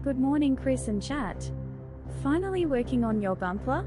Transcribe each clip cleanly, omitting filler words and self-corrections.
Good morning, Chris and chat. Finally working on your bumper?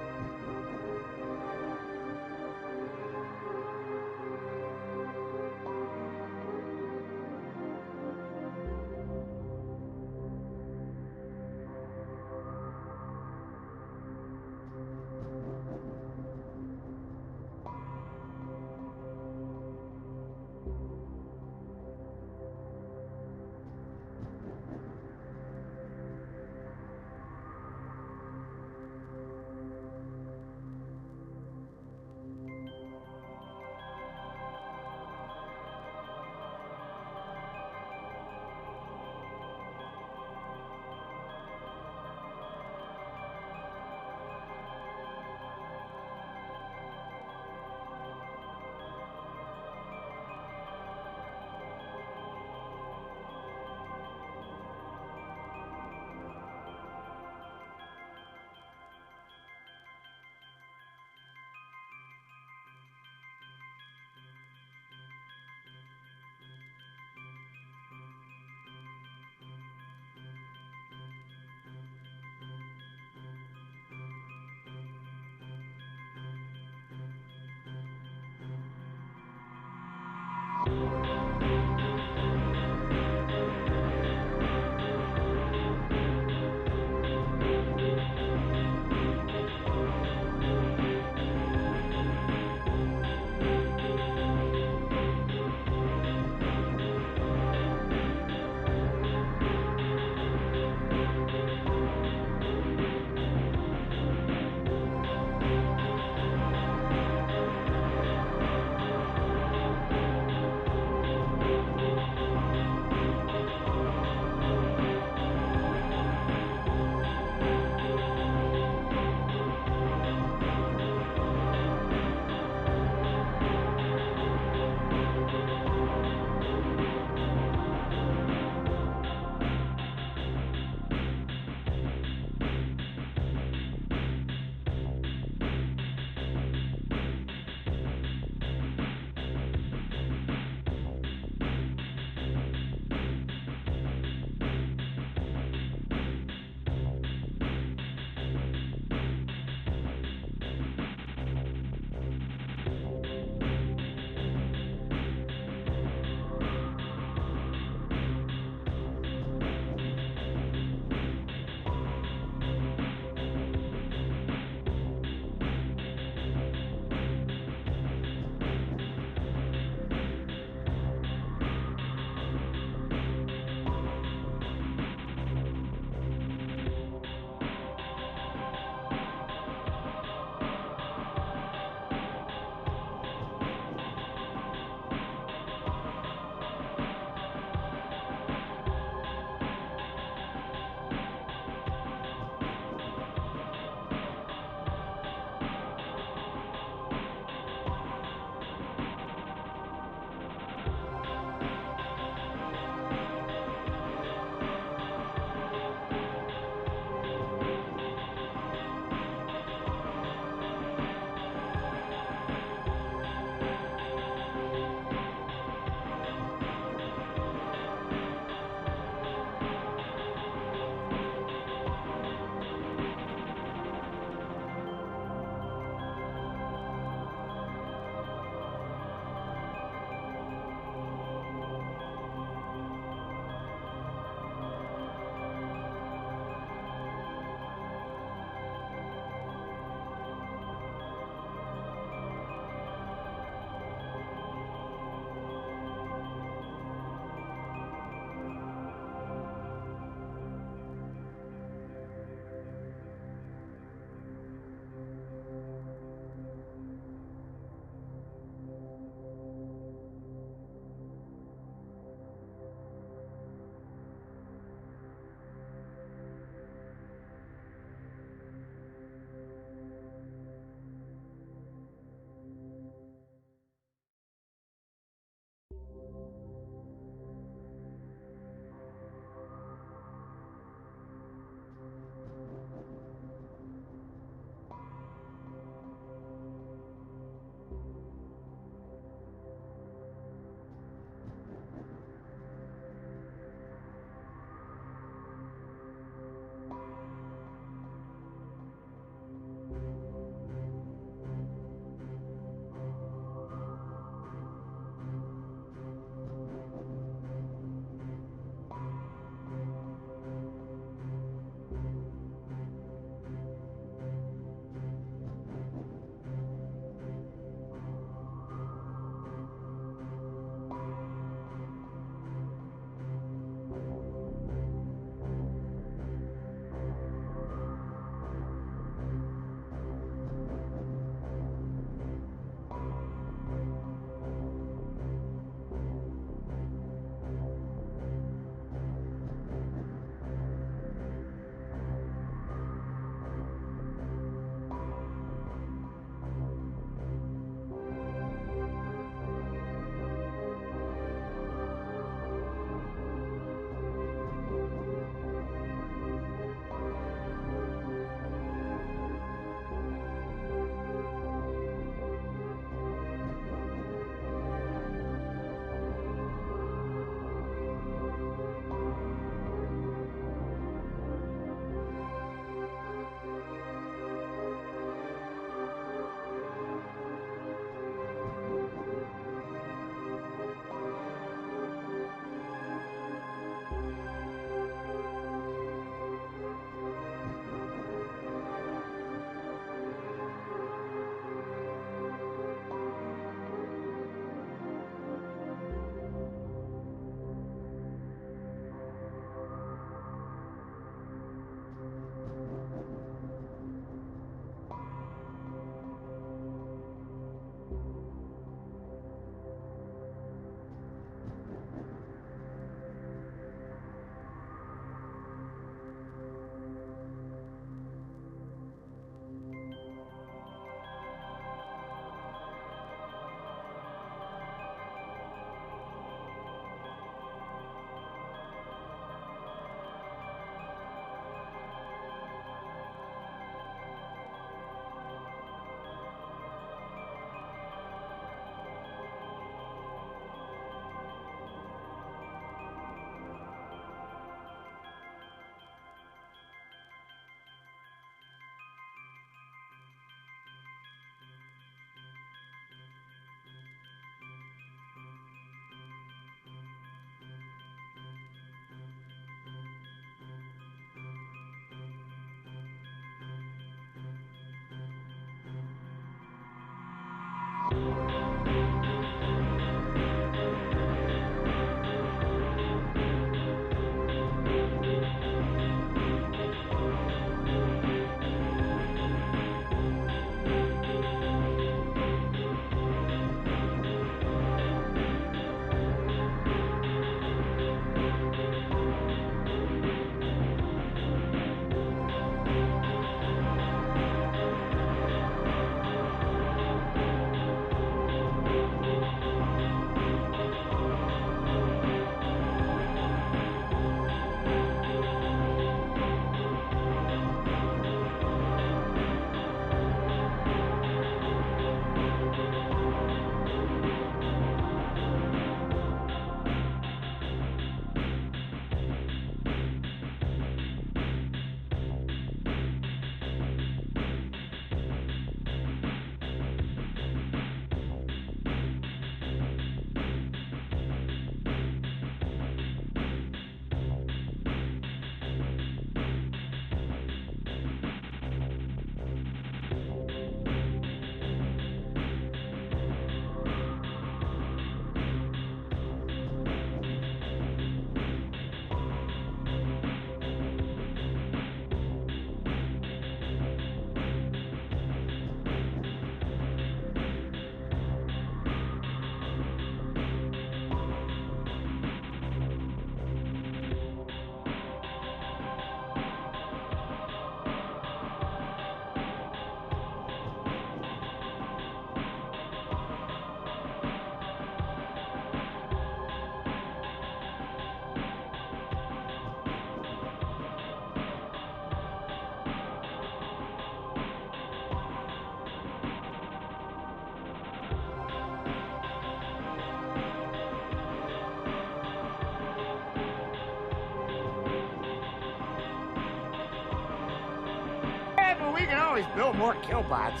we can always build more killbots.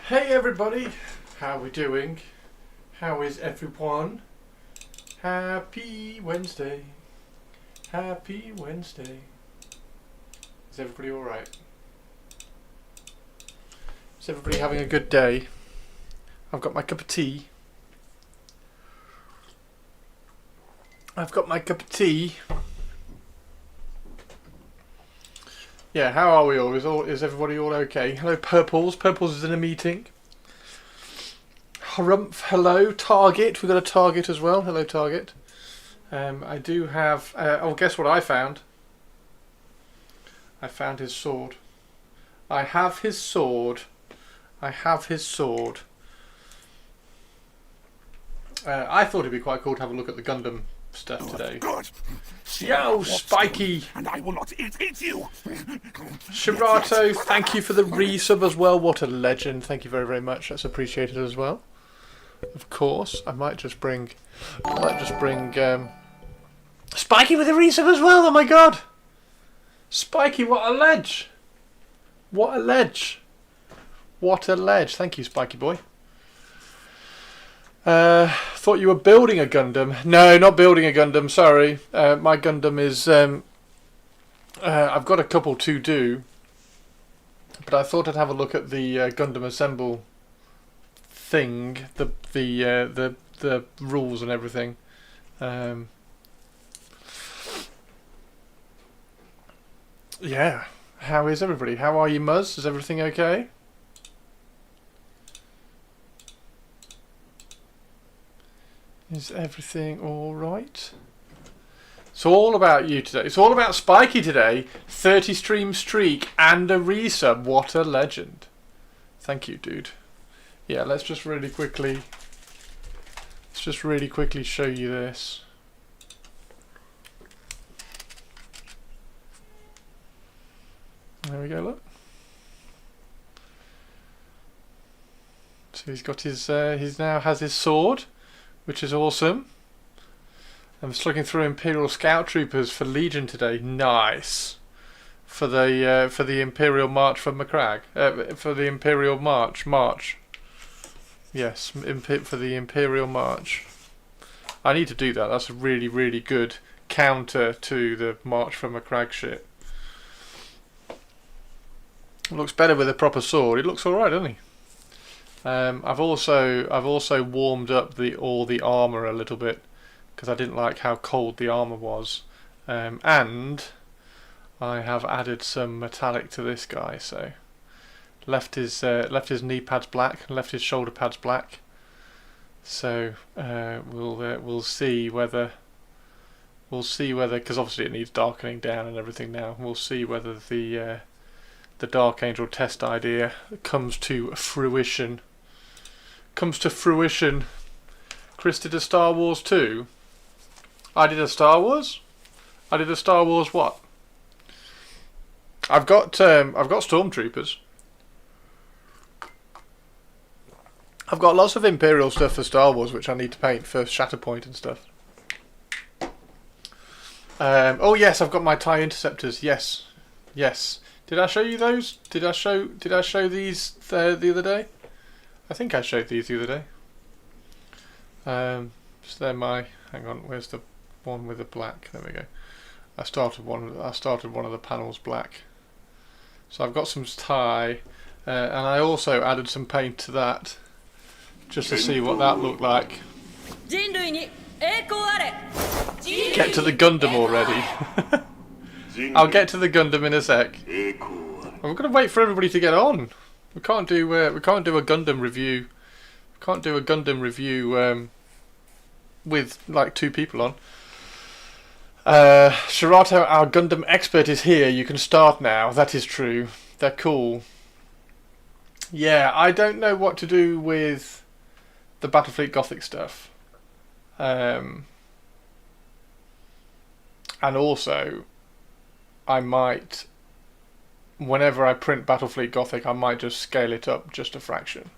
Hey everybody, how are we doing? How is everyone? Happy Wednesday. Happy Wednesday. Is everybody alright? Is everybody having a good day? I've got my cup of tea. Yeah, how are we all? Is everybody all okay? Hello, Purples. Purples is in a meeting. Harumph, hello. Target. We've got a Target as well. Hello, Target. I do have... oh, guess what I found? I found his sword. I have his sword. I thought it'd be quite cool to have a look at the Gundam stuff today. Good. Yo, Spiky! And I will not eat you. Shirato, thank you for the resub as well. What a legend. Thank you very, very much. That's appreciated as well. Of course. I might just bring Spiky with a resub as well. Oh my god. Spiky, what a ledge. What a ledge. What a ledge. Thank you, Spiky boy. Thought you were building a Gundam. No, not building a Gundam, sorry. My Gundam is... I've got a couple to do. But I thought I'd have a look at the Gundam Assemble thing. The rules and everything. Yeah. How is everybody? How are you, Muzz? Is everything okay? Is everything alright? It's all about you today. It's all about Spiky today. 30 stream streak and a resub. What a legend. Thank you, dude. Yeah, let's just really quickly show you this. There we go, look. So he's got his he now has his sword, which is awesome. I'm just looking through Imperial Scout Troopers for Legion today. Nice. For the Imperial March for Macragge. For the Imperial March. Yes, for the Imperial March. I need to do that. That's a really, really good counter to the March for Macragge shit. It looks better with a proper sword. It looks alright, doesn't he? I've also warmed up all the armour a little bit because I didn't like how cold the armour was, and I have added some metallic to this guy. So left his knee pads black, left his shoulder pads black. So we'll see whether because obviously it needs darkening down and everything now. We'll see whether the Dark Angel test idea comes to fruition. Chris did a Star Wars too. I did a Star Wars. I did a Star Wars what? I've got Stormtroopers. I've got lots of Imperial stuff for Star Wars, which I need to paint for Shatterpoint and stuff. Oh yes, I've got my TIE Interceptors. Yes. Did I show you those? Did I show these the other day? I think I showed these the other day. So they're my. Hang on, where's the one with the black? There we go. I started one of the panels black. So I've got some tie, and I also added some paint to that, just to see what that looked like. Get to the Gundam already. I'll get to the Gundam in a sec. I'm gonna wait for everybody to get on. We can't do a Gundam review. We can't do a Gundam review with like 2 people on. Shirato, our Gundam expert, is here. You can start now. That is true. They're cool. Yeah, I don't know what to do with the Battlefleet Gothic stuff. And also, I might, whenever I print Battlefleet Gothic, I might just scale it up just a fraction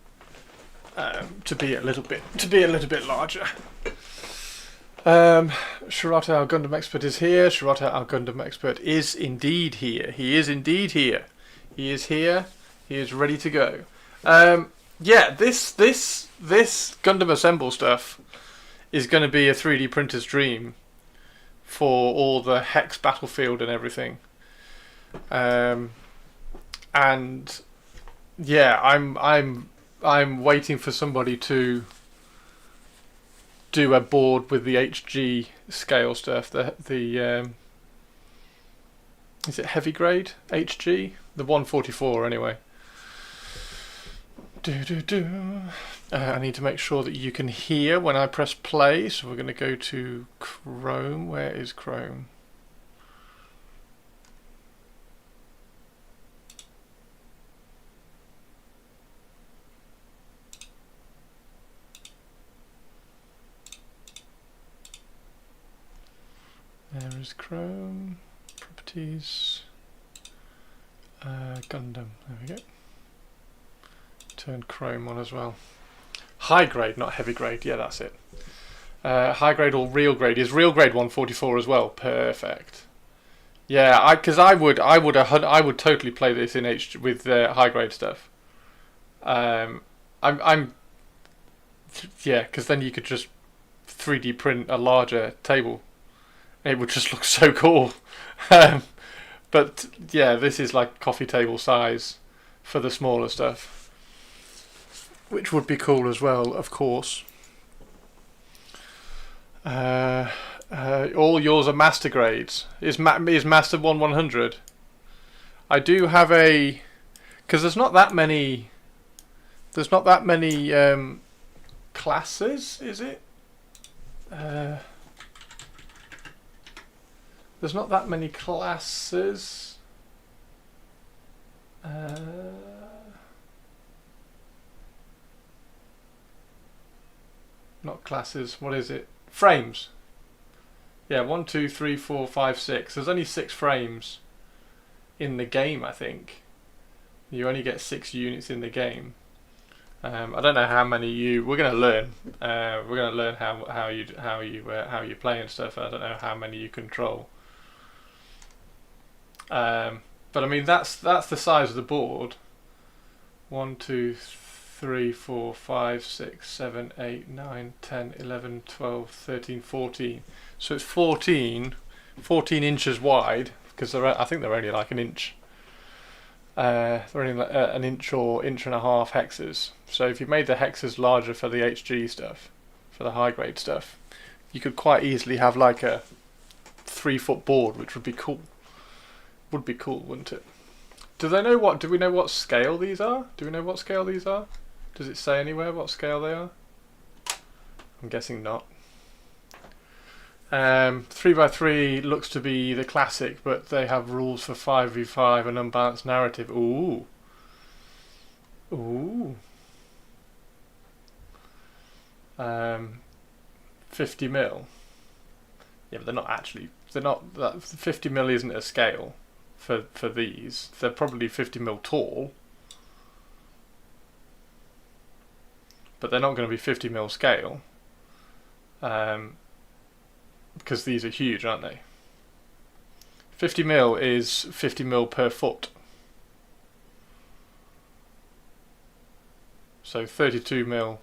to be a little bit larger. Shirato, our Gundam expert, is here. Shirato, our Gundam expert, is indeed here. He is indeed here. He is here. He is ready to go. Yeah, this Gundam Assemble stuff is going to be a 3D printer's dream for all the Hex Battlefield and everything. And yeah, I'm waiting for somebody to do a board with the HG scale stuff. The is it heavy grade HG? The 144 anyway. I need to make sure that you can hear when I press play, so we're going to go to Chrome. Where is Chrome? There is Chrome, properties, Gundam, there we go. Turn Chrome on as well. High grade, not heavy grade, yeah, that's it. High grade or real grade, is real grade 144 as well, perfect. Yeah, because I would totally play this in with high grade stuff. Yeah, because then you could just 3D print a larger table. It would just look so cool. But yeah, this is like coffee table size for the smaller stuff, which would be cool as well, of course. All yours are master grades. Is master 1/100? I do have a, because there's not that many. There's not that many classes, is it? There's not that many classes. Not classes. What is it? Frames. Yeah, 1, 2, 3, 4, 5, 6. There's only 6 frames in the game, I think. You only get 6 units in the game. I don't know how many we're going to learn. We're going to learn how you play and stuff. I don't know how many you control. But I mean that's the size of the board. 1, 2, 3, 4, 5, 6, 7, 8, 9, 10, 11, 12, 13, 14. So it's 14 inches wide, because I think they're only like an inch. They're only like an inch or inch and a half hexes. So if you made the hexes larger for the HG stuff, for the high grade stuff, you could quite easily have like a 3-foot board, which would be cool. Would be cool, wouldn't it? Do we know what scale these are? Do we know what scale these are? Does it say anywhere what scale they are? I'm guessing not. 3x3 looks to be the classic, but they have rules for 5v5 and unbalanced narrative. Ooh. Ooh. 50 mil. Yeah, but they're not actually. They're not. That 50 mil isn't a scale for these. They're probably 50 mil tall, but they're not going to be 50 mil scale. Because these are huge, aren't they? 50 mil is 50 mil per foot. So 32 mil,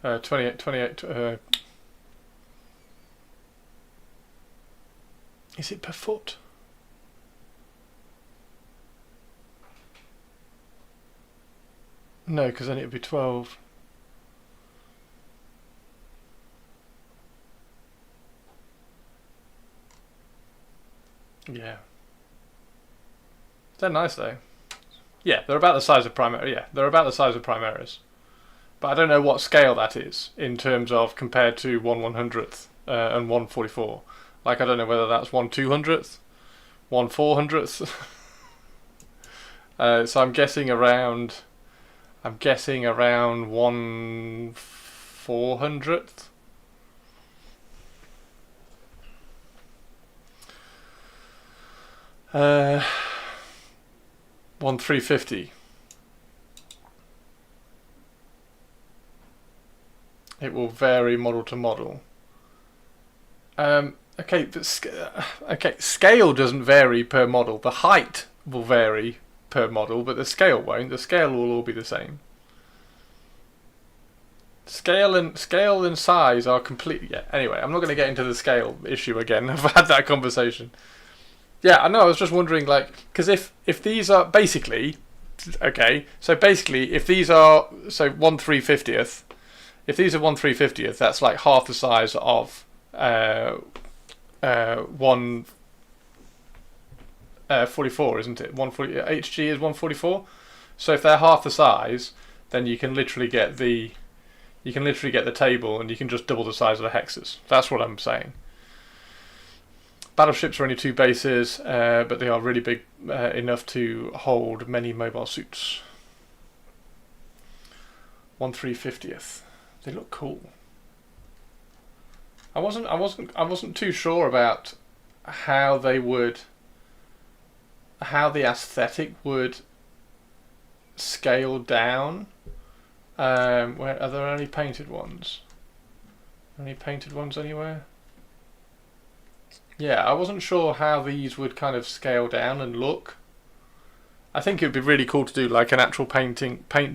28, is it per foot? No, because then it would be 12. Yeah. They're nice though. Yeah, they're about the size of Primaris. Yeah, they're about the size of Primaris. But I don't know what scale that is in terms of compared to 1/100th and 1/44. Like I don't know whether that's 1/200th, 1/400th. So I'm guessing around 1/400th. Uh, 1/350. It will vary model to model. Okay, but scale doesn't vary per model. The height will vary per model, but the scale won't. The scale will all be the same. Scale and size are completely. Yeah. Anyway, I'm not going to get into the scale issue again. I've had that conversation. Yeah, I know. I was just wondering, like, because if these are basically, okay, so basically if these are 1/350th, if these are 1/350th, that's like half the size of 144, isn't it? 140 HG is 144. So if they're half the size, then you can literally get the table, and you can just double the size of the hexes. That's what I'm saying. Battleships are only 2 bases, but they are really big enough to hold many mobile suits. 1/350th. They look cool. I wasn't too sure about how the aesthetic would scale down. Where are there any painted ones? Any painted ones anywhere? Yeah, I wasn't sure how these would kind of scale down and look. I think it would be really cool to do like an actual paint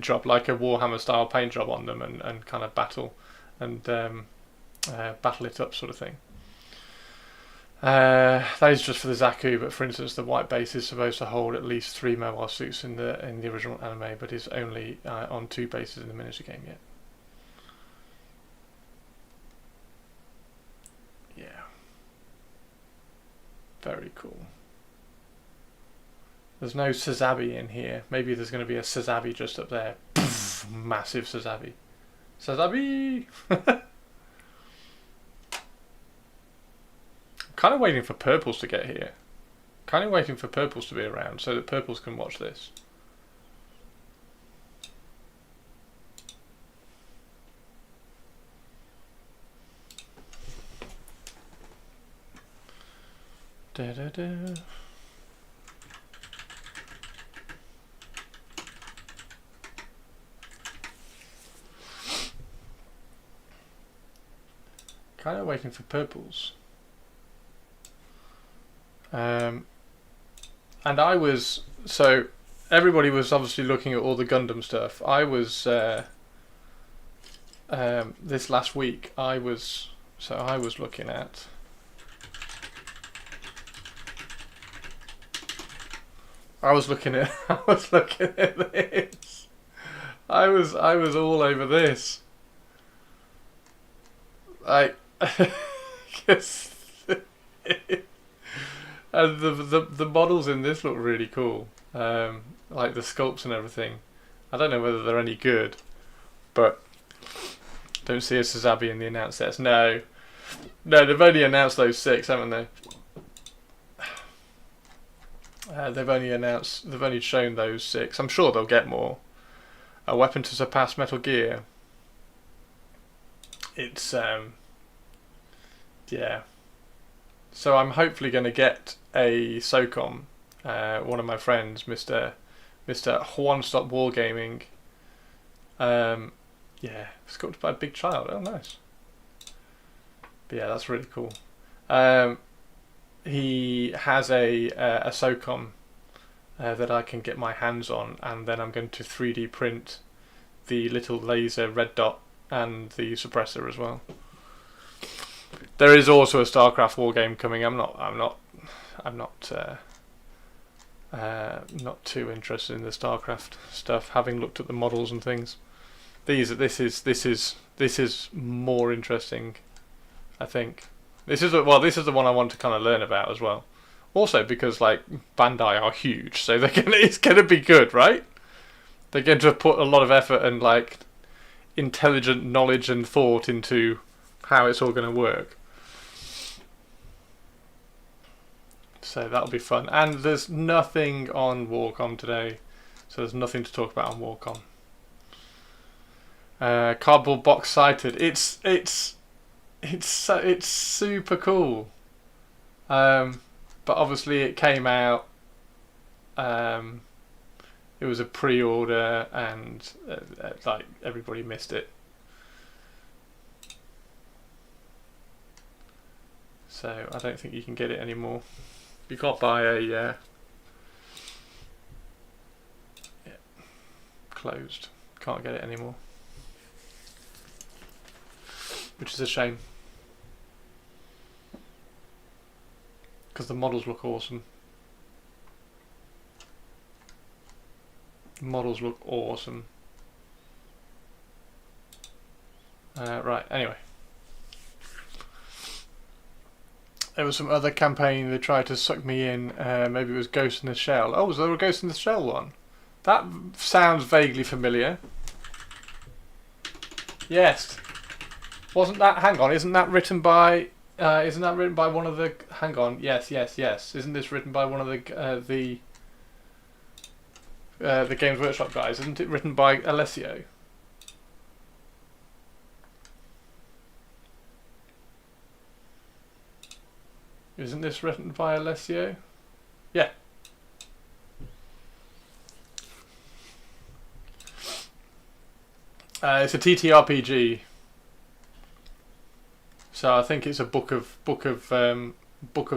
job, like a Warhammer style paint job on them, and kind of battle it up sort of thing. That is just for the Zaku, but for instance, the white base is supposed to hold at least 3 mobile suits in the original anime, but is only on 2 bases in the miniature game yet. Yeah, very cool. There's no Sazabi in here. Maybe there's going to be a Sazabi just up there. Poof, massive Sazabi. Sazabi! Kind of waiting for purples to get here. Kind of waiting for purples to be around so that purples can watch this. Da da da. Kind of waiting for purples. And I was, so everybody was obviously looking at all the Gundam stuff. I was this last week I was looking at I was looking at this. I was all over this. Yes. And the models in this look really cool, like the sculpts and everything. I don't know whether they're any good, but don't see a Sazabi in the announced sets. No, they've only announced those 6, haven't they? They've only shown those 6. I'm sure they'll get more. A weapon to surpass Metal Gear. It's yeah. So I'm hopefully going to get a SOCOM. One of my friends, Mr. One Stop Wargaming. Yeah, sculpted by a big child. Oh, nice. But yeah, that's really cool. He has a SOCOM that I can get my hands on, and then I'm going to 3D print the little laser red dot and the suppressor as well. There is also a StarCraft war game coming. I'm not too interested in the StarCraft stuff, having looked at the models and things. This is more interesting, I think. This is the one I want to kind of learn about as well. Also because like Bandai are huge, so it's gonna be good, right? They're going to put a lot of effort and like intelligent knowledge and thought into how it's all going to work. So that'll be fun. And there's nothing on Warcom today, so there's nothing to talk about on Warcom. Cardboard box sighted. It's super cool. But obviously it came out. It was a pre-order, and like everybody missed it. So I don't think you can get it anymore. You can't buy a closed. Can't get it anymore. which is a shame because the models look awesome. The models look awesome. Right, anyway. There was some other campaign that tried to suck me in. Maybe it was Ghost in the Shell. Oh, was there a Ghost in the Shell one? That sounds vaguely familiar. Yes. Wasn't that? Hang on. Isn't that written by? Isn't that written by one of the? Hang on. Yes. Isn't this written by one of the Games Workshop guys? Isn't it written by Alessio? Isn't this written by Alessio? Yeah. It's a TTRPG. So I think it's a book of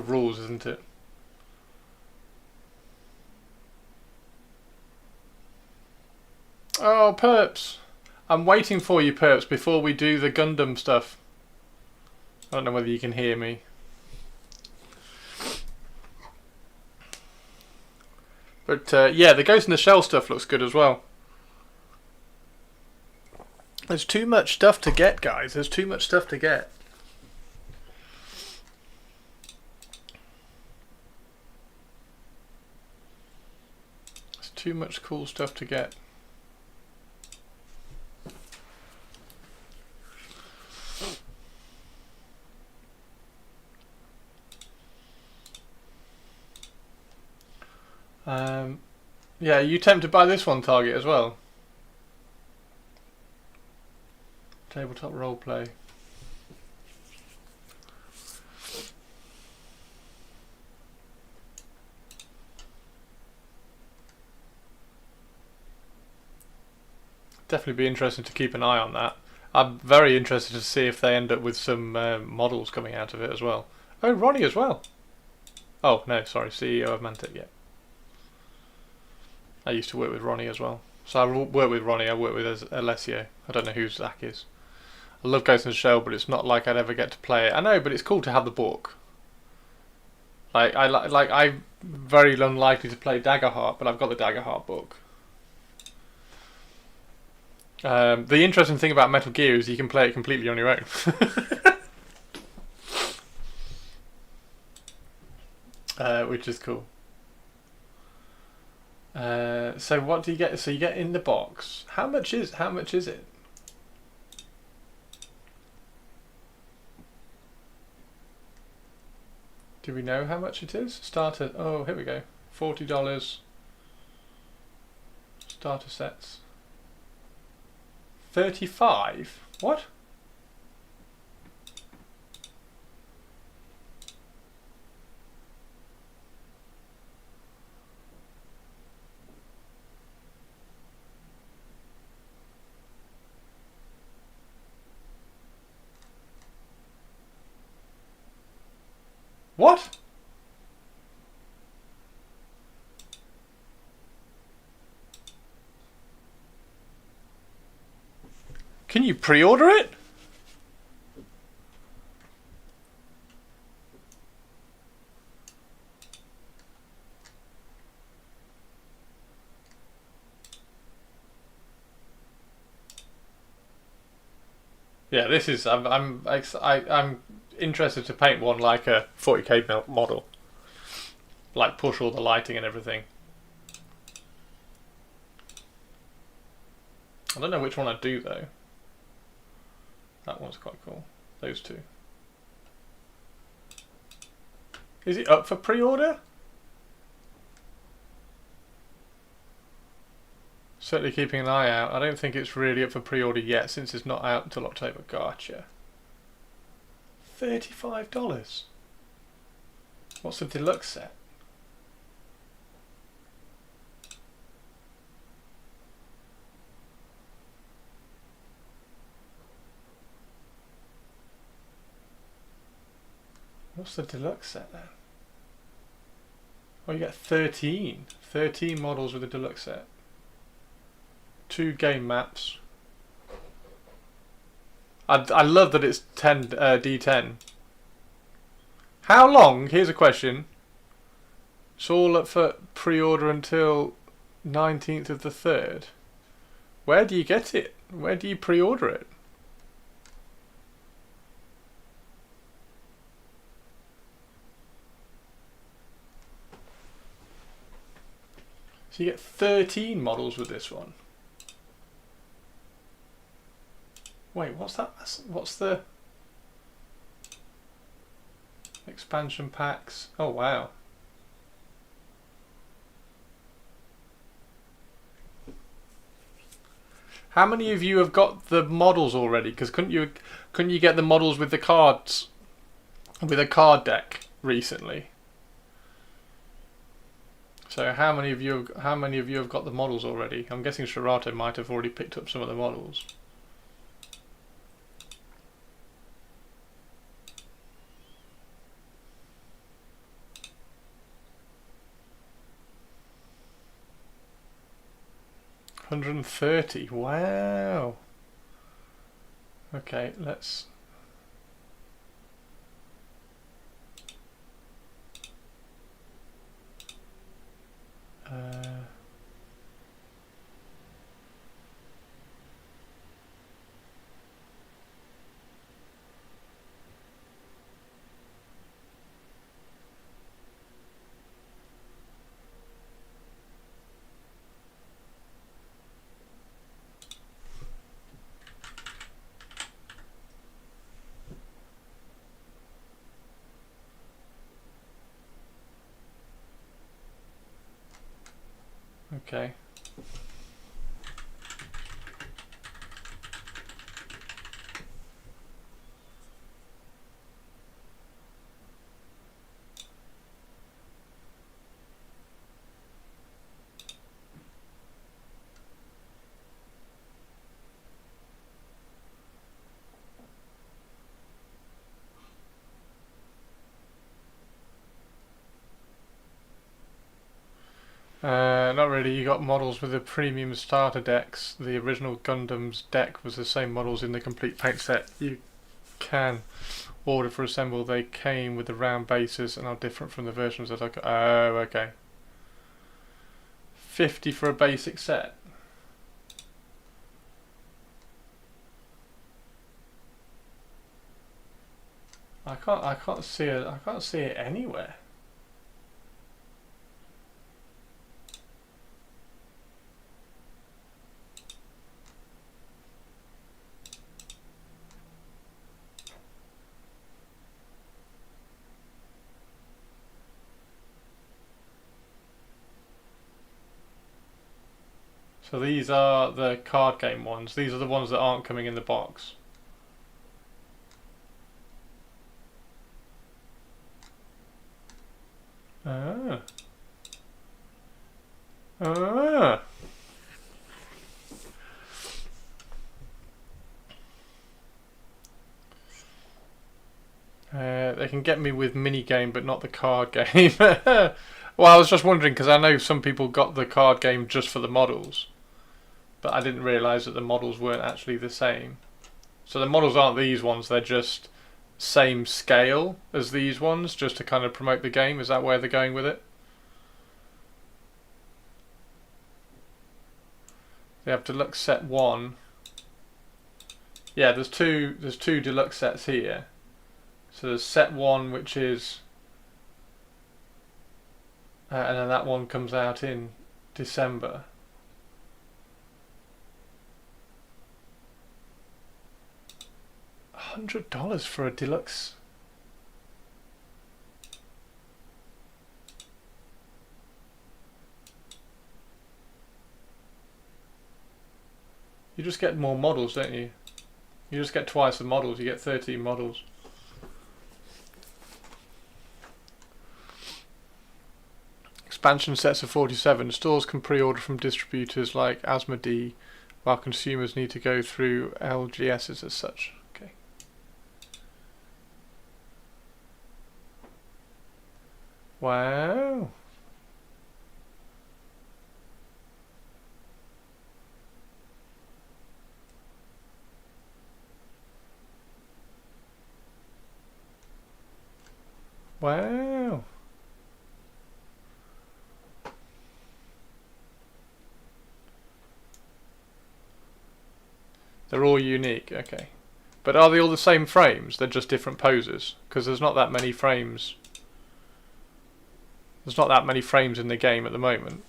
rules, isn't it? Oh, Perps! I'm waiting for you, Perps, before we do the Gundam stuff. I don't know whether you can hear me. But yeah, the Ghost in the Shell stuff looks good as well. There's too much stuff to get, guys. There's too much stuff to get. There's too much cool stuff to get. Yeah, you tempted by this one, Target, as well. Tabletop roleplay. Definitely be interesting to keep an eye on that. I'm very interested to see if they end up with some models coming out of it as well. Oh, Ronnie as well. Oh, no, sorry, CEO of Mantic, yeah. I used to work with Ronnie as well. So I work with Ronnie, I work with Alessio. I don't know who Zach is. I love Ghost in the Shell, but it's not like I'd ever get to play it. I know, but it's cool to have the book. I'm very unlikely to play Daggerheart, but I've got the Daggerheart book. The interesting thing about Metal Gear is you can play it completely on your own. Which is cool. So what do you get? So you get in the box. How much is it? Do we know how much it is? Starter. Oh, here we go. $40. Starter sets. 35. What? What? Can you pre-order it? Yeah, this is. I'm interested to paint one like a 40k model, like push all the lighting and everything. I don't know which one I'd do though. That one's quite cool. Those two. Is it up for pre-order? Certainly keeping an eye out. I don't think it's really up for pre-order yet since it's not out until October. Gotcha. $35. What's the deluxe set? What's the deluxe set then? Oh, you get 13. 13 models with a deluxe set. 2 game maps. I love that it's 10 D10. How long? Here's a question. It's all up for pre-order until 19th of the 3rd. Where do you get it? Where do you pre-order it? So you get 13 models with this one. Wait, what's that? What's the expansion packs? Oh wow. How many of you have got the models already? Because couldn't you get the models with the cards, with a card deck recently? So how many of you have got the models already? I'm guessing Shirato might have already picked up some of the models. $130. Wow. Okay, let's. Okay. Not really. You got models with the premium starter decks. The original Gundam's deck was the same models in the complete paint set. You can order for assemble. They came with the round bases and are different from the versions that I got. Oh, okay. 50 for a basic set. I can't see it. I can't see it anywhere. So these are the card game ones. These are the ones that aren't coming in the box. Ah. Ah. They can get me with minigame, but not the card game. Well, I was just wondering, because I know some people got the card game just for the models. But I didn't realise that the models weren't actually the same. So the models aren't these ones, they're just same scale as these ones, just to kind of promote the game. Is that where they're going with it? They have deluxe set 1. Yeah, there's two deluxe sets here. So there's set 1, which is and then that one comes out in December. $100 for a deluxe. You just get more models, don't you? You just get twice the models. You get 13 models. Expansion sets of 47. Stores can pre-order from distributors like Asmodee, while consumers need to go through LGSs as such. Okay. Wow. Wow. They're all unique, okay. But are they all the same frames? They're just different poses? Because there's not that many frames. There's not that many frames in the game at the moment.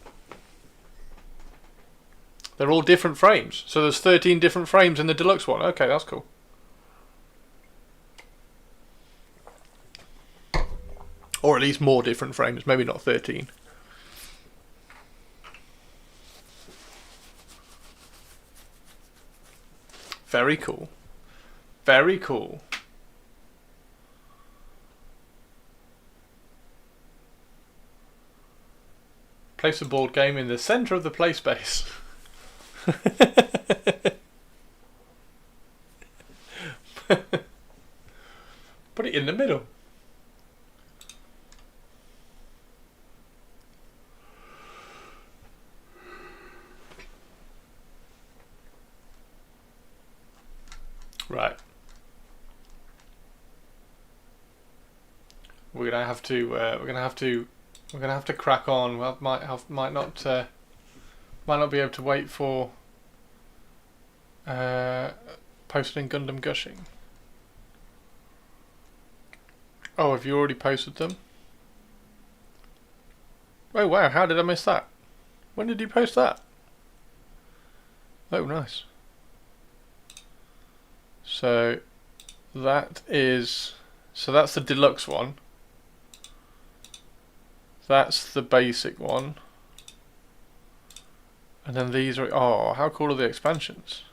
They're all different frames. So there's 13 different frames in the deluxe one. Okay, that's cool. Or at least more different frames. Maybe not 13. Very cool. Very cool. Place a board game in the centre of the play space. Put it in the middle. Right. We're gonna have to crack on. Well, might not be able to wait for posting Gundam Gushing. Oh, have you already posted them? Oh wow, how did I miss that? When did you post that? Oh, nice. So that's the deluxe one. That's the basic one. And then these are, oh, how cool are the expansions?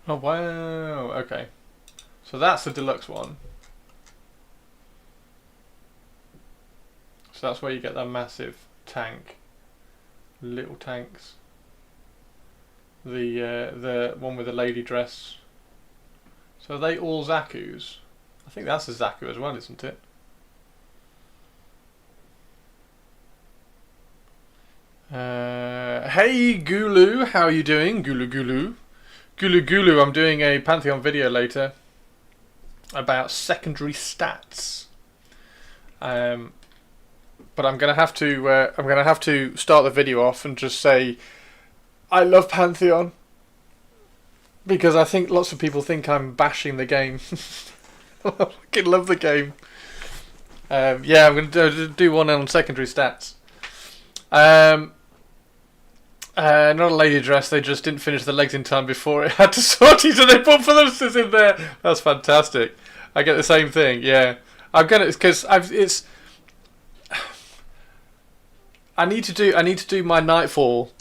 Oh wow, okay. So that's the deluxe one. So that's where you get that massive tank. Little tanks. The one with the lady dress. So are they all Zaku's? I think that's a Zaku as well, isn't it? Hey Gulu, how are you doing? Gulu Gulu. Gulu Gulu, I'm doing a Pantheon video later about secondary stats. But I'm gonna have to start the video off and just say I love Pantheon because I think lots of people think I'm bashing the game. I fucking love the game. Yeah, I'm gonna do one on secondary stats. Not a lady dress. They just didn't finish the legs in time before it had to sortie, so they put Phillips in there. That's fantastic. I get the same thing. Yeah, I'm gonna because I need to do my Nightfall.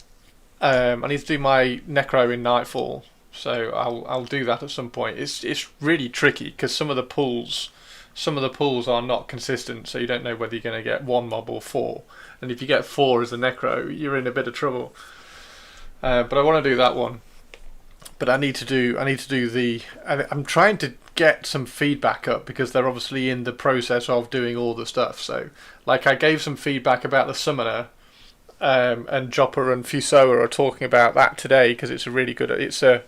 I need to do my Necro in Nightfall, so I'll do that at some point. It's really tricky because some of the pools are not consistent, so you don't know whether you're going to get one mob or four. And if you get four as a Necro, you're in a bit of trouble. But I want to do that one. But I need to do the. I'm trying to get some feedback up because they're obviously in the process of doing all the stuff. So, like, I gave some feedback about the Summoner, and Jopper and Fusoa are talking about that today because it's a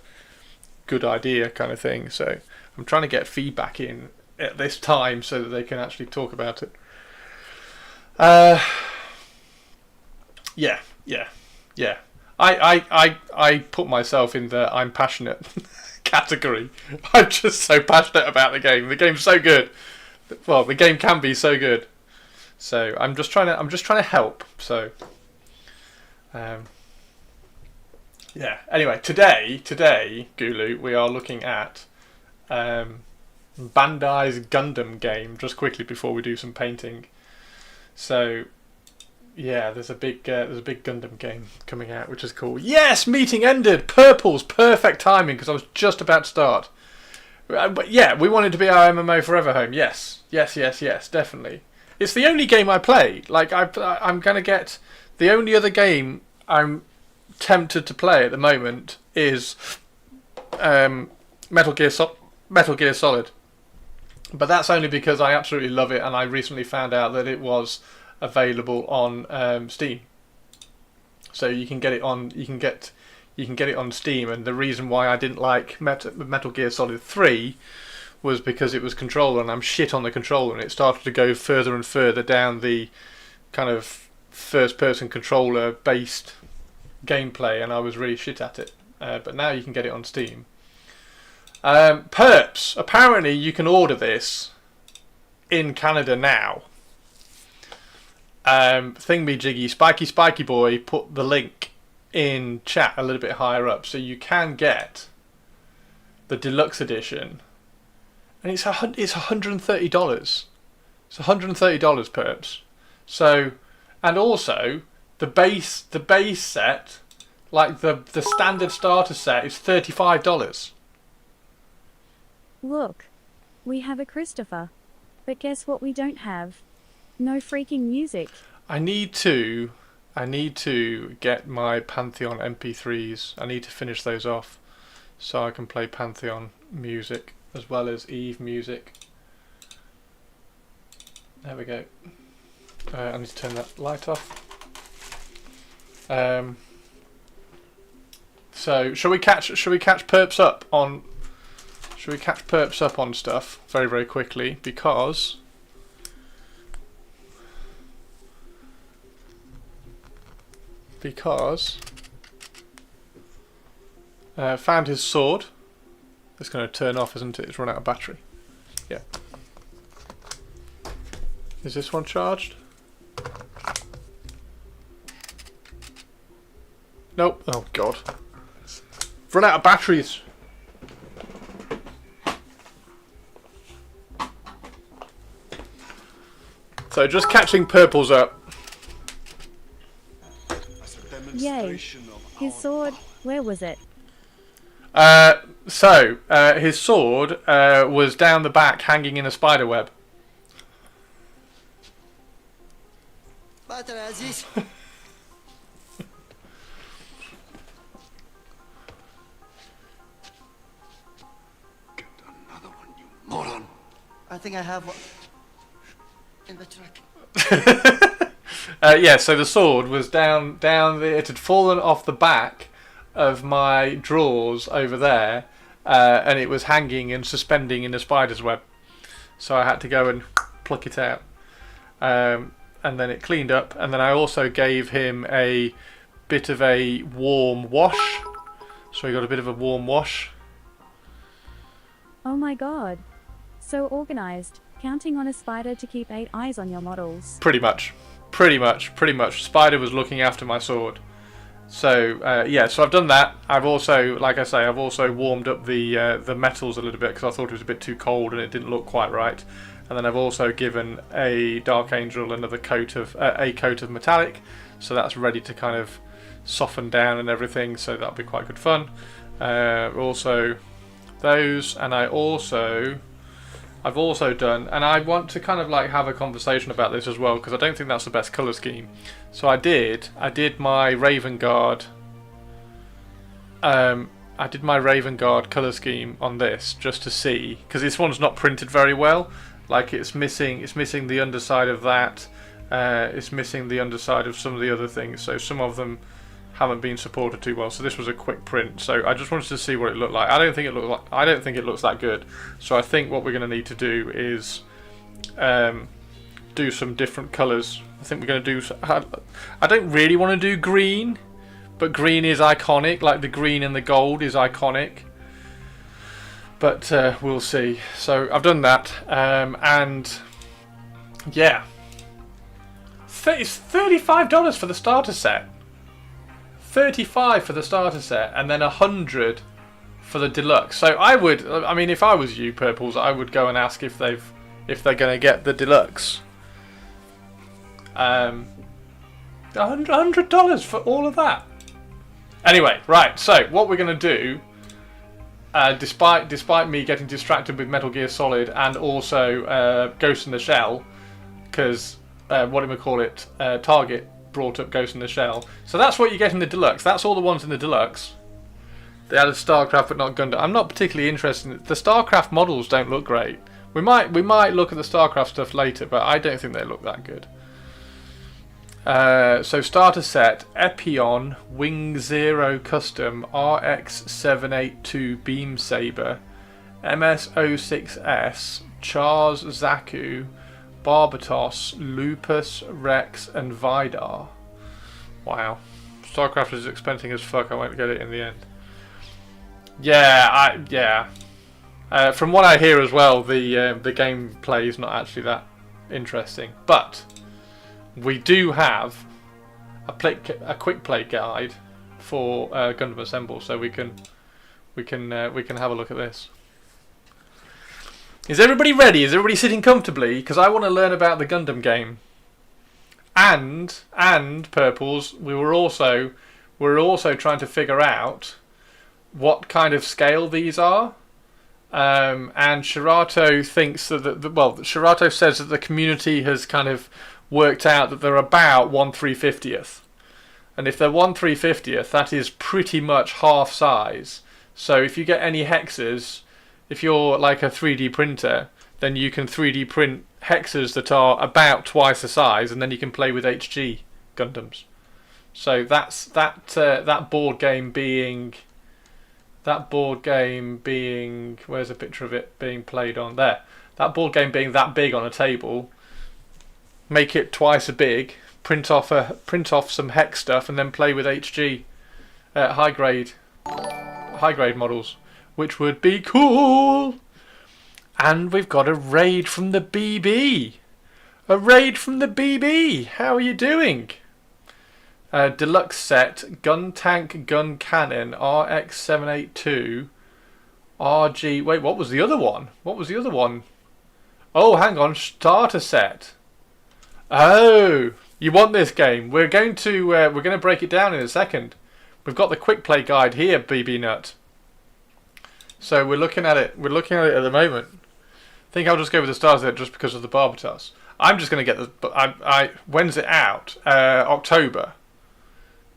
good idea kind of thing. So I'm trying to get feedback in at this time so that they can actually talk about it. Yeah. I put myself in the I'm passionate category. I'm just so passionate about the game. The game's so good. Well, the game can be so good. So I'm just trying to help. So yeah. Anyway, today, Gulu, we are looking at Bandai's Gundam game. Just quickly before we do some painting. So yeah, there's a big Gundam game coming out, which is cool. Yes, meeting ended. Purple's perfect timing because I was just about to start. But yeah, we want it to be our MMO forever home. Yes, definitely. It's the only game I play. Like I'm gonna get the only other game I'm tempted to play at the moment is Metal Gear Solid. But that's only because I absolutely love it, and I recently found out that it was available on Steam. So you can get it on. You You can get it on Steam, and the reason why I didn't like Metal Gear Solid 3 was because it was controller, and I'm shit on the controller, and it started to go further and further down the kind of first-person controller-based gameplay, and I was really shit at it. But now you can get it on Steam. Perps. Apparently you can order this in Canada now. Thingy Spiky Boy put the link in chat a little bit higher up, so you can get the deluxe edition, and it's $130. It's $130, perps. So, and also the base set, like the standard starter set, is $35. Look, we have a Christopher. But guess what we don't have? No freaking music. I need to get my Pantheon MP3s. I need to finish those off so I can play Pantheon music as well as Eve music. There we go. I need to turn that light off. So shall we catch perps up on? Shall we catch perps up on stuff very, very quickly, because found his sword. It's going to turn off, isn't it? It's run out of battery. Yeah. Is this one charged? Nope. Oh god. Run out of batteries. So just catching purples up. Yay. His sword, where was it? His sword was down the back, hanging in a spider web. Get another one, you moron. I think I have one in the truck. Yeah, so the sword was down it had fallen off the back of my drawers over there, and it was hanging and suspending in a spider's web. So I had to go and pluck it out. And then it cleaned up, and then I also gave him a bit of a warm wash. So he got a bit of a warm wash. Oh my god. So organized. Counting on a spider to keep 8 eyes on your models. Pretty much. Spider was looking after my sword. So yeah, so I've done that. I've also, like I say, I've also warmed up the metals a little bit because I thought it was a bit too cold and it didn't look quite right. And then I've also given a Dark Angel another coat of metallic, so that's ready to kind of soften down and everything. So that'll be quite good fun. Also those, and I've also done, and I want to kind of like have a conversation about this as well, because I don't think that's the best colour scheme. So I did my Raven Guard colour scheme on this just to see, because this one's not printed very well. Like it's missing the underside of that, it's missing the underside of some of the other things, so some of them haven't been supported too well. So this was a quick print, so I just wanted to see what it looked like. I don't think it looks that good. So I think what we're going to need to do is do some different colours. I think we're going to do. I don't really want to do green, but green is iconic. Like the green and the gold is iconic. But we'll see. So I've done that, and yeah, it's $35 for the starter set. $35 for the starter set, and then $100 for the deluxe. So I mean, if I was you, Purples, I would go and ask if they're going to get the deluxe. $100 for all of that. Anyway, right. So what we're going to do, despite me getting distracted with Metal Gear Solid and also Ghost in the Shell, because Target brought up Ghost in the Shell. So that's what you get in the deluxe. That's all the ones in the deluxe. They added StarCraft but not Gundam. I'm not particularly interested in the StarCraft models. Don't look great. We might look at the StarCraft stuff later, but I don't think they look that good. So starter set, Epion Wing Zero Custom RX-782 Beam Saber, MS-06S, Chars Zaku, Barbatos, Lupus, Rex, and Vidar. Wow. StarCraft is expensive as fuck. I won't get it in the end. Yeah. From what I hear as well, the gameplay is not actually that interesting. But we do have a quick play guide for Gundam Assemble, so we can have a look at this. Is everybody ready? Is everybody sitting comfortably? Because I want to learn about the Gundam game. And Purples, we're also trying to figure out what kind of scale these are. And Shirato thinks that Shirato says that the community has kind of worked out that they're about 1/350th. And if they're 1/350th, that is pretty much half size. So if you get any hexes, if you're like a 3D printer, then you can 3D print hexes that are about twice the size, and then you can play with HG Gundams. So that's that board game being. Where's a picture of it being played on there? That board game being that big on a table. Make it twice as big. Print off some hex stuff, and then play with HG high grade models, which would be cool. And we've got a raid from the BB. How are you doing? Deluxe set, gun tank, gun cannon, RX-782, RG. Wait, what was the other one? Oh, hang on, starter set. Oh, you want this game? We're going to break it down in a second. We've got the quick play guide here, BB Nut. So we're looking at it. At the moment. I think I'll just go with the starter set just because of the Barbatos. I'm just going to get the. When's it out? October.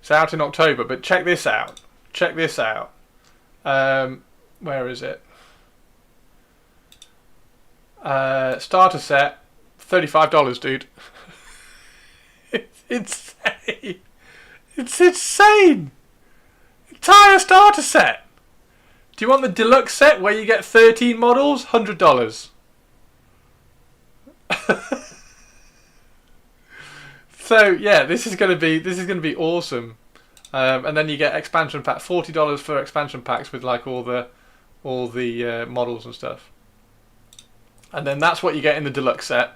It's out in October, but check this out. Where is it? Starter set, $35, dude. It's insane. It's insane. Entire starter set. Do you want the deluxe set where you get 13 models? $100. So yeah, this is gonna be awesome. And then you get expansion pack, $40 for expansion packs with like all the models and stuff. And then that's what you get in the deluxe set,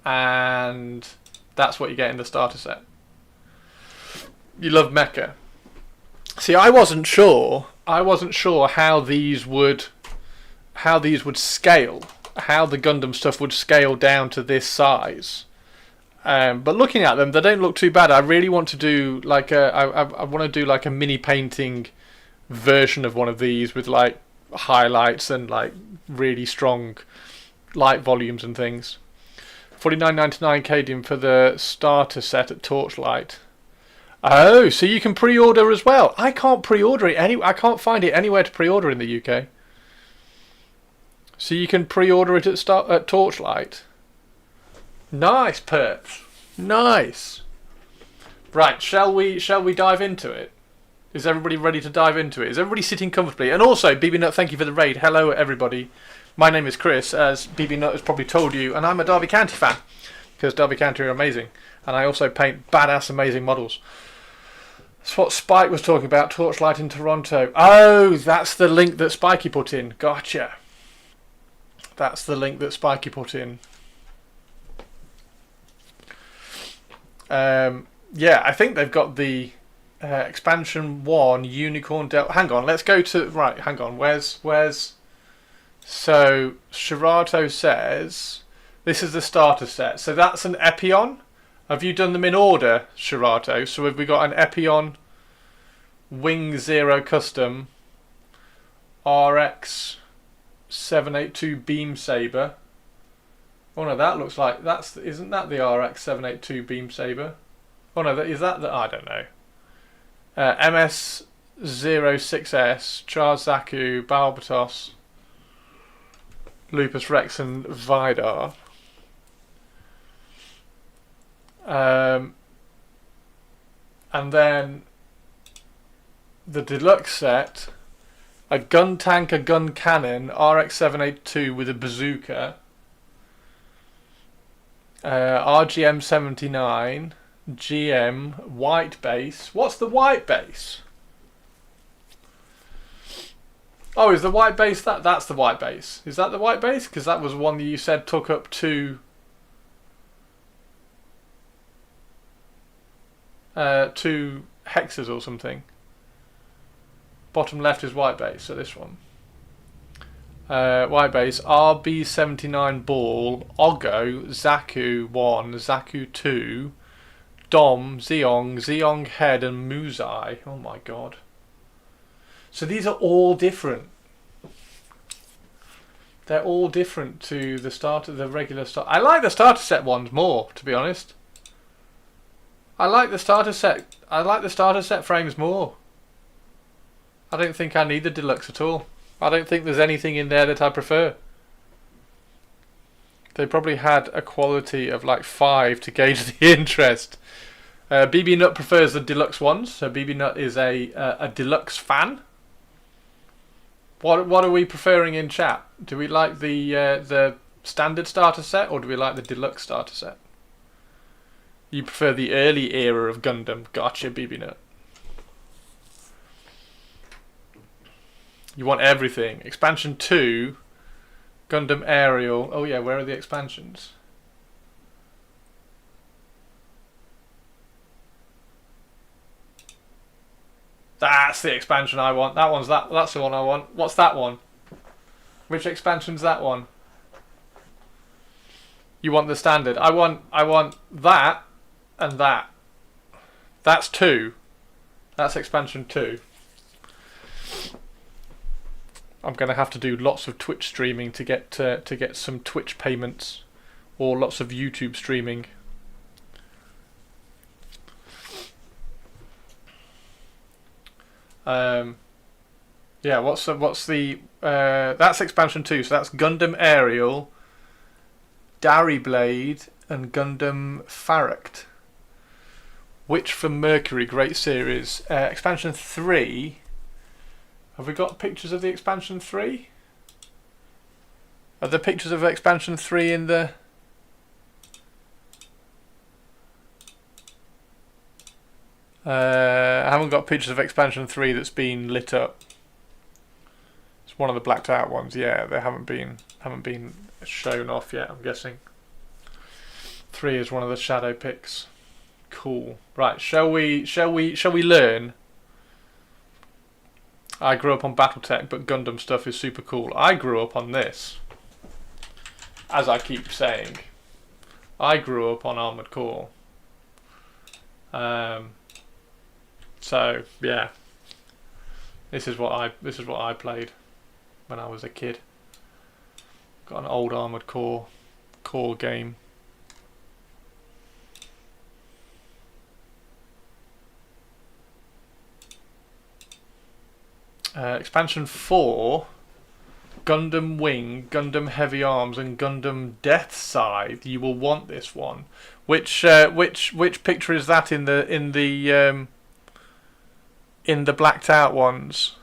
and that's what you get in the starter set. You love mecha. See, I wasn't sure how these would scale, how the Gundam stuff would scale down to this size. But looking at them, they don't look too bad. I really want to do like I want to do like a mini painting version of one of these with like highlights and like really strong light volumes and things. $49.99 Cadium for the starter set at Torchlight. Oh, so you can pre-order as well. I can't pre-order it I can't find it anywhere to pre-order in the UK. So you can pre-order it at Torchlight. Nice, Perps. Nice. Right, shall we dive into it? Is everybody ready to dive into it? Is everybody sitting comfortably? And also, BB Nut, thank you for the raid. Hello, everybody. My name is Chris, as BB Nut has probably told you, and I'm a Derby County fan, because Derby County are amazing. And I also paint badass, amazing models. That's what Spike was talking about, Torchlight in Toronto. Oh, that's the link that Spikey put in. Gotcha. That's the link that Spikey put in. Yeah, I think they've got the expansion 1 Unicorn Delta. Hang on, let's go to right. Hang on, where's so Shirato says this is the starter set. So that's an Epion. Have you done them in order, Shirato? So have we got an Epion Wing Zero Custom RX 782 Beam Saber? Oh no, that looks like isn't that the RX 782 Beam Saber? Oh no, is that the I don't know. MS-06S, Chars Zaku, Barbatos, Lupus Rex, and Vidar. And then the deluxe set, a gun tank, a gun cannon, RX-782 with a bazooka, RGM-79, GM, white base. What's the white base? Oh, is the white base that? That's the white base. Is that the white base? Because that was one that you said took up two hexes or something. Bottom left is white base, so this one. White base, RB-79 Ball, Ogo, Zaku 1, Zaku 2, Dom, Zeong Head, and Muzai. Oh my god. So these are all different. They're all different to the regular start. I like the starter set ones more, to be honest. I like the starter set frames more. I don't think I need the deluxe at all. I don't think there's anything in there that I prefer. They probably had a quality of like 5 to gauge the interest. BB Nut prefers the deluxe ones, so BB Nut is a deluxe fan. What are we preferring in chat? Do we like the standard starter set, or do we like the deluxe starter set? You prefer the early era of Gundam. Gotcha, BB Nut. You want everything. Expansion 2, Gundam Aerial. Oh yeah, where are the expansions? That's the expansion I want. That's the one I want. What's that one? Which expansion's that one? You want the standard. I want that and that. That's 2. That's expansion 2. I'm going to have to do lots of Twitch streaming to get some Twitch payments, or lots of YouTube streaming. Yeah, what's the that's expansion 2, so that's Gundam Aerial, Dari Blade, and Gundam Farract. Witch from Mercury, great series. Expansion 3. Have we got pictures of the expansion 3? Are there pictures of expansion 3 in the... I haven't got pictures of expansion 3 that's been lit up. It's one of the blacked out ones. Yeah, they haven't been shown off yet, I'm guessing. 3 is one of the shadow pics. Cool. Right, shall we learn? I grew up on Battletech, but Gundam stuff is super cool. I grew up on this. As I keep saying, I grew up on Armored Core. So yeah, this is what I played when I was a kid. Got an old Armored Core game. Expansion 4, Gundam Wing, Gundam Heavy Arms, and Gundam Death Scythe. You will want this one. Which picture is that in the blacked out ones?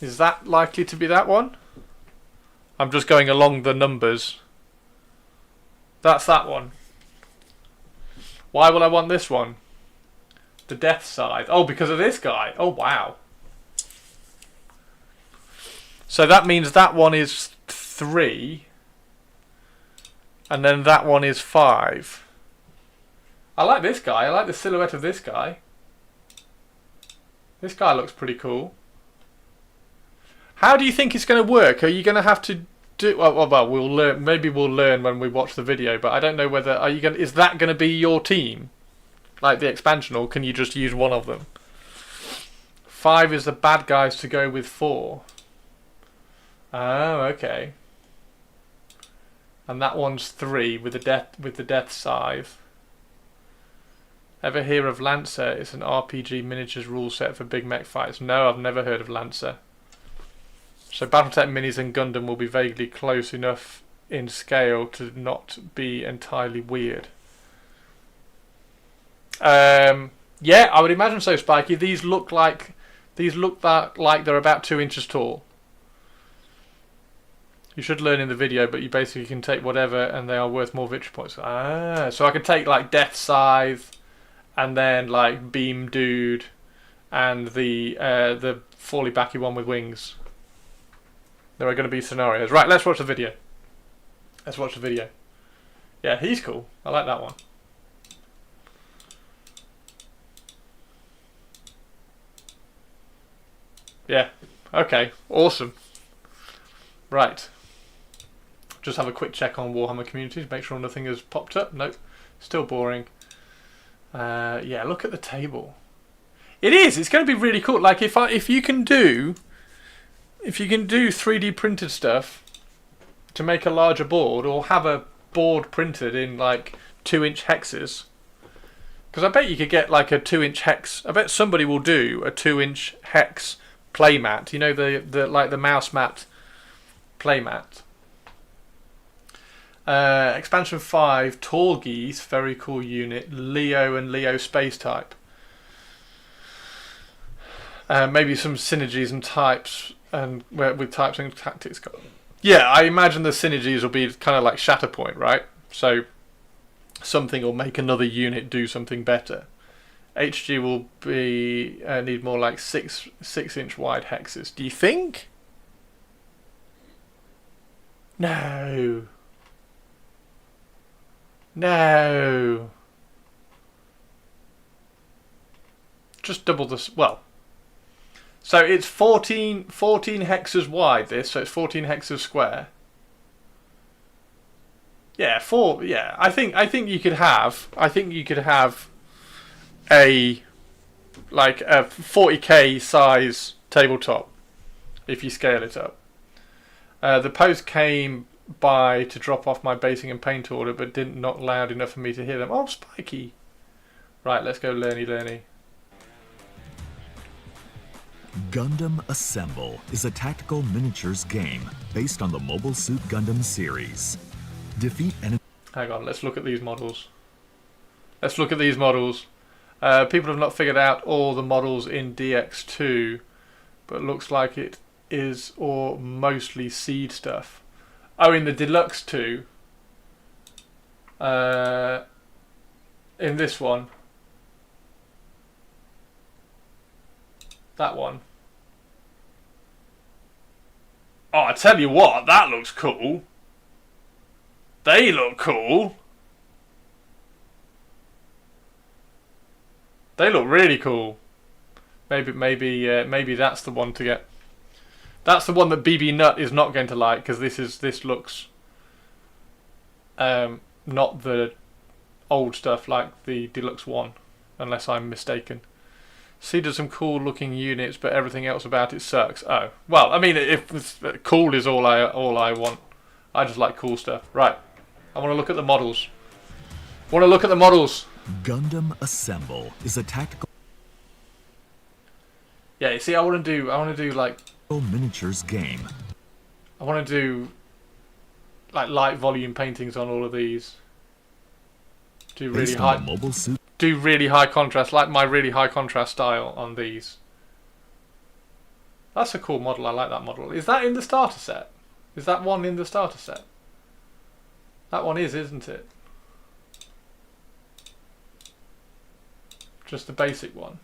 Is that likely to be that one? I'm just going along the numbers. That's that one. Why will I want this one? The Death Scythe. Oh, because of this guy. Oh, wow. So that means that one is 3. And then that one is 5. I like this guy. I like the silhouette of this guy. This guy looks pretty cool. How do you think it's going to work? Are you going to have to do... Well, we'll learn. Maybe we'll learn when we watch the video. But I don't know whether... Is that going to be your team? Like the expansion, or can you just use one of them? 5 is the bad guys to go with 4. Oh, okay. And that one's 3 with the death scythe. Ever hear of Lancer? It's an RPG miniatures rule set for big mech fights. No, I've never heard of Lancer. So Battletech Minis and Gundam will be vaguely close enough in scale to not be entirely weird. Yeah, I would imagine so, Spiky. These look like they're about 2 inches tall. You should learn in the video, but you basically can take whatever, and they are worth more victory points. Ah, so I can take like Death Scythe, and then like Beam Dude, and the Fally Backy one with wings. There are going to be scenarios. Right, let's watch the video. Let's watch the video. Yeah, he's cool. I like that one. Yeah. Okay. Awesome. Right. Just have a quick check on Warhammer Communities. Make sure nothing has popped up. Nope. Still boring. Yeah. Look at the table. It is. It's going to be really cool. Like if you can do 3D printed stuff to make a larger board, or have a board printed in like 2-inch hexes. Because I bet you could get like a 2-inch hex. I bet somebody will do a 2-inch hex playmat. You know, the like the mouse mat playmat. Expansion 5, Tall Geese, very cool unit. Leo and Leo space type. Maybe some synergies and types, and with types and tactics. Yeah, I imagine the synergies will be kind of like Shatterpoint, right? So something will make another unit do something better. HG will be need more like 6-inch wide hexes. Do you think? No. No. Just double this. Well. So it's 14 hexes wide, this, so it's 14 hexes square. Yeah, yeah. I think you could have a like a 40k size tabletop if you scale it up. The post came by to drop off my basing and paint order, but not loud enough for me to hear them. Oh, Spiky. Right, let's go learny. Gundam Assemble is a tactical miniatures game based on the Mobile Suit Gundam series. Defeat enemy. Hang on, let's look at these models. People have not figured out all the models in DX2, but looks like it is or mostly seed stuff. Oh, in the Deluxe 2. In this one. That one. Oh, I tell you what, that looks cool. They look cool. They look really cool. Maybe that's the one to get. That's the one that BB Nut is not going to like, because this looks not the old stuff like the Deluxe 1, unless I'm mistaken. See, there's some cool looking units, but everything else about it sucks. Oh, well, I mean, if it's, cool is all I want. I just like cool stuff. Right, I want to look at the models. Gundam Assemble is a tactical Yeah, you see, I want to do like miniatures game. I want to do like light volume paintings on all of these. Do really Based on the Mobile Suit. Do really high contrast, like my really high contrast style on these. That's a cool model. I like that model. Is that in the starter set? Is that one in the starter set? That one is, isn't it? Just the basic one.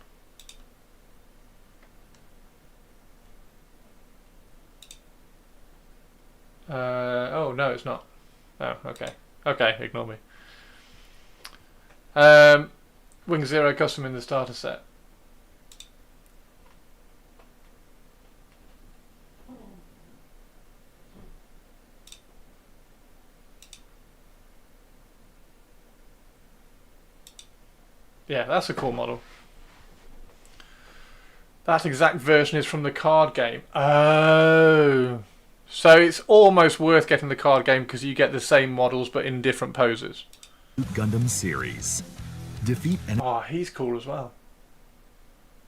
Oh no, it's not. Oh, okay. Okay, ignore me. Wing Zero custom in the starter set. Yeah, that's a cool model. That exact version is from the card game. Oh. So it's almost worth getting the card game because you get the same models but in different poses. Gundam series. Defeat enemy Oh, he's cool as well.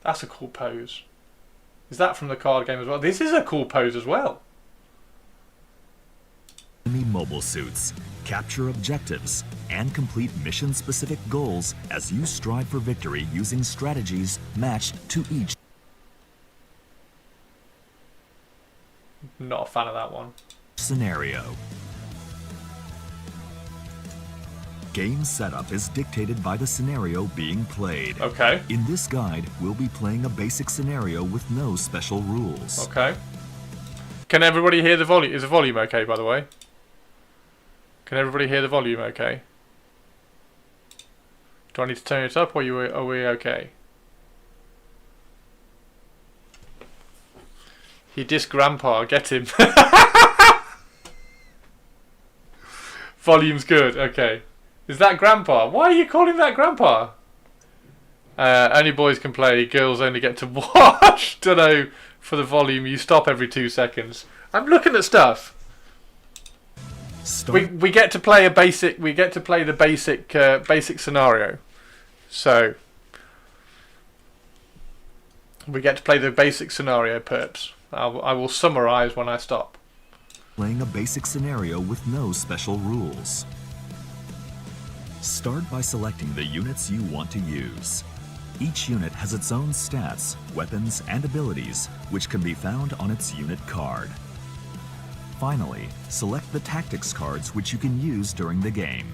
That's a cool pose. Is that from the card game as well? This is a cool pose as well. mobile suits, capture objectives, and complete mission-specific goals as you strive for victory using strategies matched to each Not a fan of that one. scenario. Game setup is dictated by the scenario being played. Okay. In this guide, we'll be playing a basic scenario with no special rules. Okay. Can everybody hear the volume? Is the volume okay, by the way? Can everybody hear the volume okay? Do I need to turn it up, or are we okay? He dissed Grandpa. Get him. Volume's good. Okay. Is that Grandpa? Why are you calling that Grandpa? Only boys can play. Girls only get to watch. Don't know. For the volume, you stop every 2 seconds. I'm looking at stuff. We get to play a basic. We get to play the basic scenario. So we get to play the basic scenario, perps. I will summarize when I stop. Playing a basic scenario with no special rules. Start by selecting the units you want to use. Each unit has its own stats, weapons, and abilities, which can be found on its unit card. Finally, select the tactics cards which you can use during the game.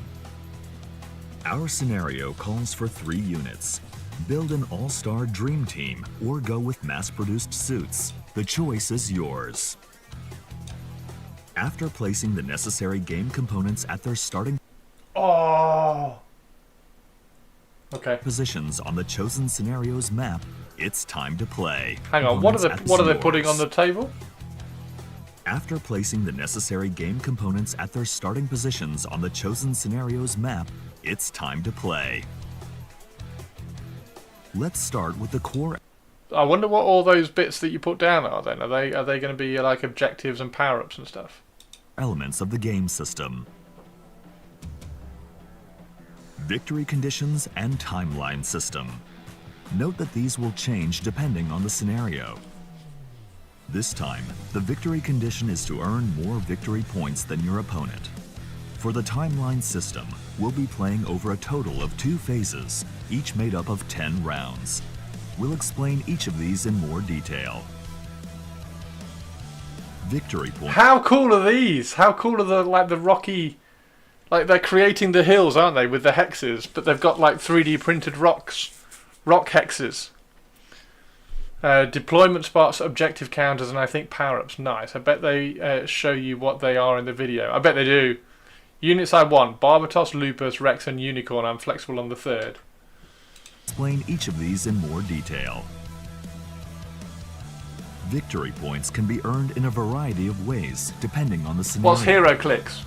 Our scenario calls for 3 units. Build an all-star dream team or go with mass-produced suits. The choice is yours. After placing the necessary game components at their starting Oh. Okay. positions on the chosen scenario's map, it's time to play. Hang on. What are they putting on yours. the table? After placing the necessary game components at their starting positions on the chosen scenario's map, it's time to play. Let's start with the core I wonder what all those bits that you put down are. Then are they going to be like objectives and power-ups and stuff? elements of the game system. Victory conditions and timeline system. Note that these will change depending on the scenario. This time, the victory condition is to earn more victory points than your opponent. For the timeline system, we'll be playing over a total of 2 phases, each made up of 10 rounds. We'll explain each of these in more detail. Victory points. How cool are these? How cool are the rocky... Like, they're creating the hills, aren't they, with the hexes, but they've got like 3D printed rocks. Rock hexes. Deployment spots, objective counters, and I think power-ups. Nice. I bet they show you what they are in the video. I bet they do. Units I want. Barbatos, Lupus, Rex, and Unicorn. I'm flexible on the 3rd. Explain each of these in more detail. Victory points can be earned in a variety of ways, depending on the scenario. What's hero clicks?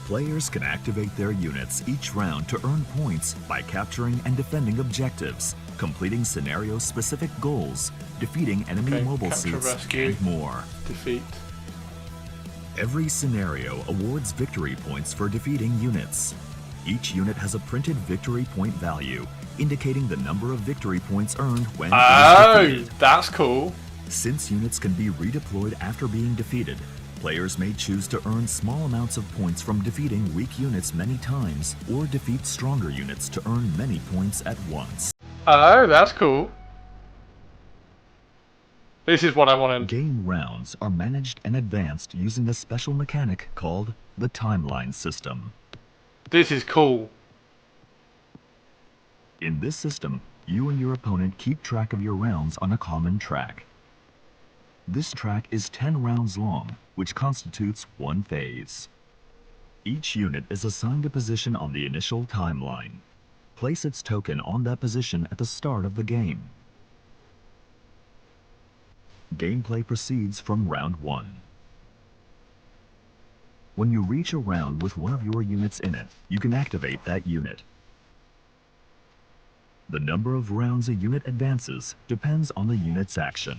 Players can activate their units each round to earn points by capturing and defending objectives, completing scenario-specific goals, defeating enemy Okay, mobile capture, suits, rescue. and more. Defeat. Every scenario awards victory points for defeating units. Each unit has a printed victory point value, indicating the number of victory points earned when Oh, defeated. that's cool. Since units can be redeployed after being defeated, players may choose to earn small amounts of points from defeating weak units many times, or defeat stronger units to earn many points at once. Oh, that's cool. This is what I wanted. Game rounds are managed and advanced using a special mechanic called the timeline system. This is cool. In this system, you and your opponent keep track of your rounds on a common track. This track is 10 rounds long, which constitutes one phase. Each unit is assigned a position on the initial timeline. Place its token on that position at the start of the game. Gameplay proceeds from round 1. When you reach a round with one of your units in it, you can activate that unit. The number of rounds a unit advances depends on the unit's action.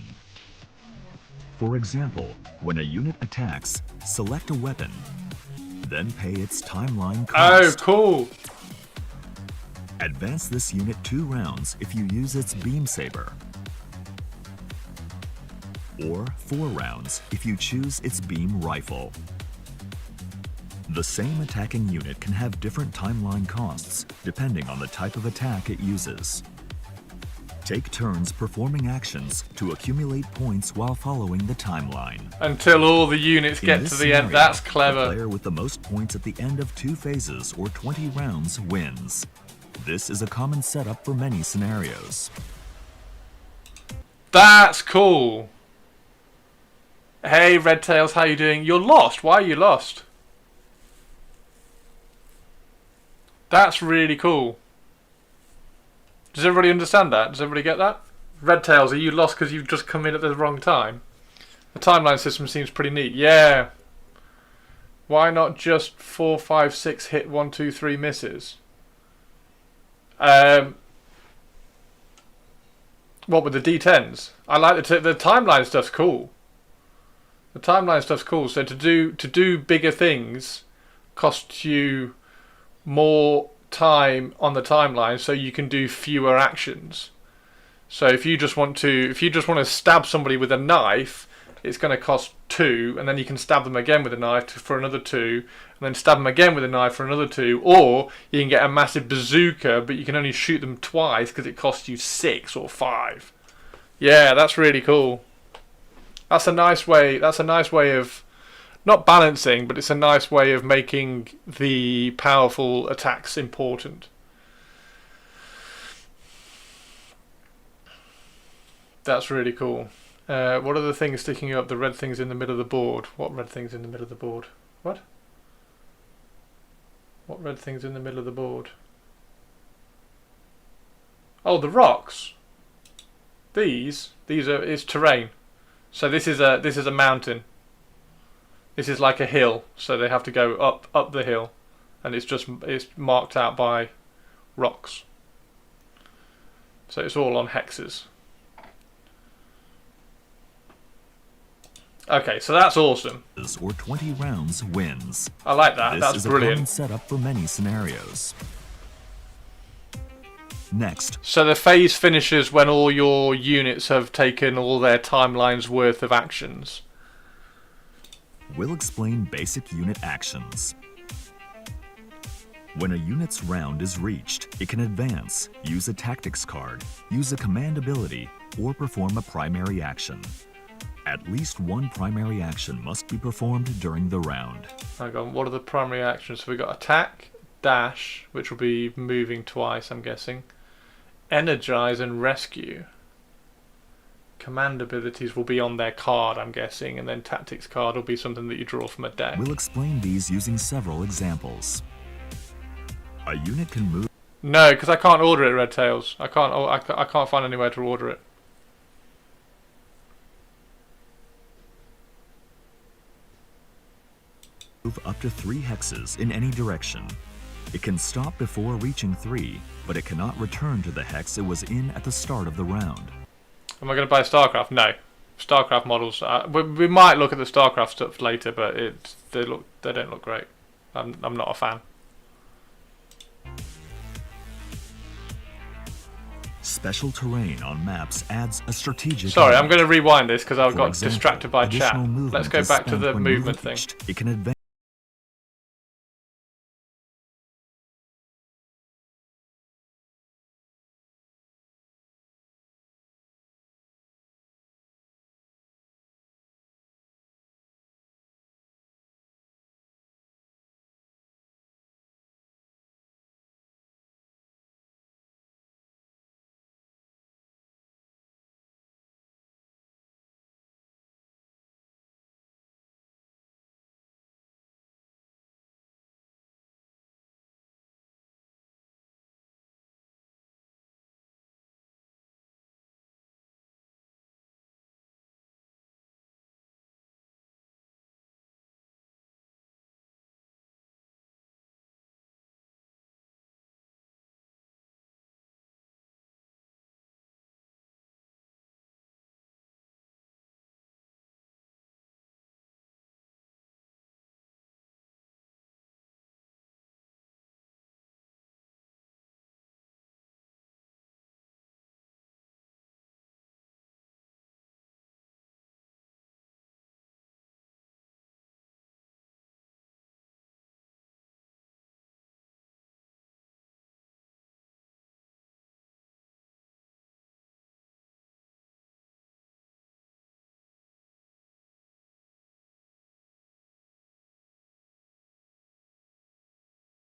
For example, when a unit attacks, select a weapon, then pay its timeline Oh, cost. cool. Advance this unit 2 rounds if you use its beam saber, or 4 rounds if you choose its beam rifle. The same attacking unit can have different timeline costs depending on the type of attack it uses. Take turns performing actions to accumulate points while following the timeline. Until all the units In get this to the end. scenario, That's the clever. player with the most points at the end of 2 phases or 20 rounds wins. This is a common setup for many scenarios. That's cool. Hey, Red Tails, how you doing? You're lost. Why are you lost? That's really cool. Does everybody understand that? Does everybody get that? Red Tails, are you lost because you've just come in at the wrong time? The timeline system seems pretty neat. Yeah. Why not just 4, 5, 6 hit 1, 2, 3 misses? What with the D10s? I like the timeline stuff's cool. The timeline stuff's cool. So to do bigger things costs you more time on the timeline, so you can do fewer actions. So if you just want to stab somebody with a knife, it's going to cost 2, and then you can stab them again with a knife for another 2, and then stab them again with a knife for another 2, or you can get a massive bazooka, but you can only shoot them twice because it costs you 6 or 5. Yeah, that's really cool. That's a nice way. That's a nice way of not balancing, but it's a nice way of making the powerful attacks important. That's really cool. What are the things sticking up? The red things in the middle of the board. What red things in the middle of the board? What? What red things in the middle of the board? Oh, the rocks. These is terrain. So this is a mountain. This is like a hill, so they have to go up the hill, and it's marked out by rocks. So it's all on hexes. Okay, so that's awesome. Or 20 rounds wins. I like that. This That's is a common brilliant. setup for many scenarios. Next, So the phase finishes when all your units have taken all their timeline's worth of actions. we'll explain basic unit actions. When a unit's round is reached, it can advance, use a tactics card, use a command ability, or perform a primary action. At least one primary action must be performed during the round. Hang on, what are the primary actions? So we've got attack, dash, which will be moving twice, I'm guessing. Energize and rescue. Command abilities will be on their card, I'm guessing, and then tactics card will be something that you draw from a deck. We'll explain these using several examples. A unit can move No, because I can't order it, Red Tails. I can't find anywhere to order it. up to 3 hexes in any direction. It can stop before reaching 3, but it cannot return to the hex it was in at the start of the round. Am I going to buy StarCraft? No. StarCraft models. We might look at the StarCraft stuff later, but they don't look great. I'm not a fan. Special terrain on maps adds a strategic Sorry, I'm element. going to rewind this because I For got example, distracted by chat. additional movement Let's go is back to spent the when movement thing. reached. It can advance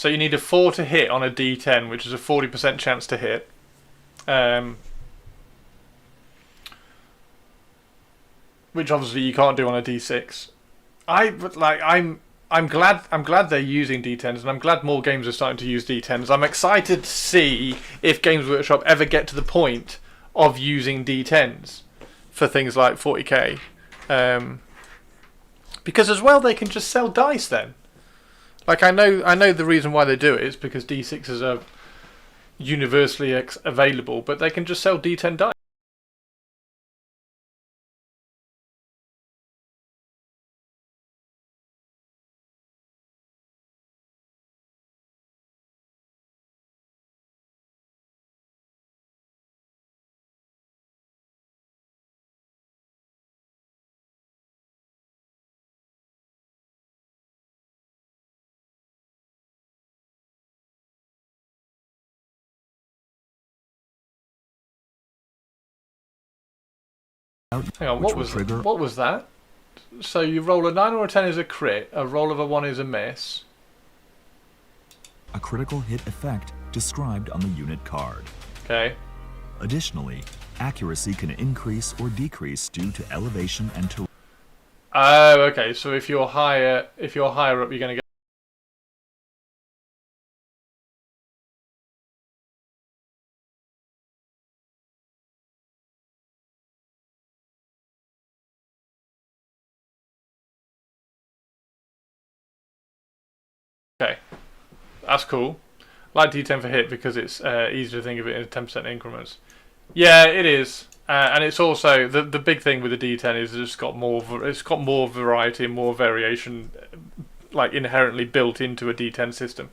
So you need a 4 to hit on a D10, which is a 40% chance to hit. Which obviously you can't do on a D6. I'm glad they're using D10s, and I'm glad more games are starting to use D10s. I'm excited to see if Games Workshop ever get to the point of using D10s for things like 40k, because as well they can just sell dice then. Like I know the reason why they do it is because D6s are universally available, but they can just sell D10 dice. Hang on, which will trigger. what was that? So you roll a 9 or a 10 is a crit, a roll of a 1 is a miss. A critical hit effect described on the unit card. Okay. Additionally, accuracy can increase or decrease due to elevation and terrain. Oh, okay. So if you're higher up, you're going to get. Okay, that's cool. Like D10 for hit because it's easy to think of it in 10% increments. Yeah, it is, and it's also the big thing with the D10 is it's got more variety and more variation, like inherently built into a D10 system.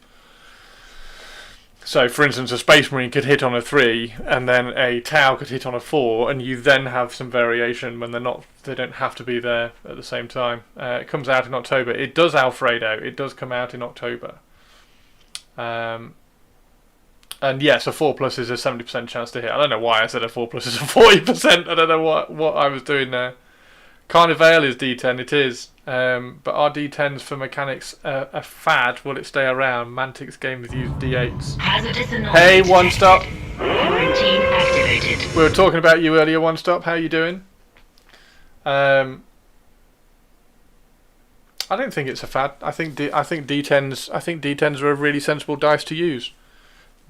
So, for instance, a Space Marine could hit on a 3, and then a Tau could hit on a 4, and you then have some variation when they don't have to be there at the same time. It comes out in October. It does, Alfredo. It does come out in October. And yes, a 4+ is a 70% chance to hit. I don't know why I said a 4+ is a 40%. I don't know what I was doing there. Carnivale is D10, it is. But are D10s for mechanics a fad? Will it stay around? Mantic's games use D8s. Hey, One Stop. Quarantine activated. We were talking about you earlier, One Stop. How are you doing? I don't think it's a fad. I think D10s are a really sensible dice to use.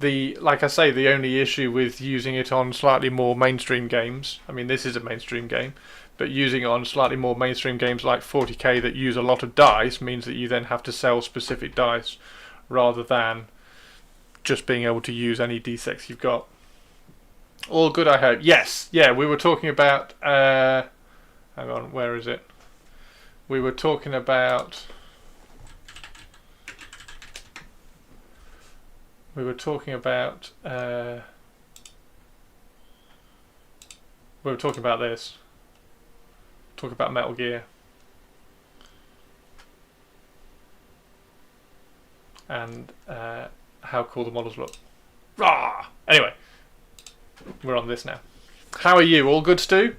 Like I say, the only issue with using it on slightly more mainstream games. I mean, this is a mainstream game. But using it on slightly more mainstream games like 40k that use a lot of dice means that you then have to sell specific dice rather than just being able to use any D6 you've got. All good, I hope. Yes, yeah, we were talking about... hang on, where is it? We were talking about... We were talking about this. Talk about Metal Gear. And how cool the models look. Rah! Anyway, we're on this now. How are you? All good, Stu?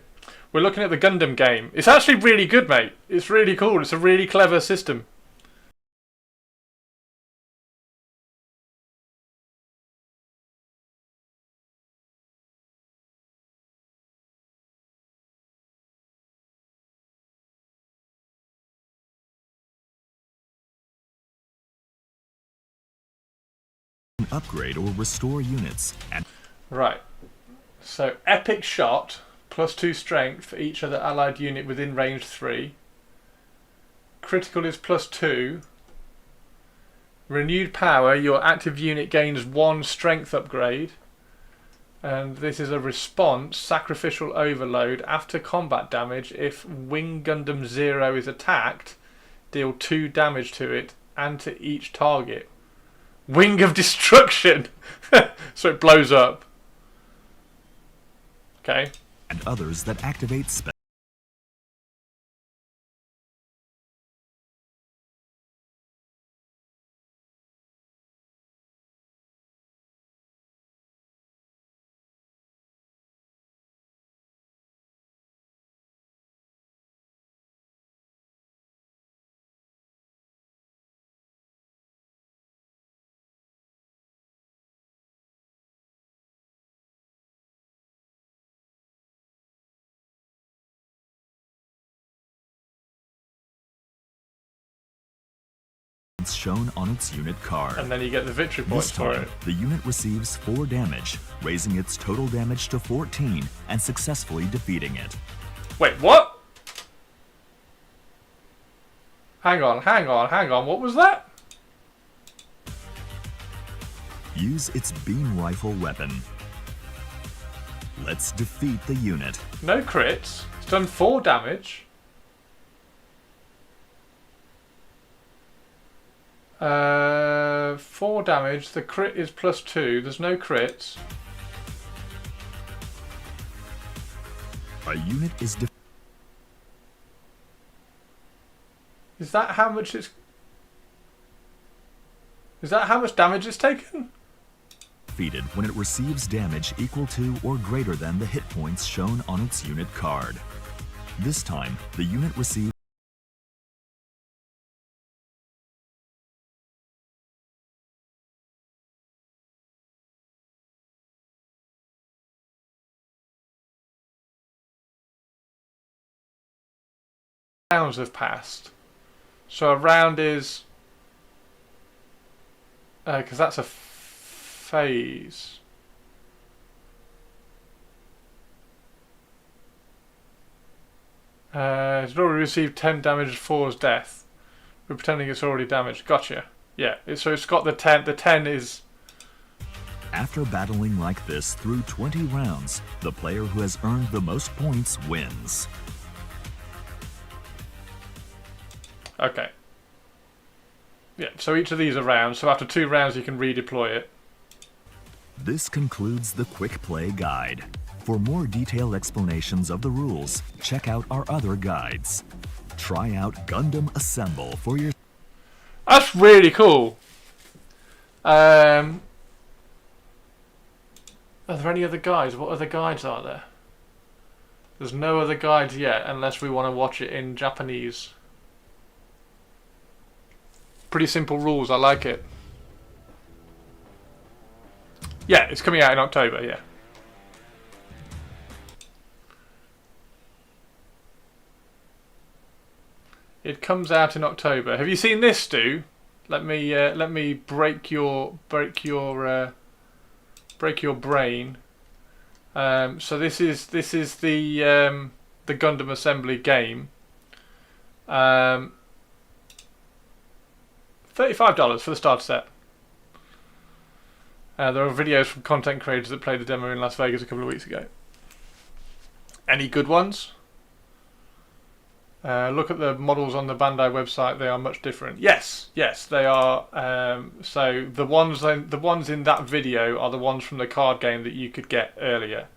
We're looking at the Gundam game. It's actually really good, mate. It's really cool. It's a really clever system. Upgrade or restore units and Right. So, Epic Shot, +2 strength for each other allied unit within range 3. Critical is +2. Renewed Power, your active unit gains 1 strength upgrade. And this is a response, Sacrificial Overload. After combat damage, if Wing Gundam 0 is attacked, deal 2 damage to it and to each target. Wing of Destruction! So it blows up. Okay. and others that activate special points shown on its unit card. And then you get the victory points This for time, it. the unit receives 4 damage, raising its total damage to 14 and successfully defeating it. Wait, what? Hang on. What was that? Use its beam rifle weapon. Let's defeat the unit. No crits. It's done 4 damage. 4 damage. The crit is +2. There's no crits. A unit is Is that how much it's... Is that how much damage it's taken? defeated when it receives damage equal to or greater than the hit points shown on its unit card. This time, the unit receives rounds have passed. So a round is... because that's a phase. It's already received 10 damage for its death. We're pretending it's already damaged. Gotcha. Yeah, so it's got the 10. The 10 is... After battling like this through 20 rounds, the player who has earned the most points wins. Okay. Yeah, so each of these are rounds. So after 2 rounds you can redeploy it. This concludes the Quick Play Guide. For more detailed explanations of the rules, check out our other guides. Try out Gundam Assemble for your... That's really cool. Are there any other guides? What other guides are there? There's no other guides yet, unless we want to watch it in Japanese. Pretty simple rules, I like it. Yeah, it's coming out in October, yeah. It comes out in October. Have you seen this, Stu? Let me break your brain. So this is the Gundam Assembly game. $35 for the starter set. There are videos from content creators that played the demo in Las Vegas a couple of weeks ago. Any good ones? Look at the models on the Bandai website. They are much different. Yes, they are. So the ones in that video are the ones from the card game that you could get earlier,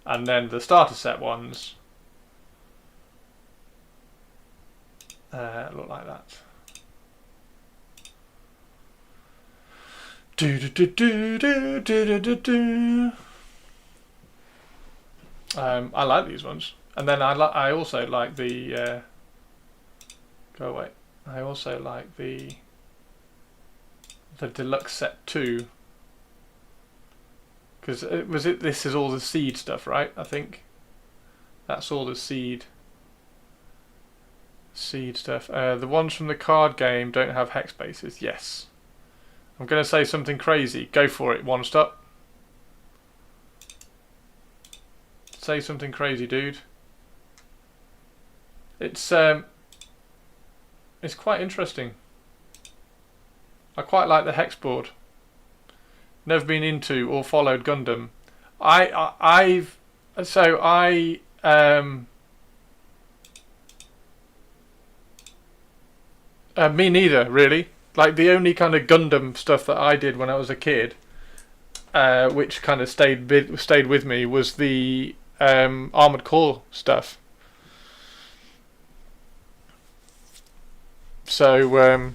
and then the starter set ones look like that. I like these ones. And then I also like the go away. I also like the deluxe set 2, because this is all the seed stuff, right? I think that's all the seed stuff. The ones from the card game don't have hex bases. Yes, I'm gonna say something crazy. Go for it, One Stop. Say something crazy, dude. It's quite interesting. I quite like the hex board. Never been into or followed Gundam. Me neither, really. Like, the only kind of Gundam stuff that I did when I was a kid, which kind of stayed with me, was the Armored Core stuff. So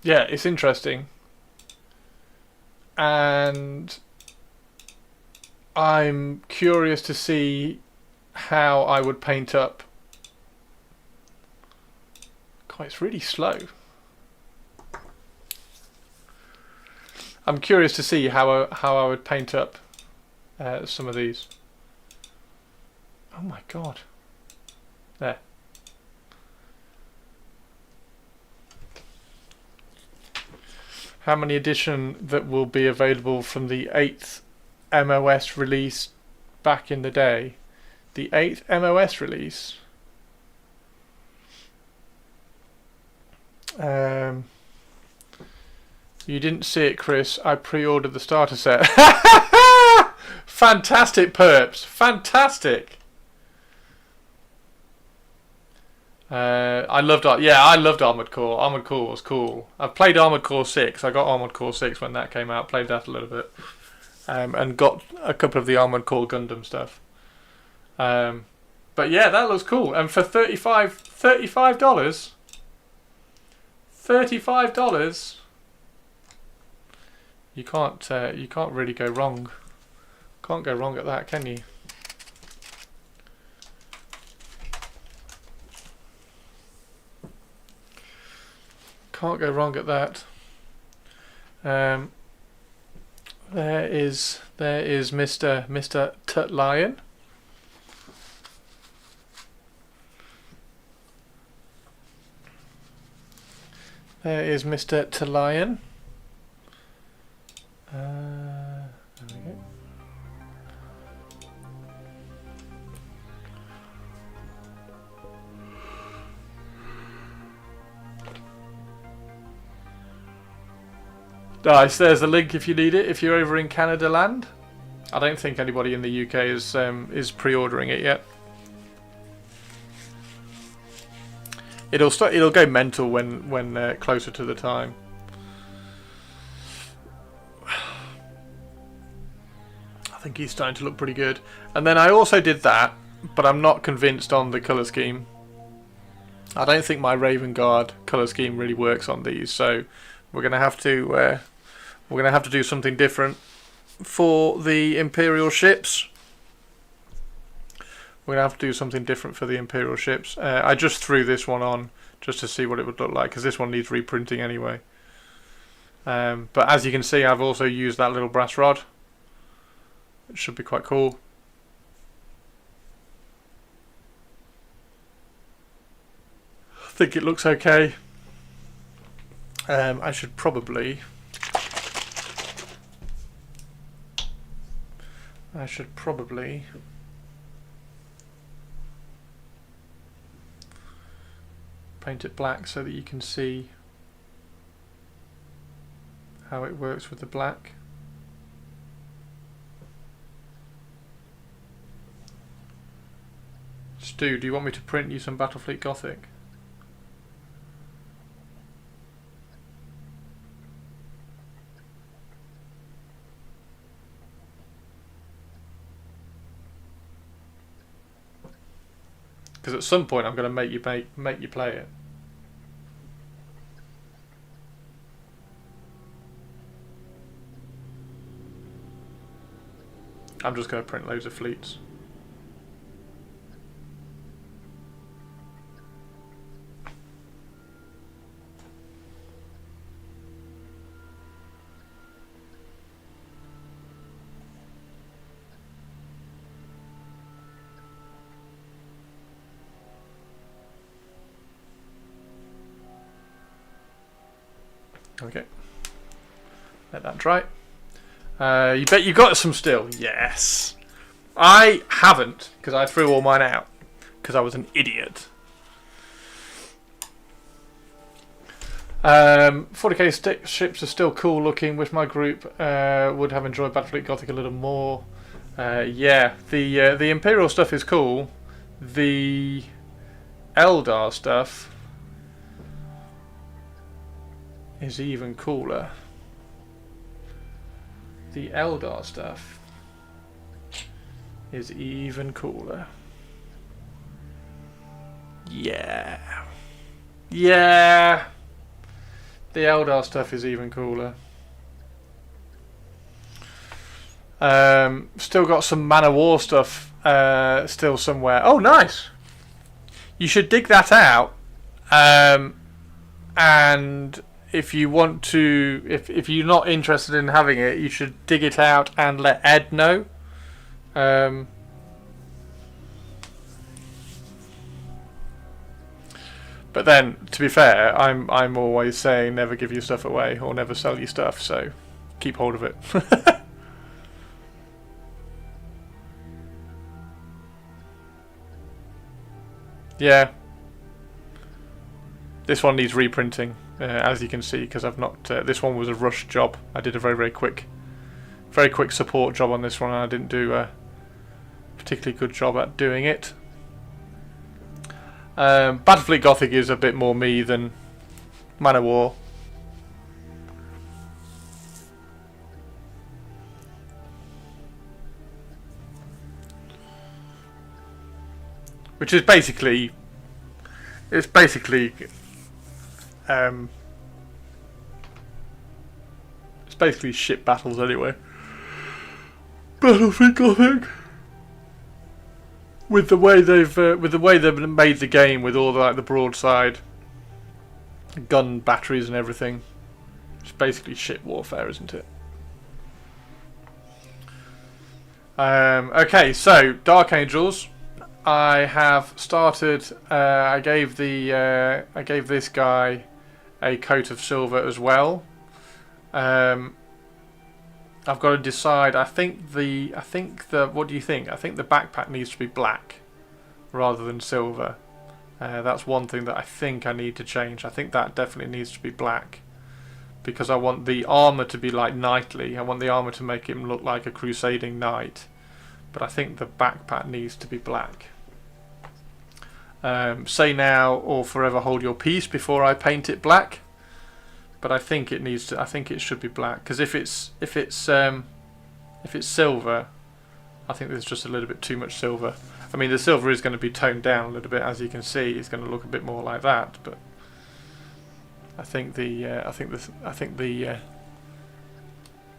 yeah, it's interesting, and I'm curious to see how I would paint up. God, it's really slow. I'm curious to see how I would paint up some of these. Oh my god. There. How many edition that will be available from the 8th MOS release back in the day? The 8th MOS release. You didn't see it, Chris. I pre-ordered the starter set. Fantastic, Perps. Fantastic. I loved Armored Core. Armored Core was cool. I've played Armored Core 6. I got Armored Core 6 when that came out. Played that a little bit. And got a couple of the Armored Core Gundam stuff. But yeah, that looks cool. And for $35, $35, you can't really go wrong. Can't go wrong at that, can you? Can't go wrong at that. There is Mr. Tutlion. There is Mr. Tutlion. There we go. Nice, there's the link if you need it, if you're over in Canada land. I don't think anybody in the UK is pre-ordering it yet. It'll go mental when closer to the time. I think he's starting to look pretty good. And then I also did that, but I'm not convinced on the colour scheme. I don't think my Raven Guard colour scheme really works on these, so we're gonna have to do something different for the Imperial ships. We're gonna have to do something different for the Imperial ships. I just threw this one on just to see what it would look like, because this one needs reprinting anyway. But as you can see, I've also used that little brass rod. It should be quite cool. I think it looks okay. I should probably paint it black so that you can see how it works with the black. Stu, do you want me to print you some Battlefleet Gothic? Because at some point I'm going to make you play it. I'm just going to print loads of fleets. Okay, let that dry. You bet you got some still. Yes. I haven't, because I threw all mine out because I was an idiot. 40k ships are still cool looking. Wish my group would have enjoyed Battlefleet Gothic a little more. Yeah, the Imperial stuff is cool. The Eldar stuff is even cooler. The Eldar stuff is even cooler. Yeah. Yeah. The Eldar stuff is even cooler. Still got some Man of War stuff still somewhere. Oh, nice. You should dig that out. And if you want to, if you're not interested in having it, you should dig it out and let Ed know. But then, to be fair, I'm always saying never give your stuff away or never sell your stuff, so keep hold of it. Yeah. This one needs reprinting, as you can see, because I've not. This one was a rush job. I did a very quick support job on this one, and I didn't do a particularly good job at doing it. Battlefleet Gothic is a bit more me than Man of War. Which is basically, it's basically ship battles anyway. Battlefield Gothic, with the way they've made the game, with all the, like, the broadside gun batteries and everything. It's basically ship warfare, isn't it? Okay, so Dark Angels. I have started. I gave this guy a coat of silver as well. I've got to decide. I think the. What do you think? I think the backpack needs to be black rather than silver. That's one thing that I think I need to change. I think that definitely needs to be black because I want the armor to be like knightly. I want the armor to make him look like a crusading knight. But I think the backpack needs to be black. Say now or forever hold your peace before I paint it black. But I think it needs to. I think it should be black because if it's silver, I think there's just a little bit too much silver. I mean, the silver is going to be toned down a little bit, as you can see. It's going to look a bit more like that. But I think the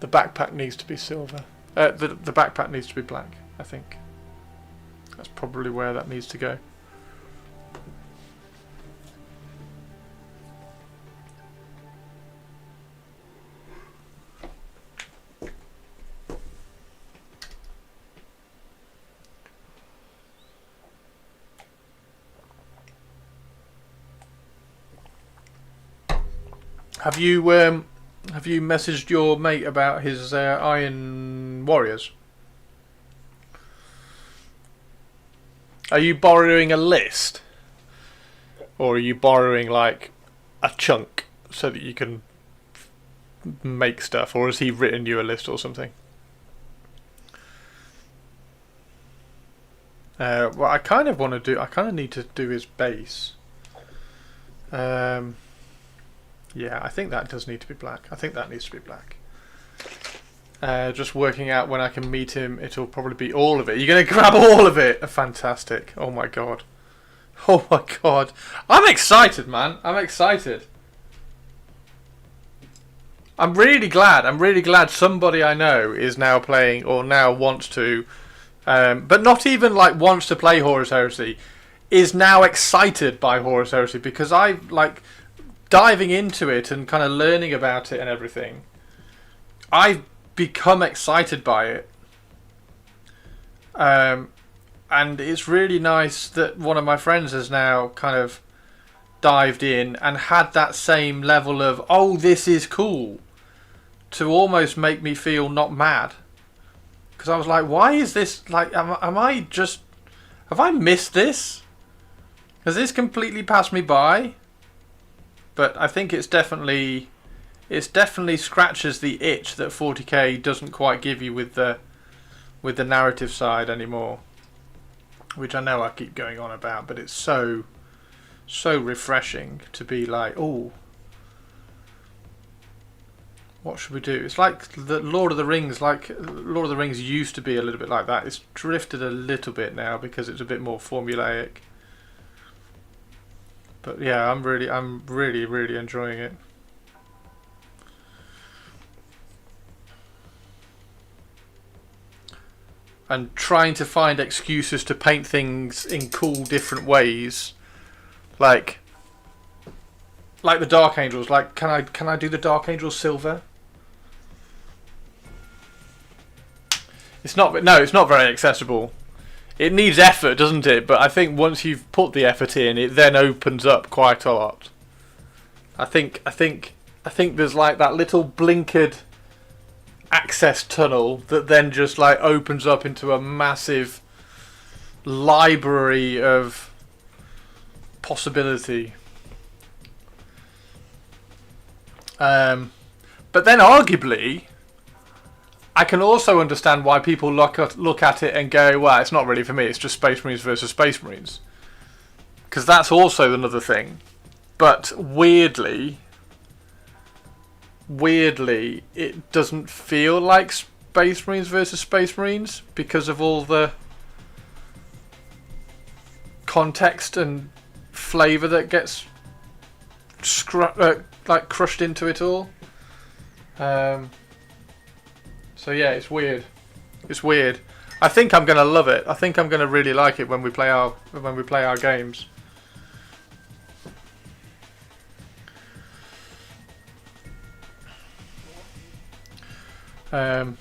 backpack needs to be silver. The backpack needs to be black. I think that's probably where that needs to go. Have you messaged your mate about his Iron Warriors? Are you borrowing a list? Or are you borrowing like a chunk so that you can make stuff? Or has he written you a list or something? Well, I kind of need to do his base. Yeah, I think that does need to be black. I think that needs to be black. Just working out when I can meet him, it'll probably be all of it. You're going to grab all of it? Fantastic. Oh my god. Oh my god. I'm excited, man. I'm excited. I'm really glad. I'm really glad somebody I know is now playing or now wants to, but not even like wants to play Horus Heresy, is now excited by Horus Heresy because I like diving into it and kind of learning about it and everything. I've become excited by it. And it's really nice that one of my friends has now kind of dived in and had that same level of, oh, this is cool, to almost make me feel not mad. Because I was like, why is this, like, have I missed this? Has this completely passed me by? But I think it's definitely scratches the itch that 40k doesn't quite give you with the narrative side anymore, which I know I keep going on about, but it's so refreshing to be like, oh, what should we do? It's like the Lord of the Rings. Like Lord of the Rings used to be a little bit like that. It's drifted a little bit now because it's a bit more formulaic. But yeah, I'm really enjoying it. And trying to find excuses to paint things in cool different ways, like the Dark Angels. Like, can I do the Dark Angels silver? It's not very accessible. it needs effort, doesn't it? But I think once you've put the effort in, it then opens up quite a lot. I think there's like that little blinkered access tunnel that then just like opens up into a massive library of possibility. But then arguably, I can also understand why people look at it and go, well, it's not really for me, it's just Space Marines versus Space Marines. Because that's also another thing. But weirdly, it doesn't feel like Space Marines versus Space Marines because of all the context and flavour that gets like crushed into it all. So yeah, it's weird. It's weird. I think I'm gonna love it. I think I'm gonna really like it when we play our games. And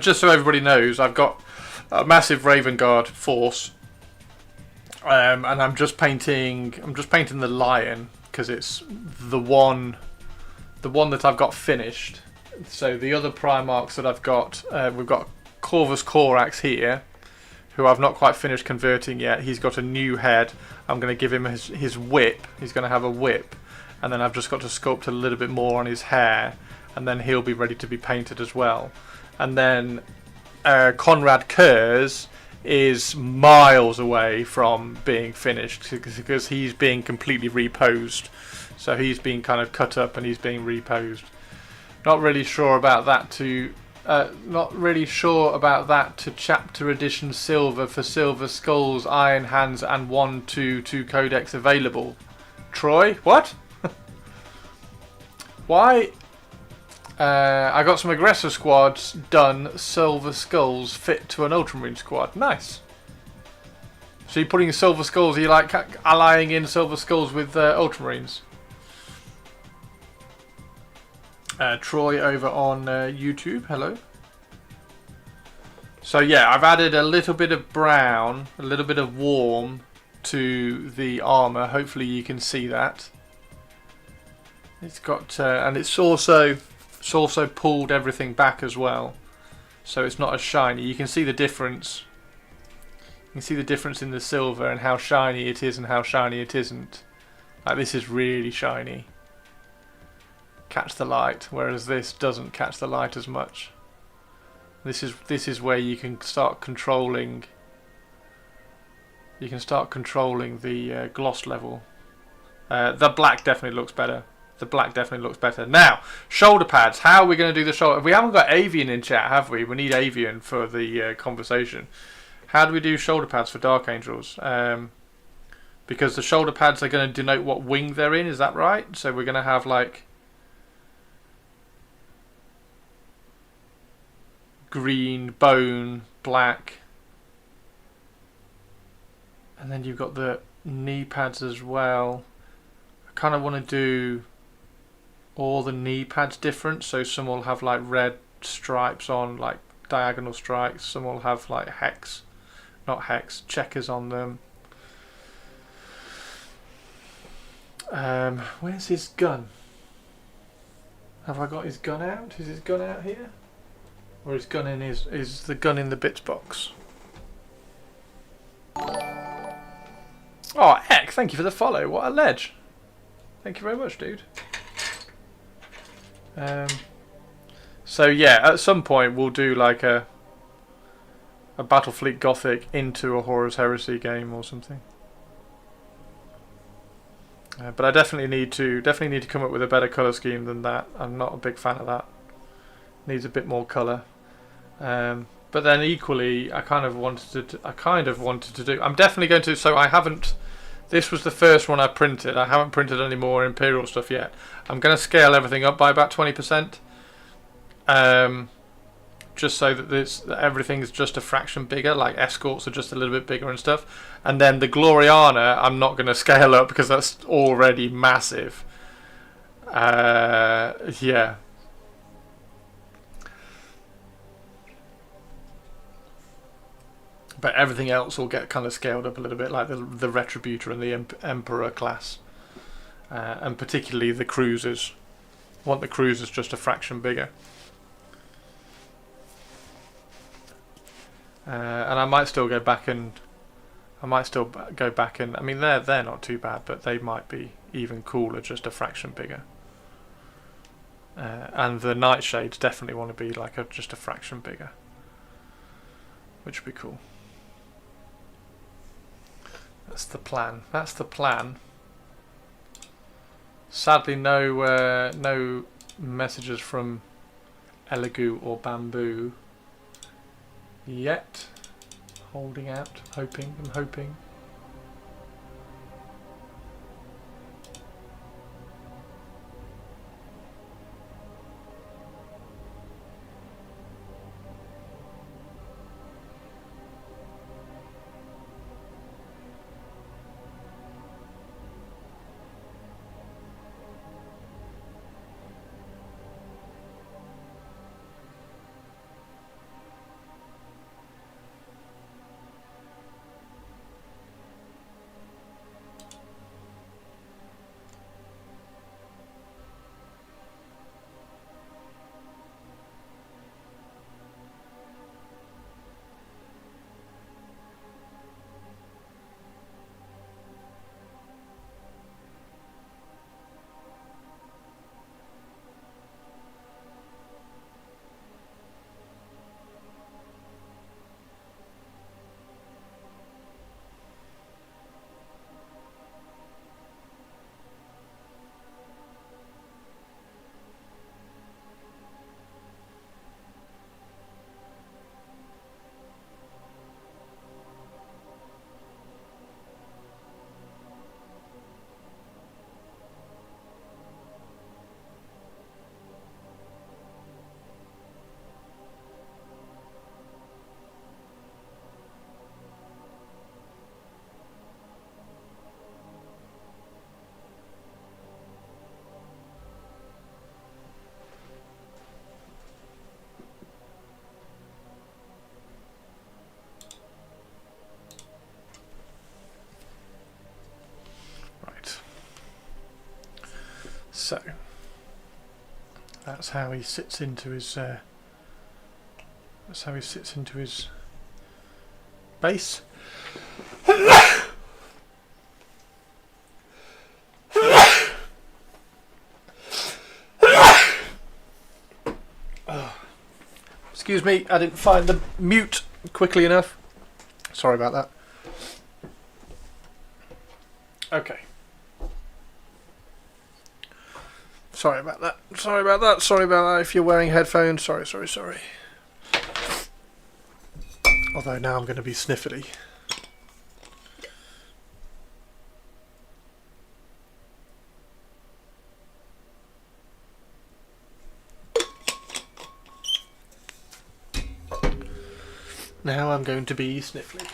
just so everybody knows, I've got a massive Raven Guard force, and I'm just painting the lion because it's the one that I've got finished. So the other Primarchs that I've got, we've got Corvus Corax here, who I've not quite finished converting yet. He's got a new head. I'm going to give him his whip. He's going to have a whip, and then I've just got to sculpt a little bit more on his hair, and then he'll be ready to be painted as well. And then Conrad Kurz is miles away from being finished because he's being completely reposed. So he's being kind of cut up and he's being reposed. Not really sure about that to Chapter Edition Silver for Silver Skulls, Iron Hands, and 1/2 Codex available. Troy, what? Why? I got some aggressor squads done. Silver Skulls fit to an Ultramarine squad. Nice. So you're putting Silver Skulls, are you like allying in Silver Skulls with Ultramarines? Troy over on YouTube, hello. So yeah, I've added a little bit of brown, a little bit of warm to the armour. Hopefully you can see that. It's got, and it's also pulled everything back as well, so it's not as shiny. You can see the difference. You can see the difference in the silver and how shiny it is and how shiny it isn't. Like this is really shiny. Catch the light, whereas this doesn't catch the light as much. This is where you can start controlling. You can start controlling the gloss level. The black definitely looks better. The black definitely looks better. Now, shoulder pads. How are we going to do the shoulder? We haven't got Avian in chat, have we? We need Avian for the conversation. How do we do shoulder pads for Dark Angels? Because the shoulder pads are going to denote what wing they're in. Is that right? So we're going to have like green, bone, black, and then you've got the knee pads as well. I kind of want to do all the knee pads different, so some will have like red stripes on, like diagonal stripes, some will have like checkers on them. Where's his gun? Have I got his gun out? Is his gun out here? Or is the gun in the bits box? Oh, Eck, thank you for the follow. What a ledge. Thank you very much, dude. So yeah, at some point we'll do like a Battlefleet Gothic into a Horus Heresy game or something. But I definitely need to come up with a better colour scheme than that. I'm not a big fan of that. Needs a bit more colour. But then equally, I kind of wanted to do. I'm definitely going to. So I haven't. This was the first one I printed. I haven't printed any more Imperial stuff yet. I'm going to scale everything up by about 20%. Just so that everything is just a fraction bigger. Like escorts are just a little bit bigger and stuff. And then the Gloriana, I'm not going to scale up because that's already massive. Yeah. But everything else will get kind of scaled up a little bit, like the Retributor and the Emperor class. And particularly the cruisers. I want the cruisers just a fraction bigger. And I might still go back and... I mean, they're not too bad, but they might be even cooler, just a fraction bigger. And the Nightshades definitely want to be like just a fraction bigger. Which would be cool. That's the plan. That's the plan. Sadly, no messages from Elegoo or Bamboo yet. Holding out, hoping. I'm hoping. So that's how he sits into his. That's how he sits into his base. Excuse me, I didn't find the mute quickly enough. Sorry about that. Okay. Sorry about that. Sorry about that. Sorry about that. If you're wearing headphones, sorry. Although now I'm going to be sniffly. Now I'm going to be sniffly.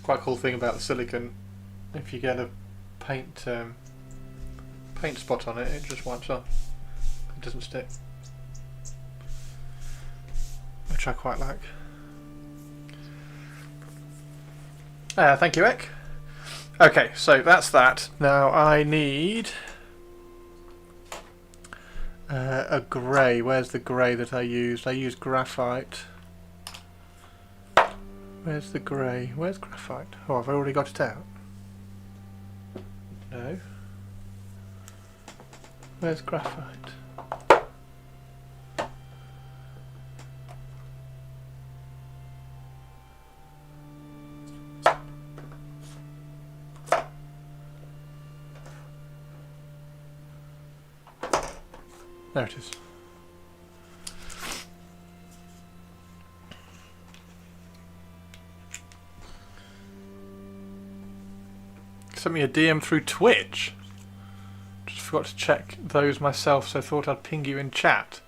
Quite a cool thing about the silicone, if you get a paint spot on it, it just wipes off. It doesn't stick, which I quite like. Thank you, Ek. Okay, so that's that. Now I need a grey. Where's the grey that I used? I used graphite. Where's the grey? Where's graphite? Oh, I've already got it out. No. Where's graphite? There it is. Sent me a DM through Twitch. Just forgot to check those myself, so I thought I'd ping you in chat.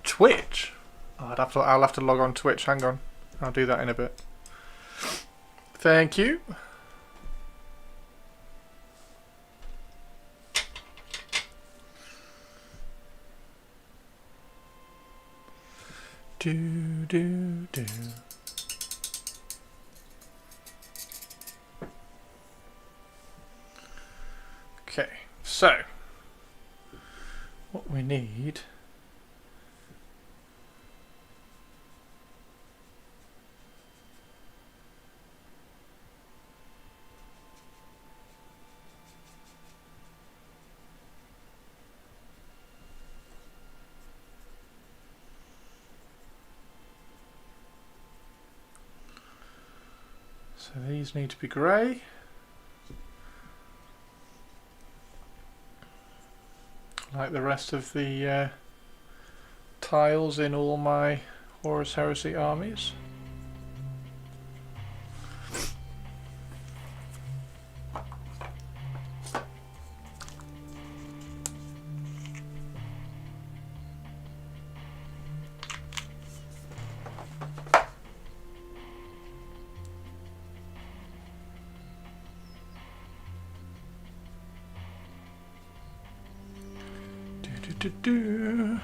Twitch? Oh, I'll have to log on Twitch. Hang on. I'll do that in a bit. Thank you. Do. Okay, so what we need so these need to be grey. Like the rest of the tiles in all my Horus Heresy armies. Do.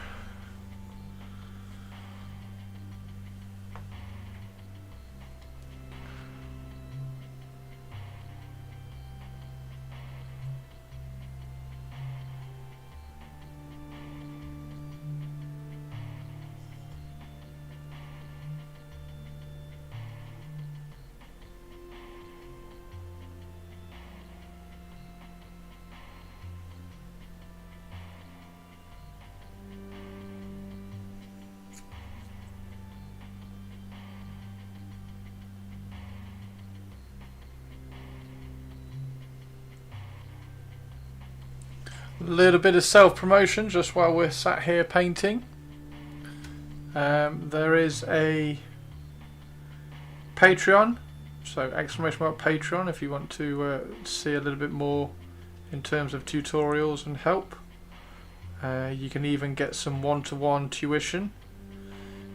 A little bit of self-promotion just while we're sat here painting. There is a Patreon, so exclamation mark Patreon if you want to see a little bit more in terms of tutorials and help. You can even get some one-to-one tuition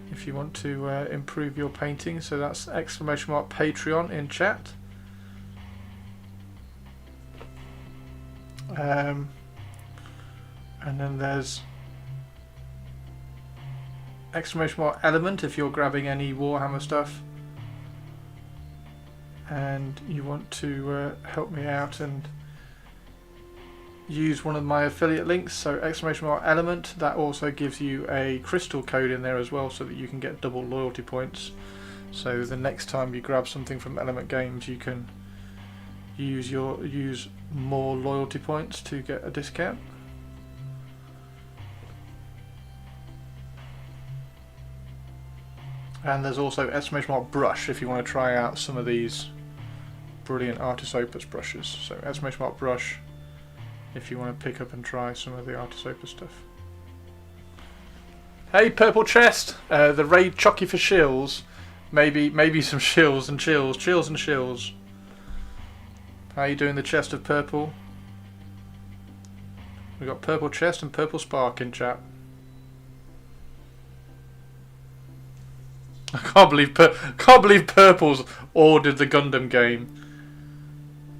if you want to improve your painting, so that's exclamation mark Patreon in chat. And then there's exclamation mark Element if you're grabbing any Warhammer stuff and you want to help me out and use one of my affiliate links, so exclamation mark Element. That also gives you a crystal code in there as well, so that you can get double loyalty points, so the next time you grab something from Element Games you can use more loyalty points to get a discount. And there's also exclamation mark Brush if you want to try out some of these brilliant Artis Opus brushes. So exclamation mark Brush if you want to pick up and try some of the Artis Opus stuff. Hey Purple Chest! The raid chocky for shills. Maybe some shills and chills. Chills and shills. How are you doing, the Chest of Purple? We've got Purple Chest and Purple Spark in chat. I can't believe Purple's ordered the Gundam game.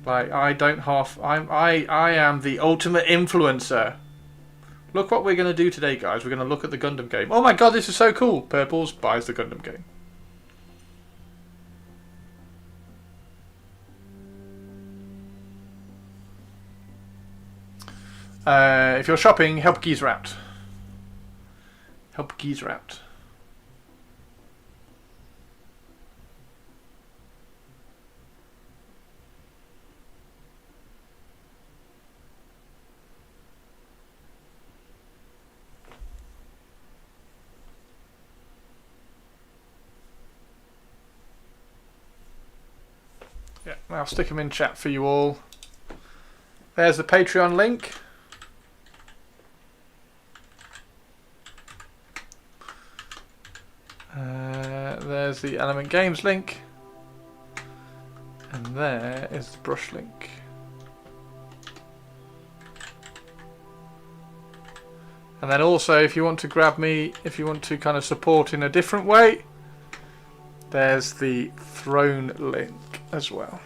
Like, I am the ultimate influencer. Look what we're gonna do today, guys. We're gonna look at the Gundam game. Oh my god, this is so cool. Purple's buys the Gundam game. If you're shopping, help Geezer out. Help Geezer out. Yeah, I'll stick them in chat for you all. There's the Patreon link. there's the Element Games link. And there is the brush link. And then also, if you want to grab me, if you want to kind of support in a different way, there's the Throne link as well.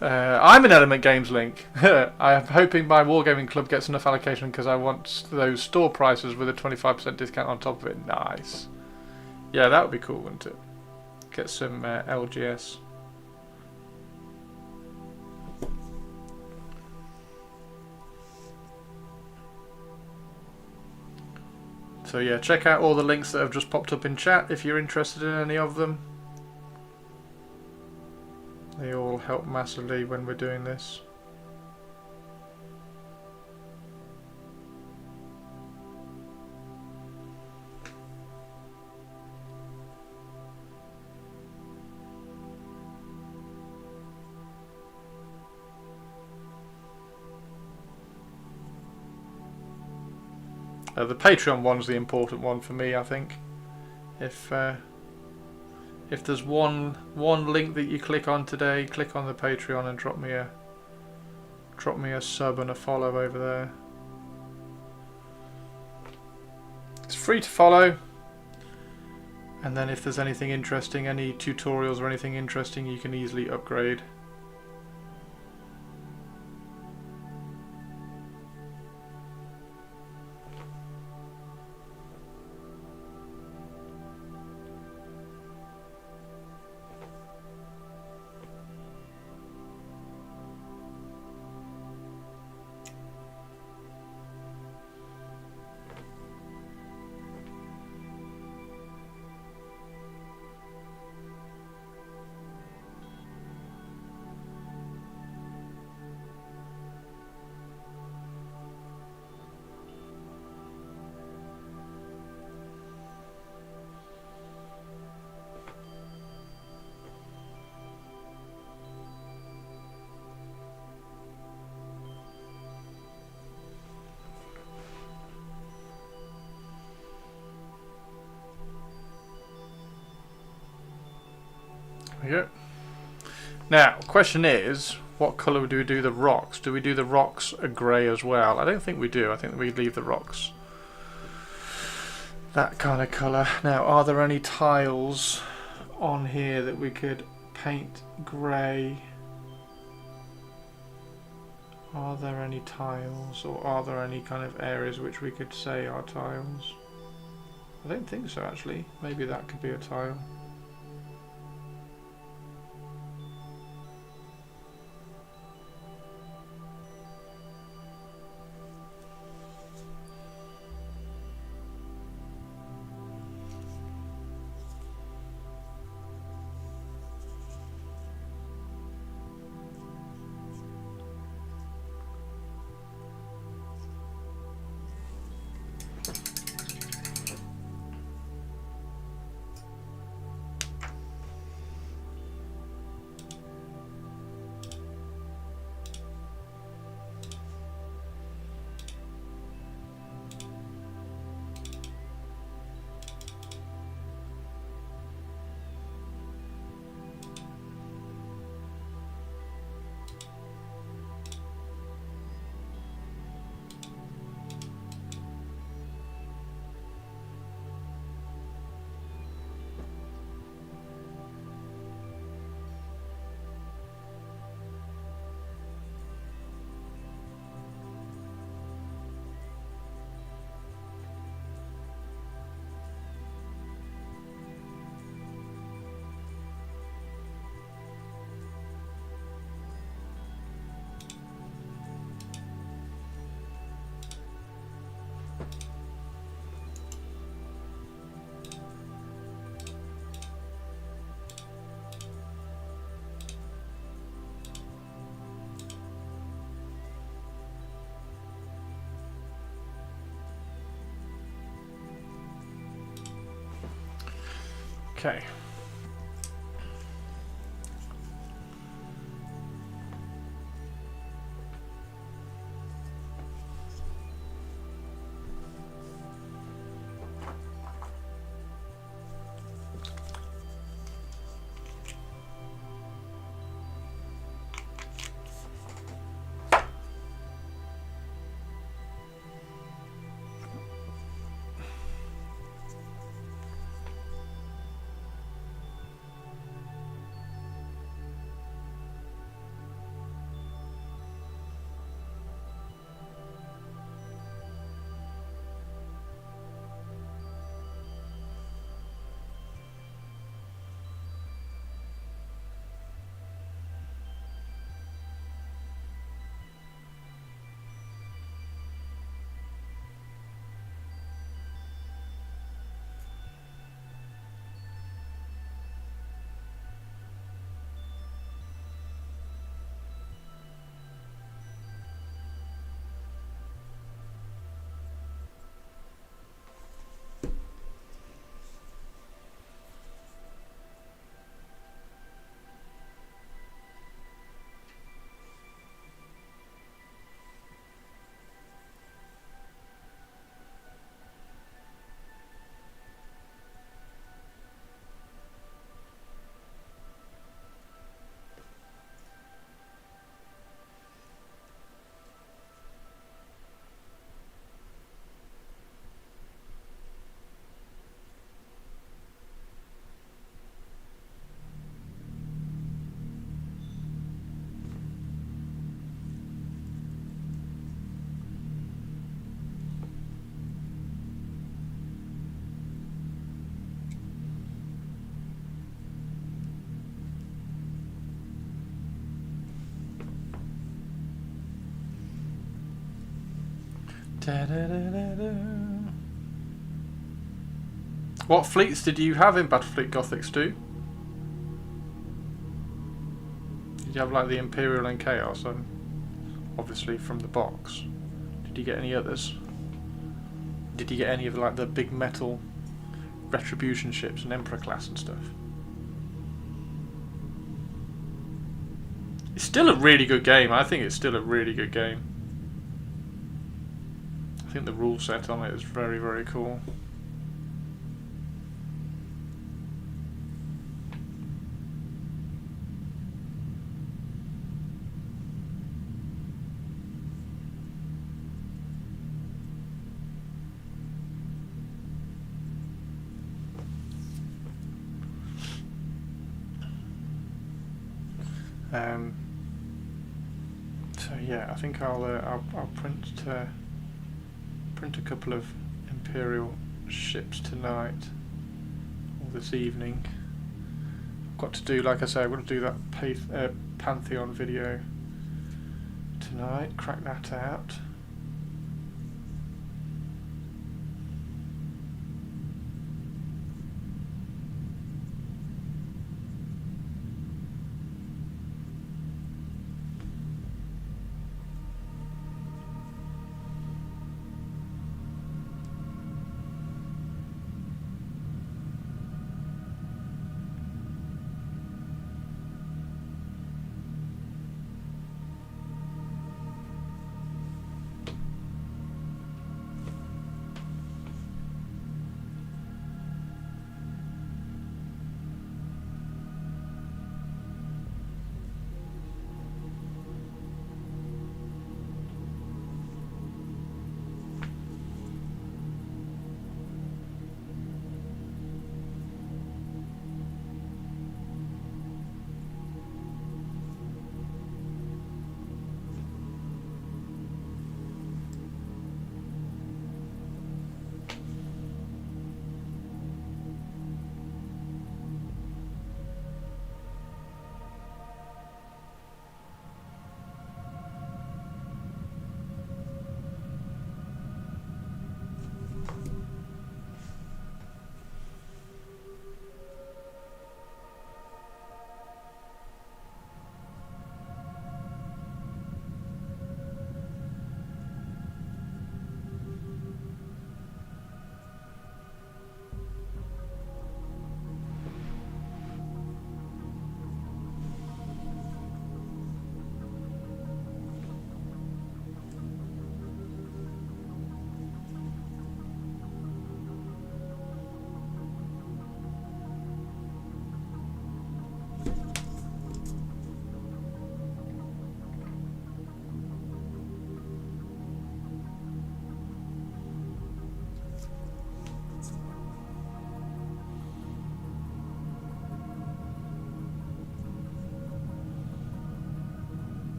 I'm an Element Games link. I'm hoping my Wargaming Club gets enough allocation because I want those store prices with a 25% discount on top of it. Nice. Yeah, that would be cool, wouldn't it? Get some LGS. So yeah, check out all the links that have just popped up in chat if you're interested in any of them. They all help massively when we're doing this. The Patreon one's the important one for me, I think. If there's one link that you click on today, click on the Patreon and drop me a sub and a follow over there. It's free to follow. And then if there's anything interesting, any tutorials or anything interesting, you can easily upgrade. There we go. Now, question is, what colour do we do the rocks? Do we do the rocks a grey as well? I don't think we do. I think we leave the rocks that kind of colour. Now, are there any tiles on here that we could paint grey? Are there any tiles, or are there any kind of areas which we could say are tiles? I don't think so, actually. Maybe that could be a tile. Okay. Da-da-da-da-da. What fleets did you have in Battlefleet Gothic, Stu? Did you have like the Imperial and Chaos, and obviously from the box? Did you get any others? Did you get any of like the big metal Retribution ships and Emperor class and stuff? It's still a really good game. I think it's still a really good game. I think the rule set on it is very, very cool. So yeah, I think I'll print a couple of Imperial ships tonight or this evening. I've got to do, like I say, I've got to do that Pantheon video tonight. Crack that out.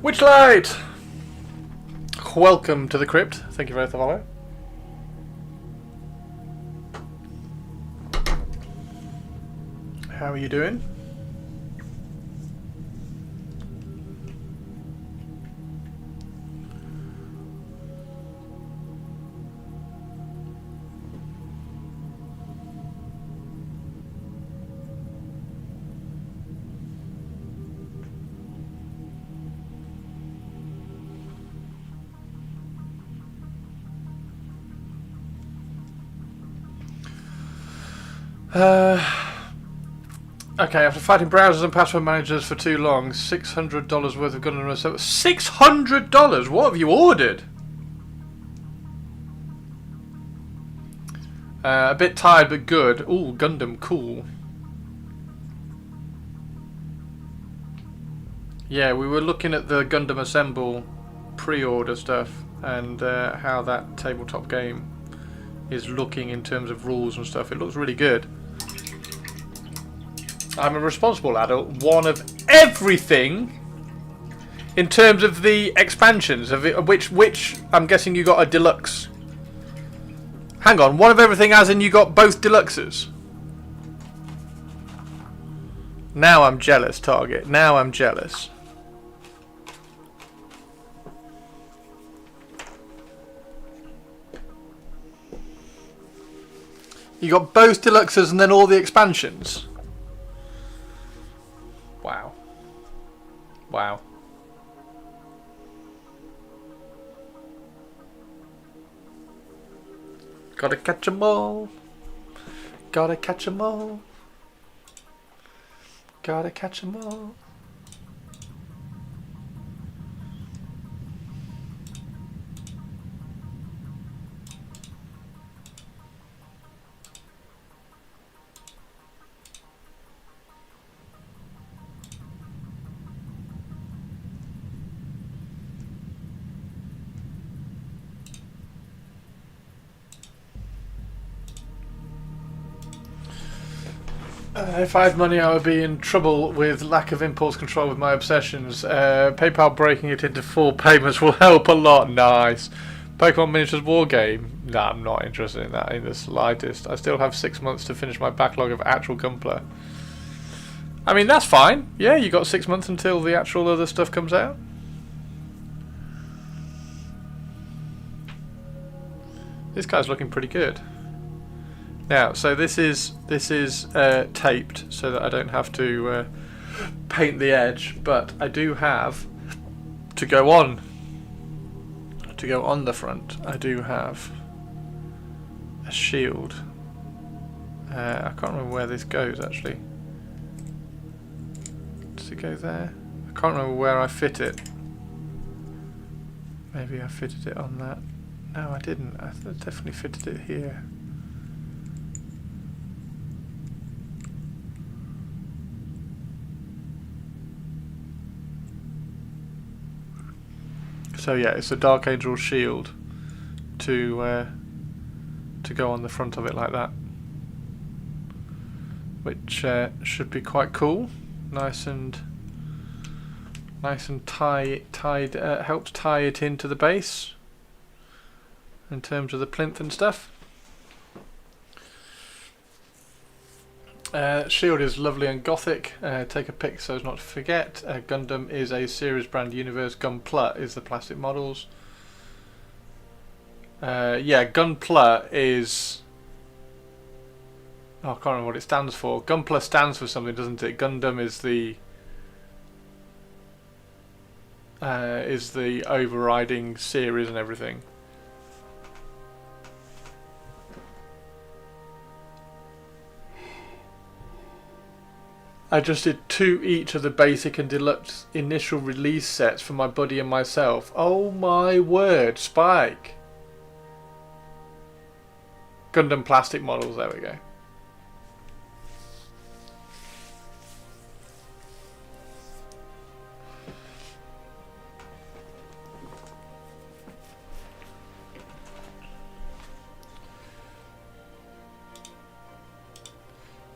Witchlight! Welcome to the crypt. Thank you for the follow. How are you doing? Okay, after fighting browsers and password managers for too long, $600 worth of gun and reserve. $600? What have you ordered? A bit tired but good. Ooh, Gundam, cool. Yeah, we were looking at the Gundam Assemble pre-order stuff and how that tabletop game is looking in terms of rules and stuff. It looks really good. I'm a responsible adult. One of everything in terms of the expansions, of it, which I'm guessing you got a deluxe. Hang on, one of everything as in you got both deluxes? Now I'm jealous, Target. Now I'm jealous. You got both deluxes and then all the expansions? Wow. Wow. Gotta catch 'em all. Gotta catch 'em all. Gotta catch 'em all. If I had money, I would be in trouble with lack of impulse control with my obsessions. PayPal breaking it into 4 payments will help a lot. Nice. Pokemon Miniatures War Game. Nah, I'm not interested in that in the slightest. I still have 6 months to finish my backlog of actual Gunpla. I mean, that's fine. Yeah, you got 6 months until the actual other stuff comes out. This guy's looking pretty good. Now, so this is taped so that I don't have to paint the edge, but I do have to go on the front. I do have a shield. I can't remember where this goes actually. Does it go there? I can't remember where I fit it. Maybe I fitted it on that. No, I didn't. I definitely fitted it here. So yeah, it's a Dark Angel shield to go on the front of it like that, which should be quite cool. Nice and tied. Helps tie it into the base in terms of the plinth and stuff. Shield is lovely and gothic. Take a pic so as not to forget. Gundam is a series brand universe. Gunpla is the plastic models. Yeah, Gunpla is... Oh, I can't remember what it stands for. Gunpla stands for something, doesn't it? Gundam is the overriding series and everything. I just did 2 each of the basic and deluxe initial release sets for my buddy and myself. Oh my word, Spike! Gundam plastic models, there we go.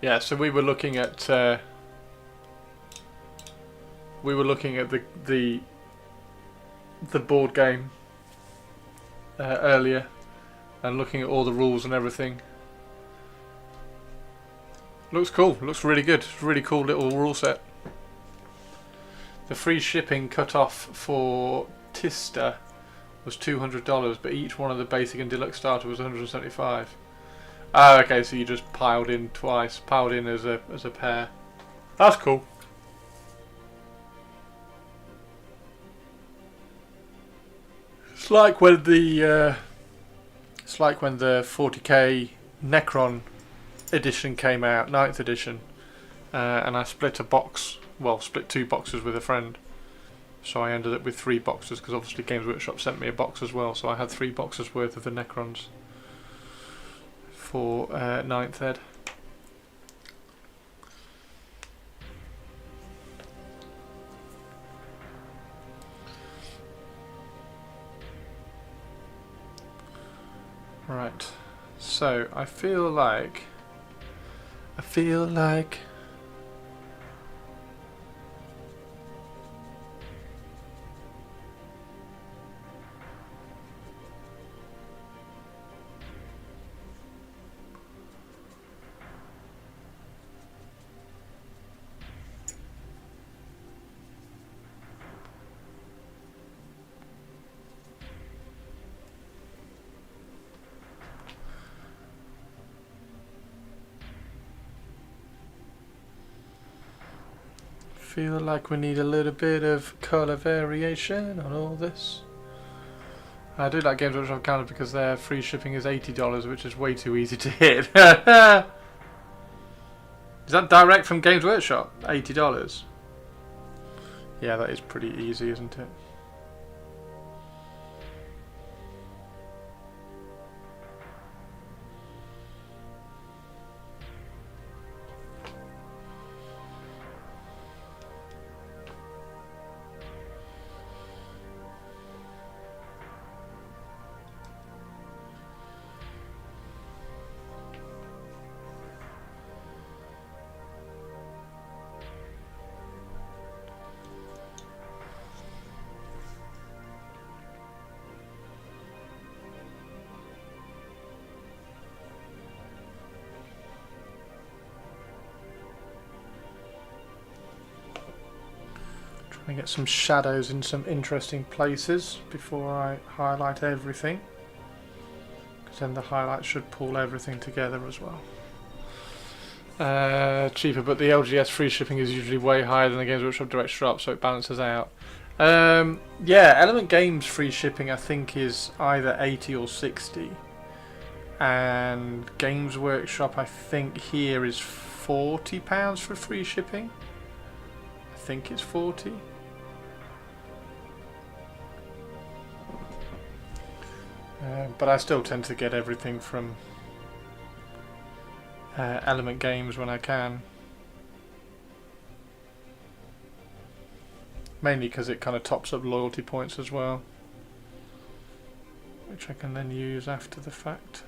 Yeah, so we were looking at the board game earlier, and looking at all the rules and everything. Looks cool. Looks really good. Really cool little rule set. The free shipping cut off for Tista was $200, but each one of the basic and deluxe starter was $175. Oh, okay, so you just piled in twice. Piled in as a pair. That's cool. It's like when the 40k Necron edition came out, 9th edition, and I split a box. Well, split 2 boxes with a friend. So I ended up with 3 boxes because obviously Games Workshop sent me a box as well. So I had 3 boxes worth of the Necrons. for 9th Ed. Right, so I feel like we need a little bit of colour variation on all this. I do like Games Workshop Canada because their free shipping is $80, which is way too easy to hit. Is that direct from Games Workshop? $80? Yeah, that is pretty easy, isn't it? Trying to get some shadows in some interesting places before I highlight everything, because then the highlight should pull everything together as well. Cheaper, but the LGS free shipping is usually way higher than the Games Workshop direct shop, so it balances out. Yeah, Element Games free shipping I think is either 80 or 60, and Games Workshop I think here is £40 for free shipping. I think it's 40. But I still tend to get everything from Element Games when I can. Mainly because it kind of tops up loyalty points as well, which I can then use after the fact.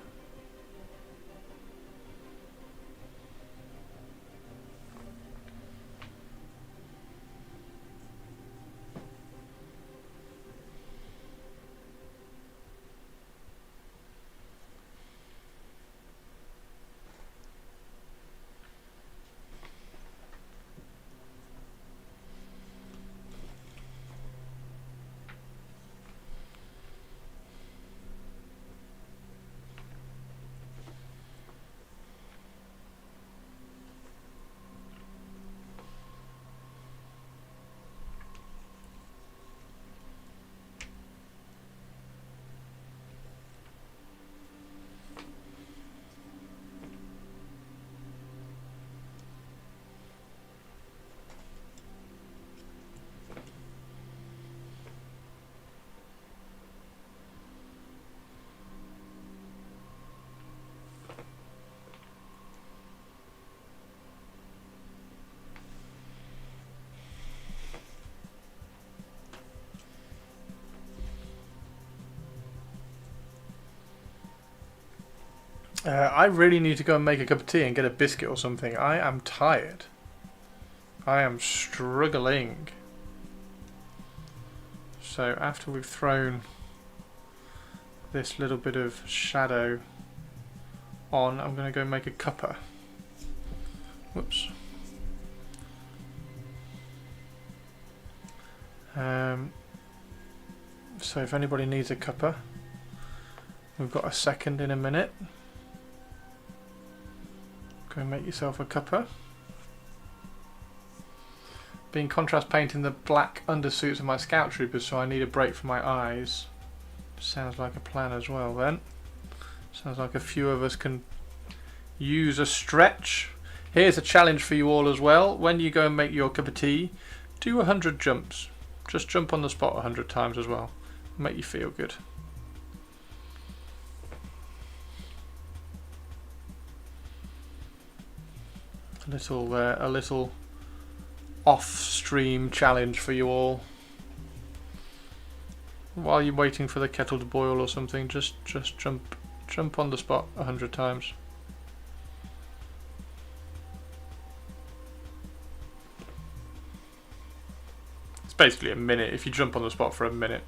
I really need to go and make a cup of tea and get a biscuit or something. I am tired. I am struggling. So after we've thrown this little bit of shadow on, I'm going to go make a cuppa. Whoops. So if anybody needs a cuppa, we've got a second in a minute. Go and make yourself a cuppa. Been contrast painting the black undersuits of my scout troopers, so I need a break for my eyes. Sounds like a plan as well then. Sounds like a few of us can use a stretch. Here's a challenge for you all as well. When you go and make your cup of tea, do 100 jumps. Just jump on the spot 100 times as well. Make you feel good. a little off-stream challenge for you all. While you're waiting for the kettle to boil or something, just jump on the spot 100 times. It's basically a minute if you jump on the spot for a minute,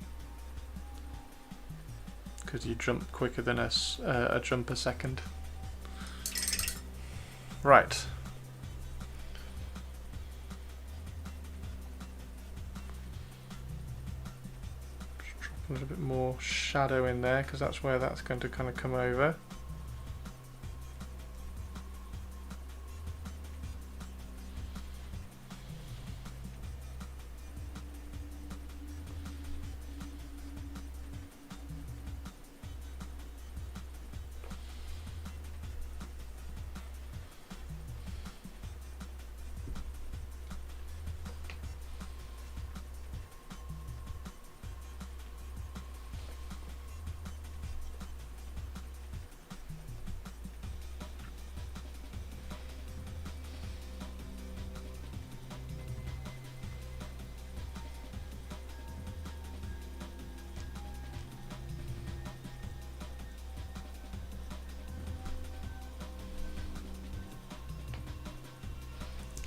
because you jump quicker than a jump a second. Right. A little bit more shadow in there because that's where that's going to kind of come over.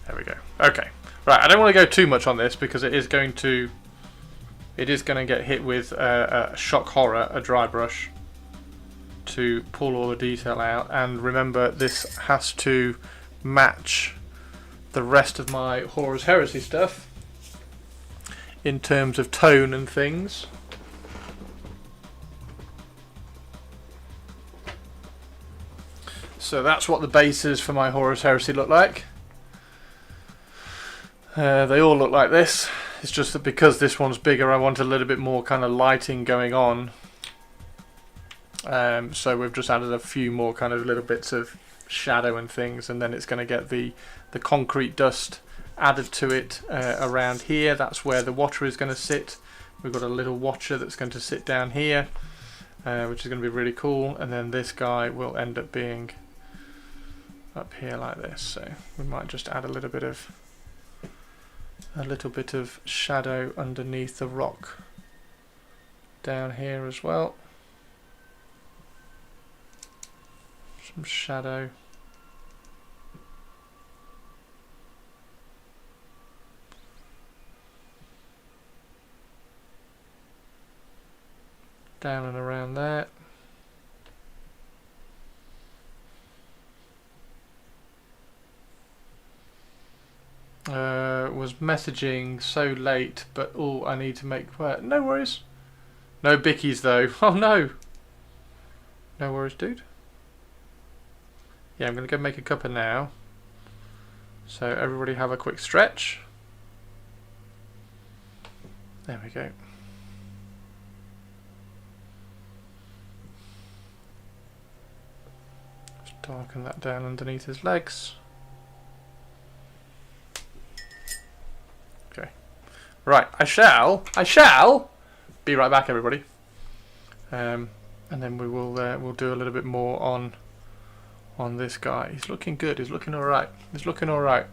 There we go. Okay. Right, I don't want to go too much on this because it is going to get hit with a shock horror, a dry brush, to pull all the detail out. And remember, this has to match the rest of my Horus Heresy stuff in terms of tone and things. So that's what the bases for my Horus Heresy look like. They all look like this. It's just that because this one's bigger, I want a little bit more kind of lighting going on. So we've just added a few more kind of little bits of shadow and things, and then it's going to get the concrete dust added to it around here. That's where the watcher is going to sit. We've got a little watcher that's going to sit down here, which is going to be really cool. And then this guy will end up being up here like this. So we might just add a little bit of shadow underneath the rock down here as well. Some shadow. Down and around there. Was messaging so late, but I need to make no worries. No bickies though. Oh no. No worries, dude. Yeah, I'm gonna go make a cuppa now. So everybody have a quick stretch. There we go. Just darken that down underneath his legs. Right, I shall be right back, everybody. And then we will we'll do a little bit more on this guy. He's looking good. He's looking all right. He's looking all right.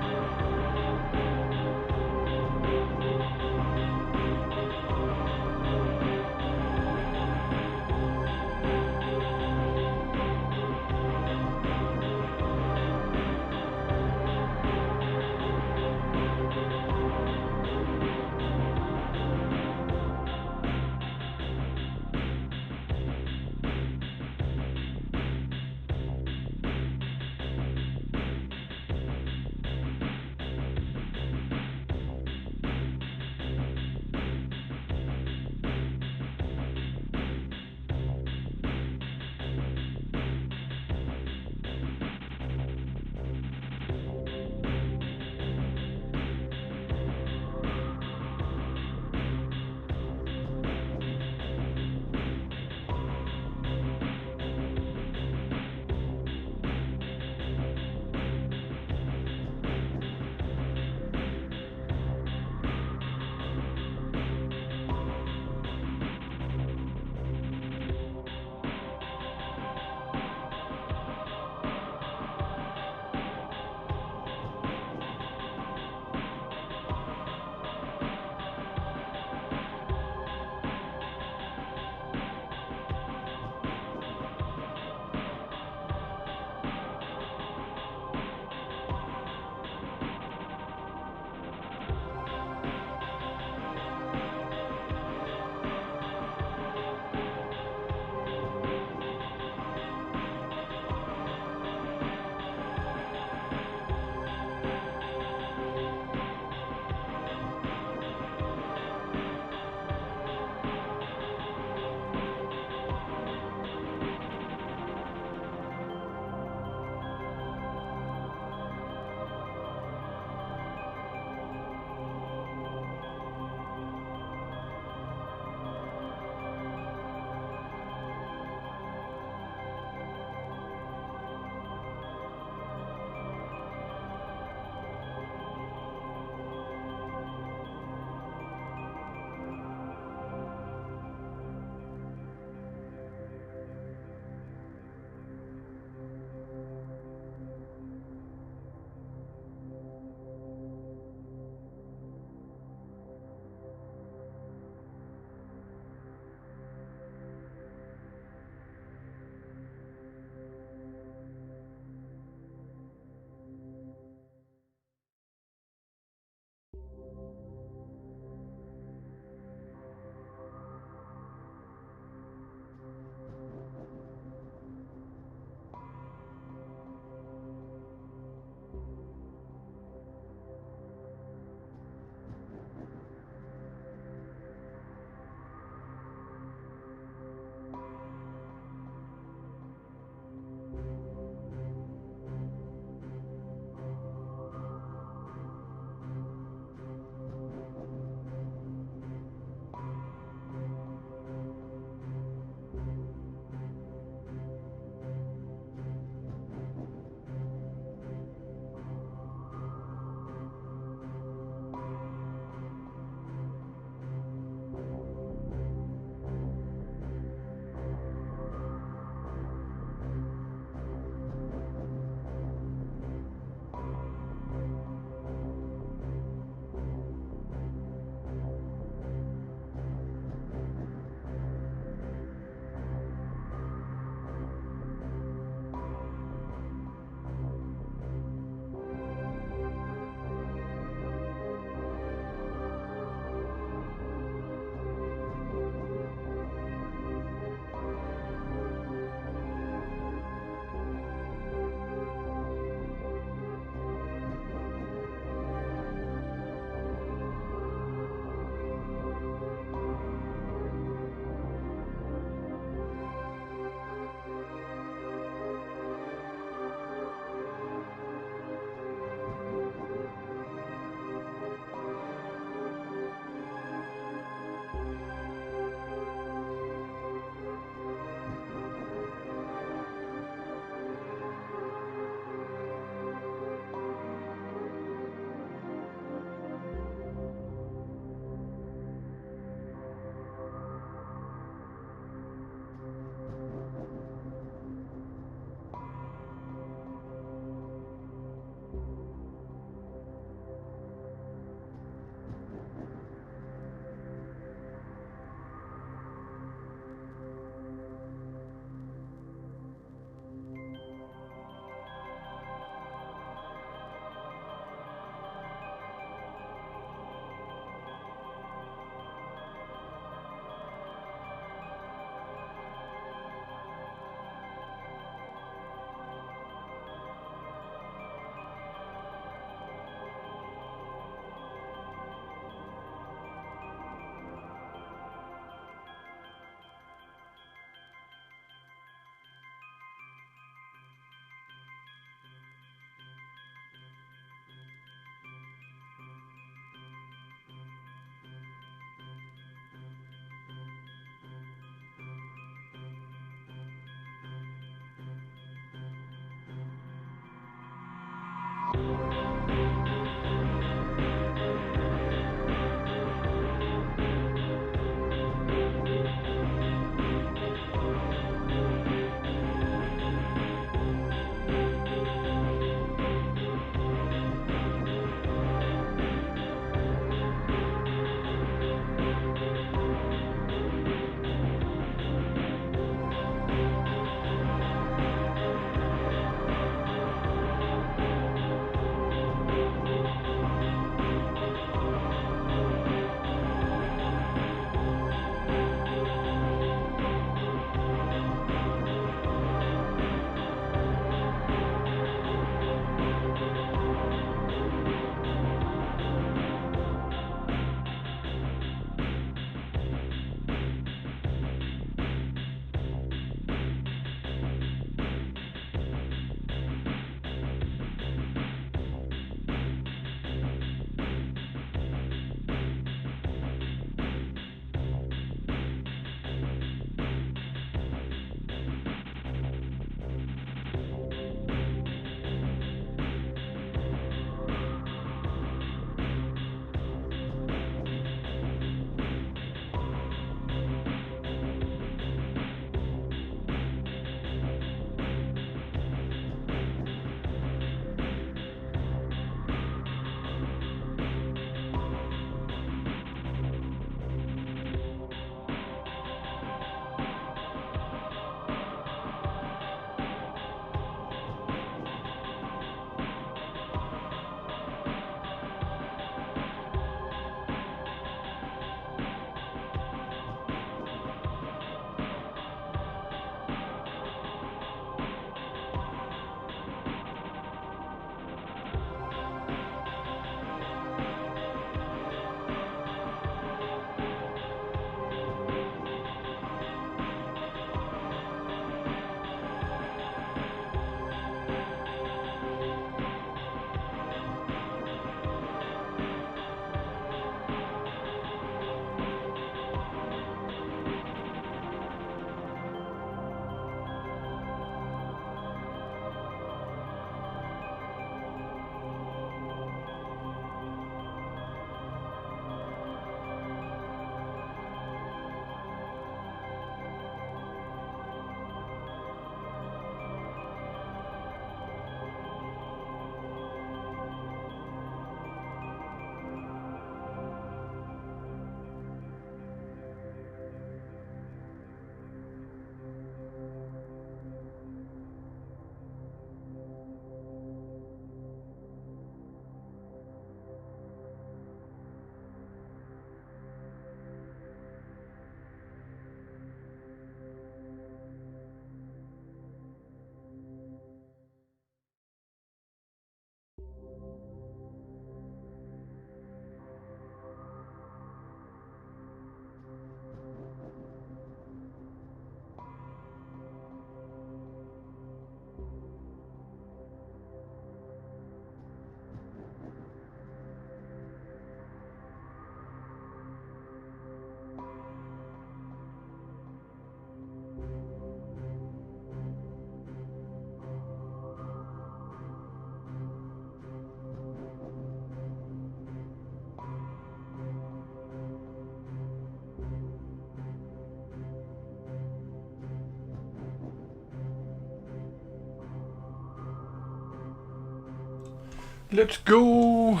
Let's go.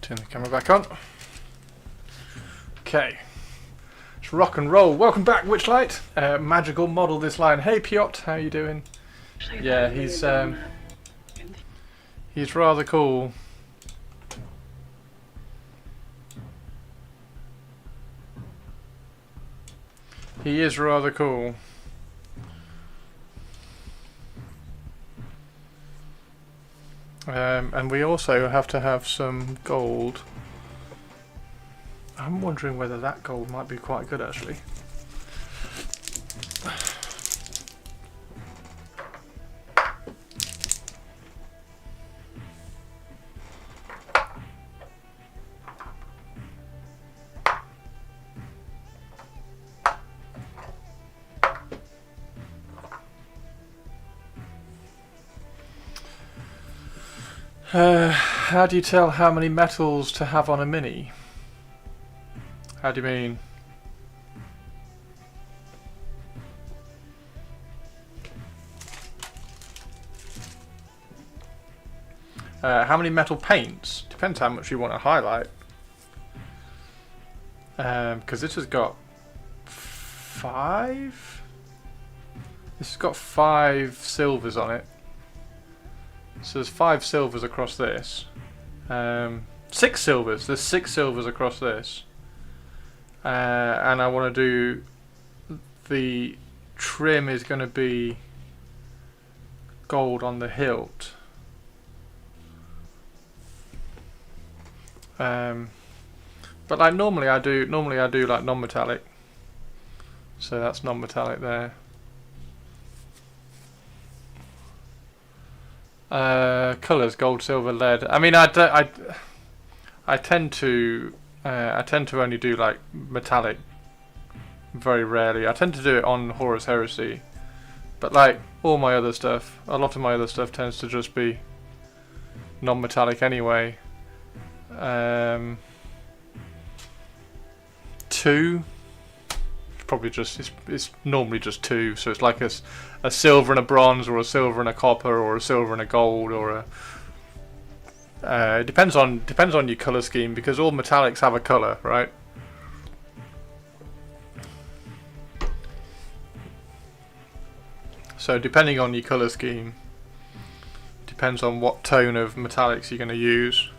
Turn the camera back on. Okay. Let's rock and roll. Welcome back, Witchlight. Magical model this line. Hey Piotr, how you doing? Yeah, he's rather cool. He is rather cool. And we also have to have some gold. I'm wondering whether that gold might be quite good actually. How do you tell how many metals to have on a mini? How do you mean? How many metal paints? Depends how much you want to highlight. Because this has got 5? This has got 5 silvers on it. So there's 5 silvers across this. 6 silvers. There's 6 silvers across this. And I want to do... The trim is going to be gold on the hilt. But like normally I do like non-metallic. So that's non-metallic there. Colours: gold, silver, lead. I mean, I tend to only do like metallic very rarely. I tend to do it on Horus Heresy, but like all my other stuff, a lot of my other stuff tends to just be non-metallic anyway. 2. Probably just it's normally just 2, so it's like a silver and a bronze, or a silver and a copper, or a silver and a gold, or a it depends on your color scheme, because all metallics have a color, right? So depending on your color scheme depends on what tone of metallics you're going to use.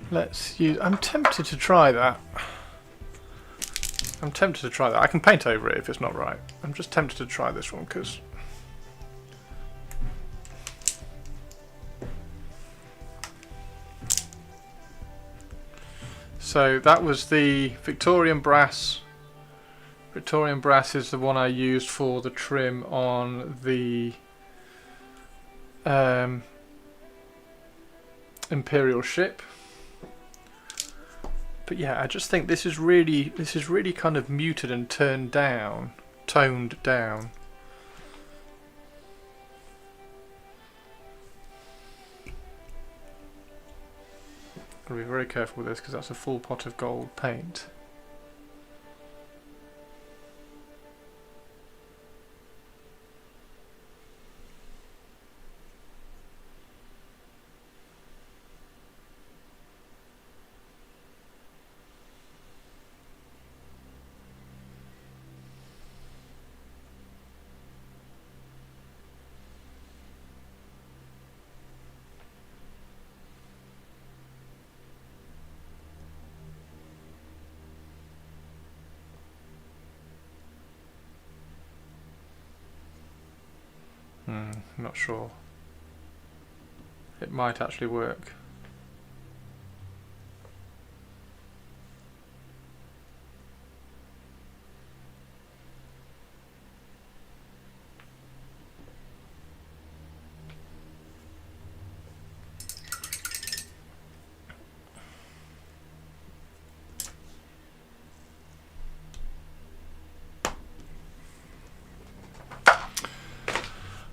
Let's use... I'm tempted to try that. I can paint over it if it's not right. I'm just tempted to try this one because... So that was the Victorian brass. Victorian brass is the one I used for the trim on the Imperial ship. But yeah, I just think this is really kind of muted and toned down. Gotta be very careful with this because that's a full pot of gold paint. Not sure. It might actually work.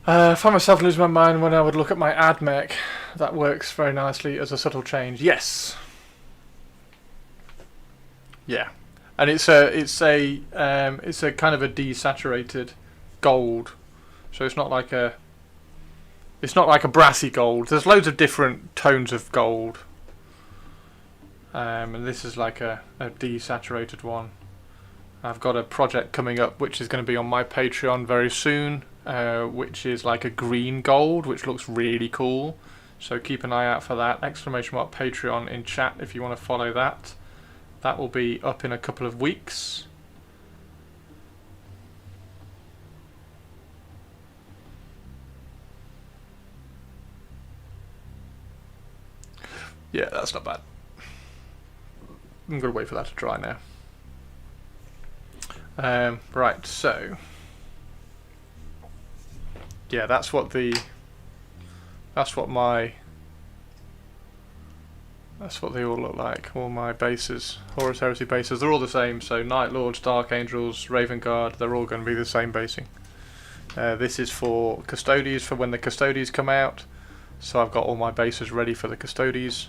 I find myself losing my mind when I would look at my ad mech. That works very nicely as a subtle change. Yes. Yeah, and it's a kind of a desaturated gold, So it's not like a brassy gold. There's loads of different tones of gold. And this is like a desaturated one. I've got a project coming up which is going to be on my Patreon very soon, which is like a green gold, which looks really cool. So keep an eye out for that. ! Patreon in chat if you want to follow that. That will be up in a couple of weeks. Yeah, that's not bad. I'm going to wait for that to dry now. Right, so yeah, that's what they all look like. All my bases, Horus Heresy bases, they're all the same. So Night Lords, Dark Angels, Raven Guard, they're all going to be the same basing. This is for Custodes, for when the Custodes come out. So I've got all my bases ready for the Custodes.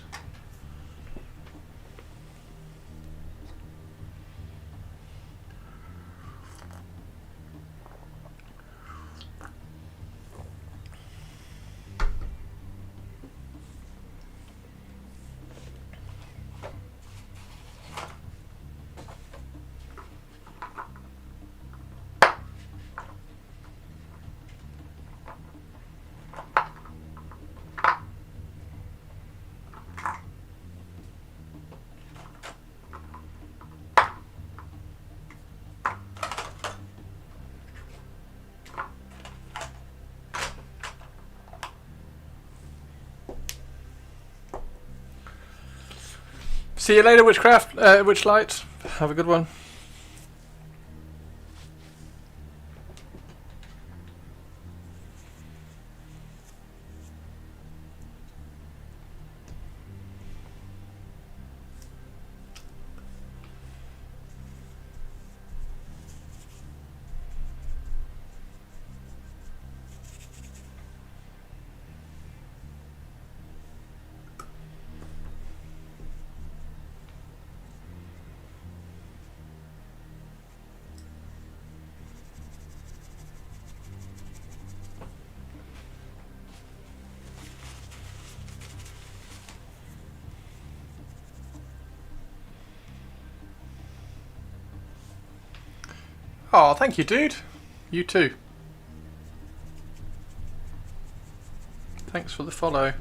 See you later, Witchlight. Have a good one. Oh, thank you, dude. You too. Thanks for the follow.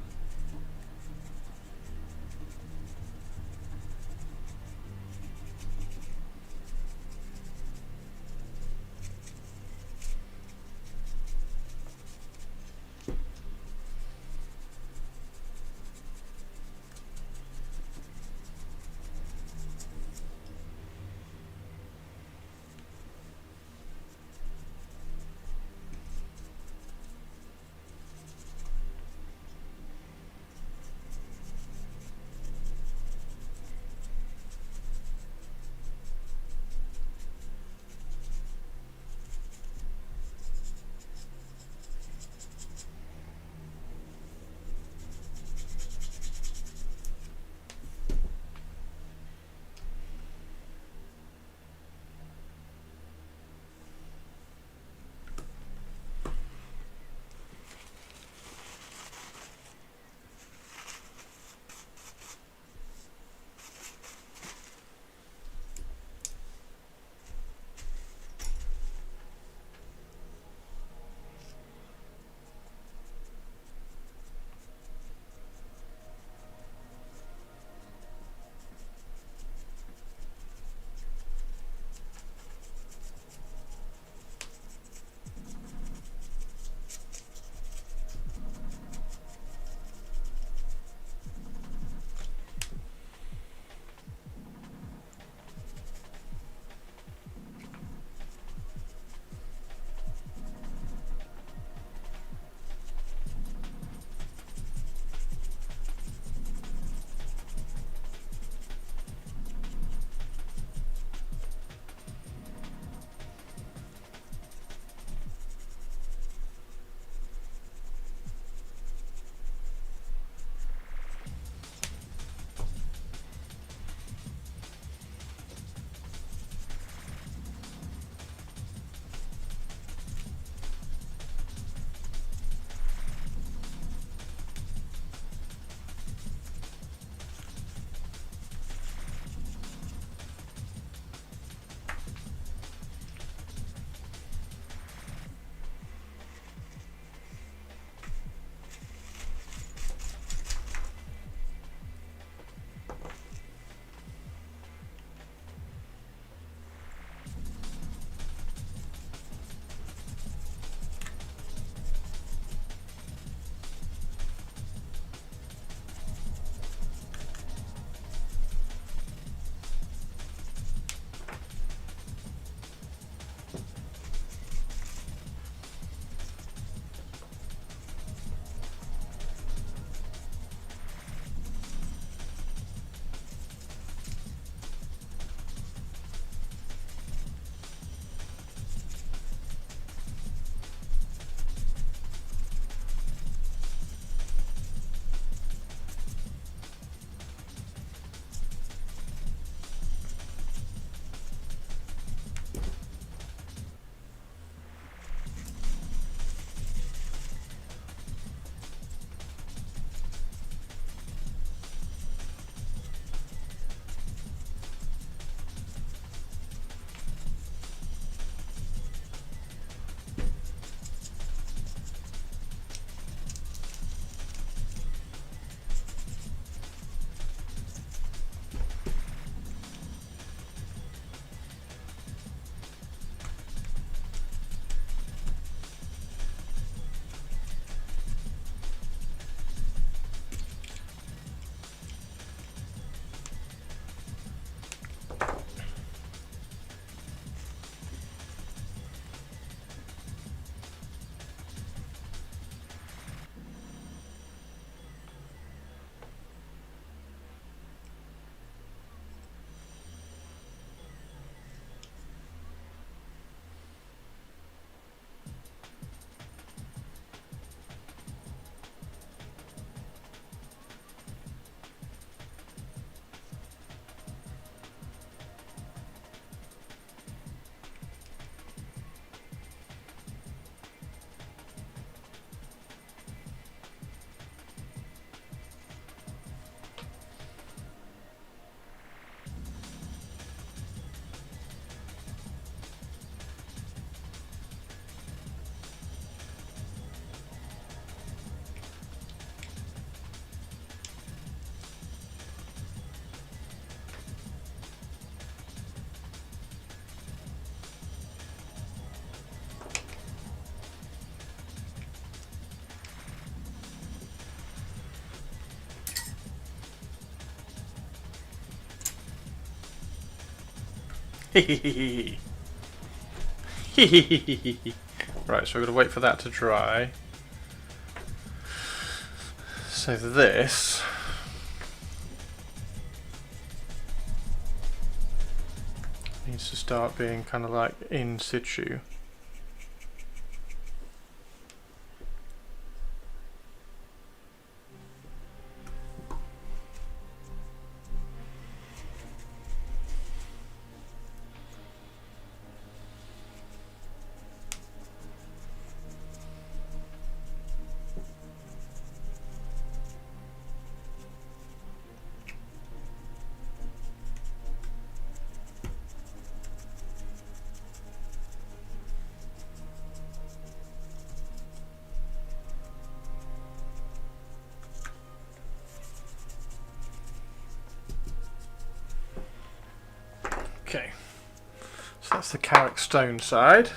Right, so we're going to wait for that to dry. So this needs to start being kind of like in situ. Okay, so that's the Carrick Stone side.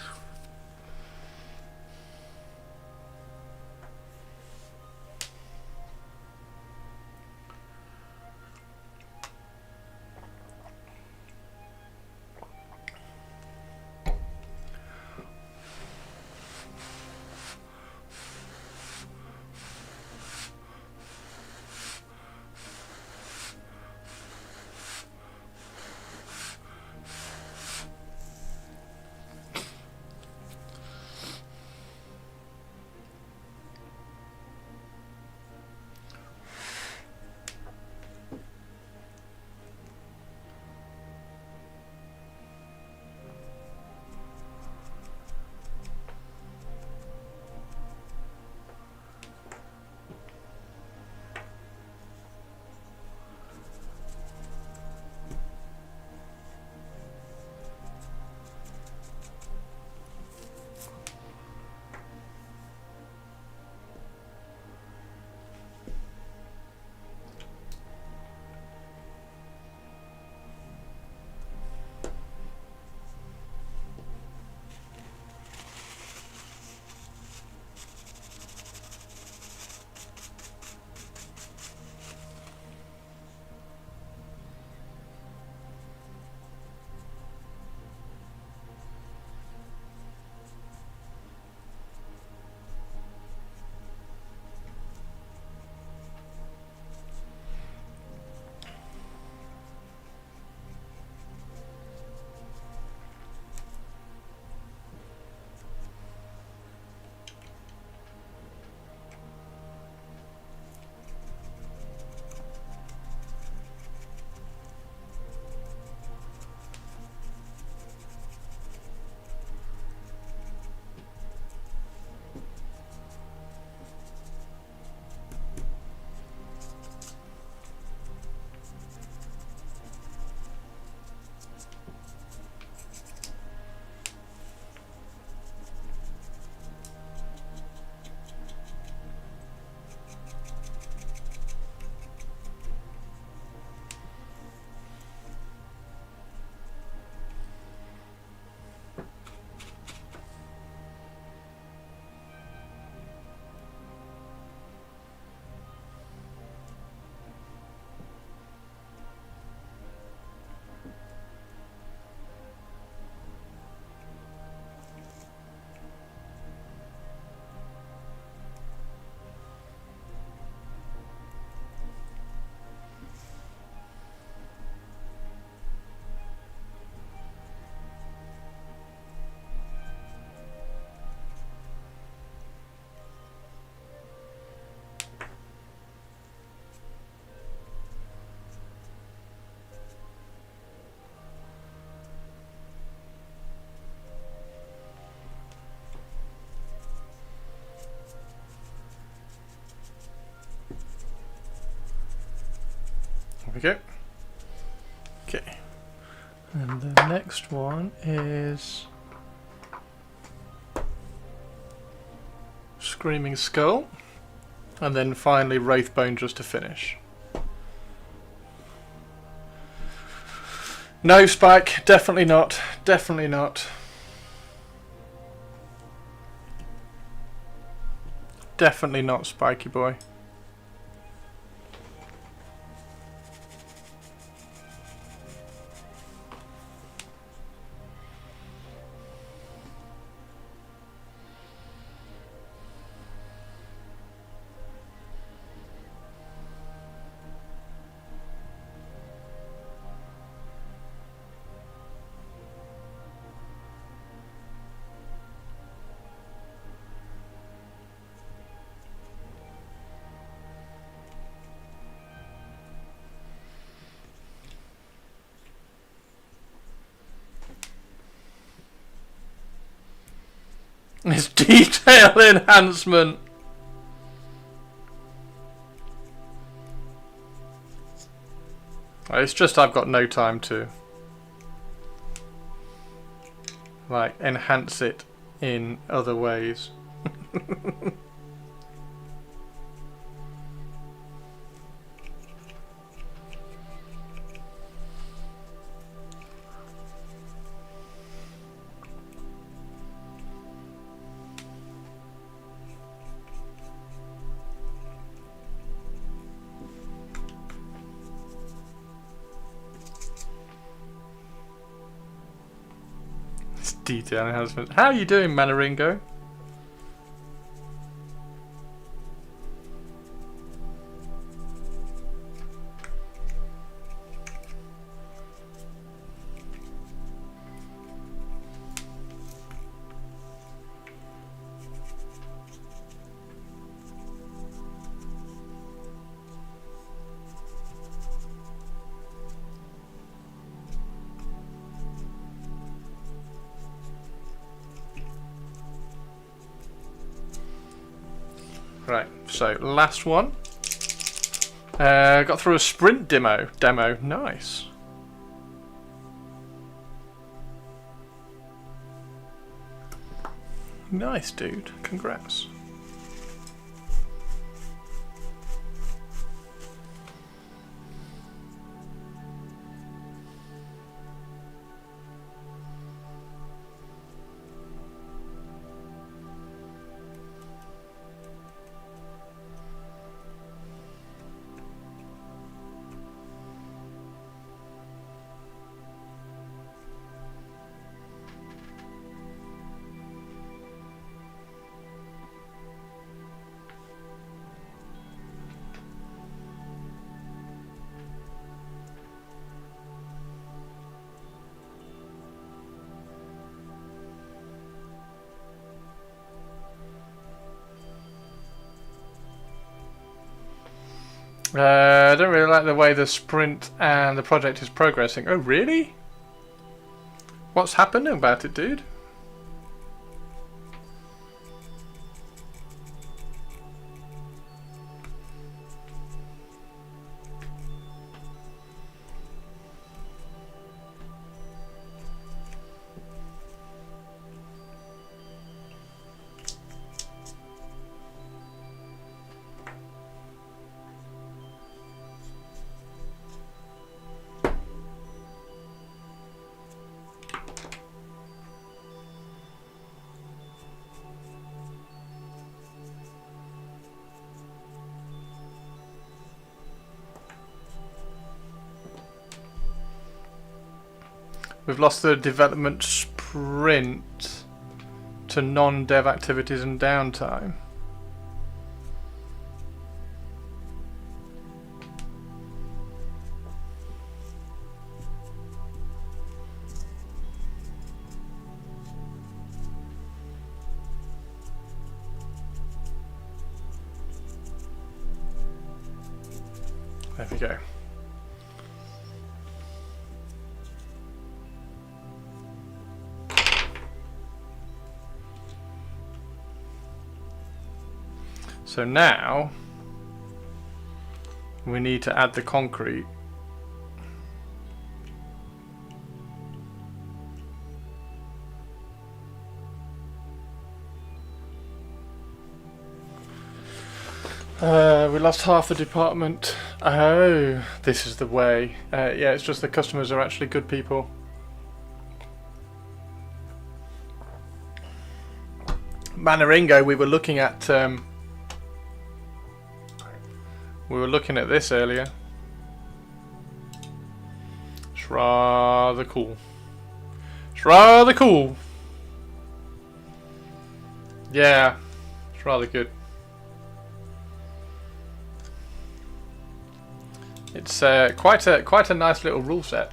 we go. Okay. And the next one is Screaming Skull. And then finally Wraithbone just to finish. No, Spike, definitely not. Definitely not. Definitely not, Spiky boy. It's detail enhancement. It's just I've got no time to like enhance it in other ways. Detail enhancement. How are you doing, Manaringo? Right, so last one. Got through a sprint demo. Nice. Nice, dude. Congrats. I don't really like the way the sprint and the project is progressing. Oh, really? What's happening about it, dude? We've lost the development sprint to non-dev activities and downtime. There we go. So now we need to add the concrete. We lost half the department. Oh, this is the way. Yeah, it's just the customers are actually good people. Manaringo, we were looking at this earlier. It's rather cool. It's rather cool. Yeah, it's rather good. It's quite a nice little rule set.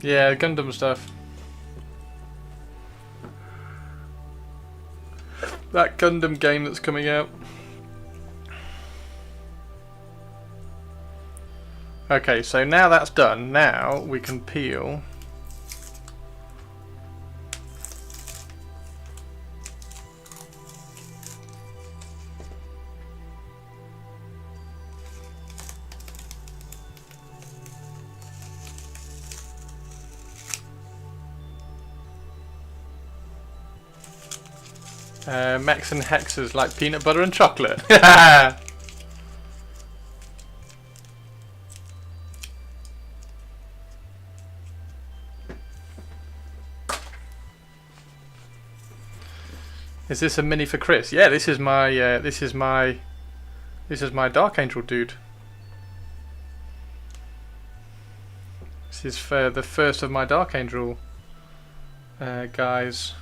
Yeah, Gundam stuff. That Gundam game that's coming out. Okay, so now that's done. Now we can peel. Mechs and hexes like peanut butter and chocolate. Is this a mini for Chris? Yeah, this is my Dark Angel dude. This is for the first of my Dark Angel guys.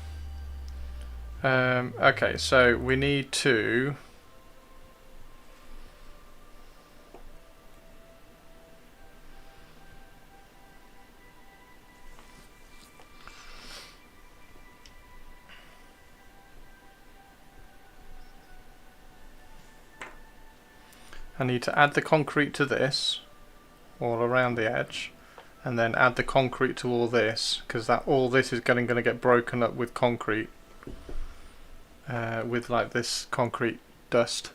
Okay, so we need to I need to add the concrete to this all around the edge, and then add the concrete to all this, because that all this is going to get broken up with concrete. With like this concrete dust.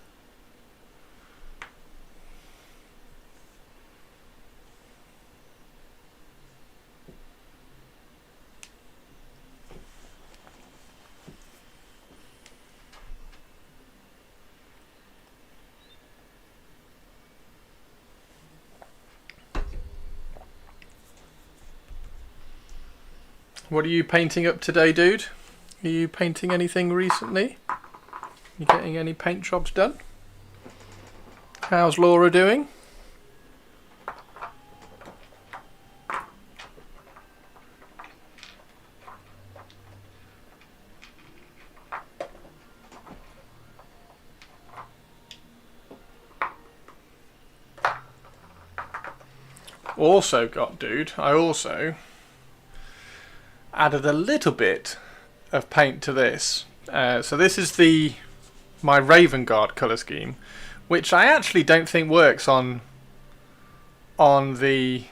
What are you painting up today, dude? Are you painting anything recently? You getting any paint jobs done? How's Laura doing? Also got, dude, I also added a little bit of paint to this. So this is my Raven Guard colour scheme, which I actually don't think works on the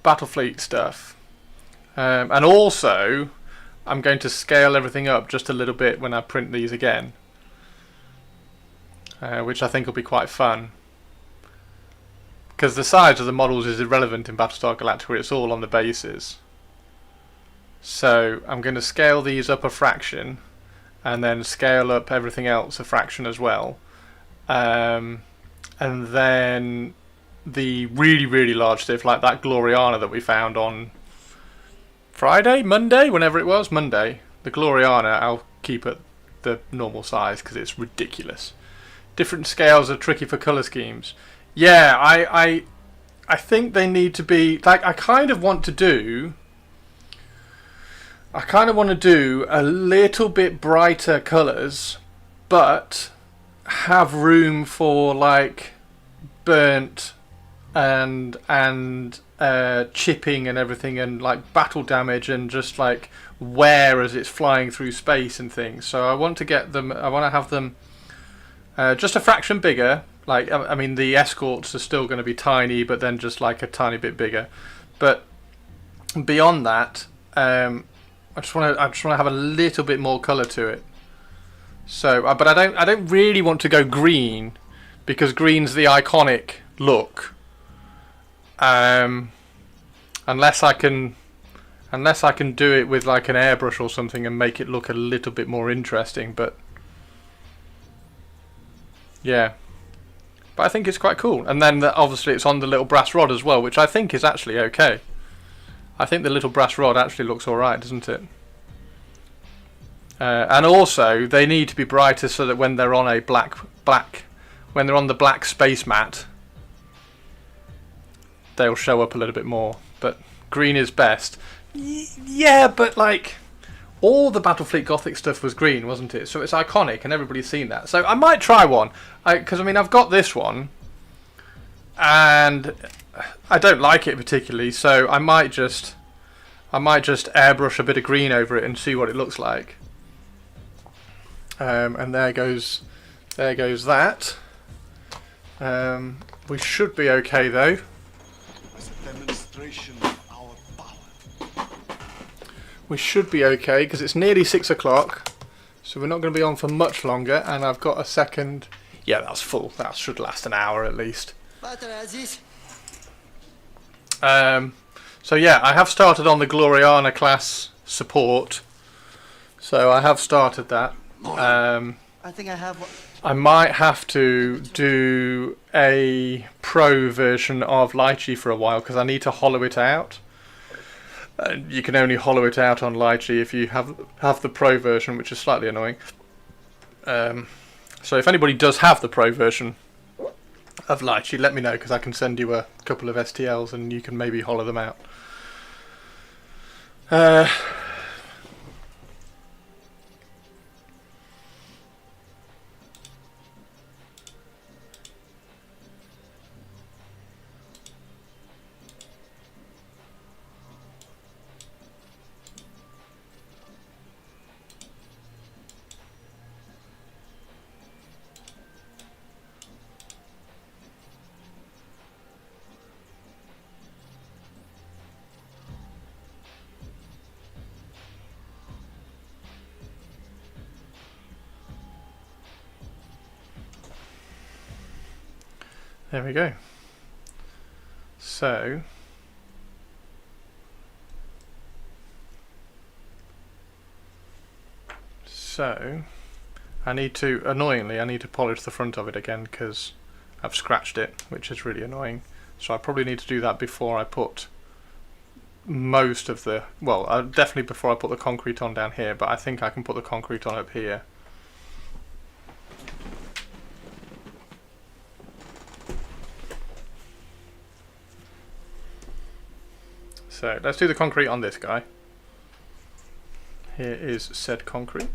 Battlefleet stuff. And also, I'm going to scale everything up just a little bit when I print these again, which I think will be quite fun. Because the size of the models is irrelevant in Battlestar Galactica, it's all on the bases. So I'm going to scale these up a fraction, and then scale up everything else a fraction as well. And then the really, really large stuff, like that Gloriana that we found on Friday, Monday, whenever it was, Monday. The Gloriana I'll keep at the normal size because it's ridiculous. Different scales are tricky for colour schemes. Yeah, I think they need to be, like, I kind of want to do a little bit brighter colours, but have room for like burnt and chipping and everything, and like battle damage and just like wear as it's flying through space and things. So I want to have them just a fraction bigger. Like, I mean, the escorts are still going to be tiny, but then just like a tiny bit bigger. But beyond that, I just want to have a little bit more colour to it. So, but I don't really want to go green, because green's the iconic look. Unless I can do it with like an airbrush or something and make it look a little bit more interesting. But yeah. But I think it's quite cool. And then obviously it's on the little brass rod as well, which I think is actually okay. I think the little brass rod actually looks alright, doesn't it? And also, they need to be brighter so that when they're on a when they're on the black space mat, they'll show up a little bit more. But green is best. Yeah, but like, all the Battlefleet Gothic stuff was green, wasn't it? So it's iconic and everybody's seen that. So I might try one. Because I mean, I've got this one, and I don't like it particularly, so I might just airbrush a bit of green over it and see what it looks like. And there goes that. We should be okay though. As a demonstration of our power. We should be okay because it's nearly 6 o'clock, so we're not going to be on for much longer. And I've got a second. Yeah, that's full. That should last an hour at least. Father Aziz, So yeah, I have started on the Gloriana class support. So I have started that. I think I have. I might have to do a pro version of Lychee for a while because I need to hollow it out. You can only hollow it out on Lychee if you have the pro version, which is slightly annoying. So if anybody does have the pro version of Lychee, let me know because I can send you a couple of STLs and you can maybe hollow them out. There we go. So I need to, annoyingly, I need to polish the front of it again because I've scratched it, which is really annoying. So I probably need to do that before I put most of the, well, definitely before I put the concrete on down here, but I think I can put the concrete on up here. So let's do the concrete on this guy. Here is said concrete.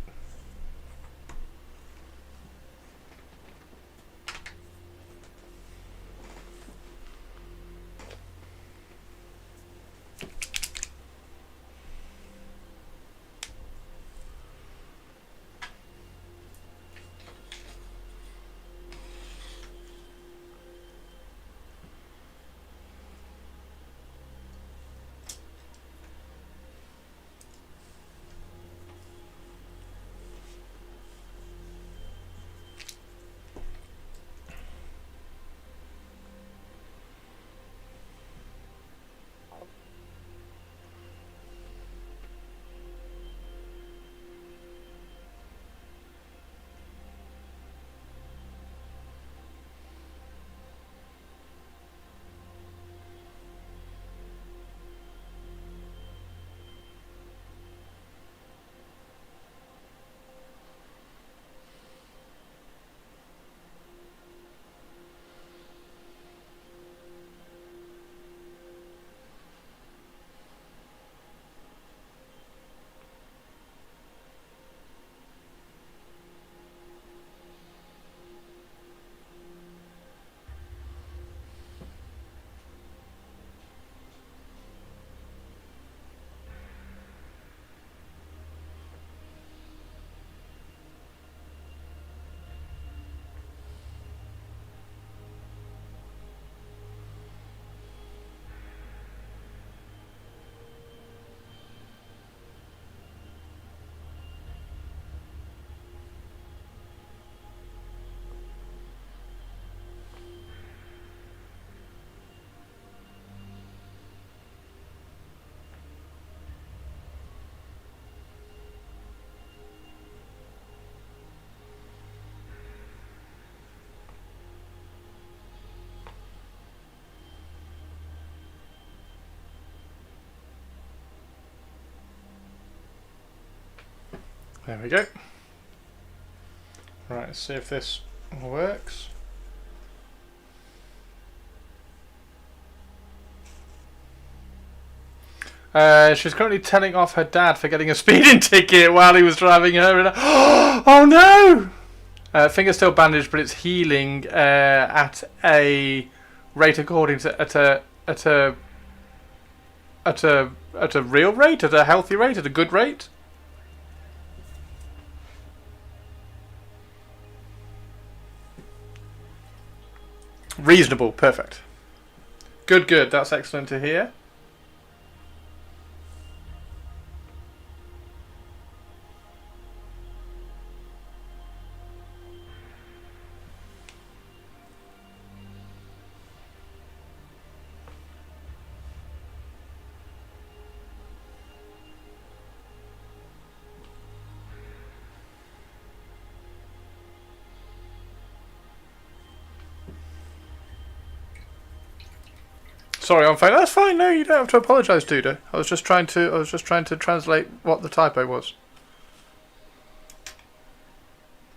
There we go. Right, let's see if this works. She's currently telling off her dad for getting a speeding ticket while he was driving her. Oh no! Finger still bandaged, but it's healing at a rate according to at a real rate, at a healthy rate, at a good rate. Reasonable, perfect. Good, good. That's excellent to hear. Sorry, I'm fine. That's fine. No, you don't have to apologise, Duda. I was just trying to translate what the typo was.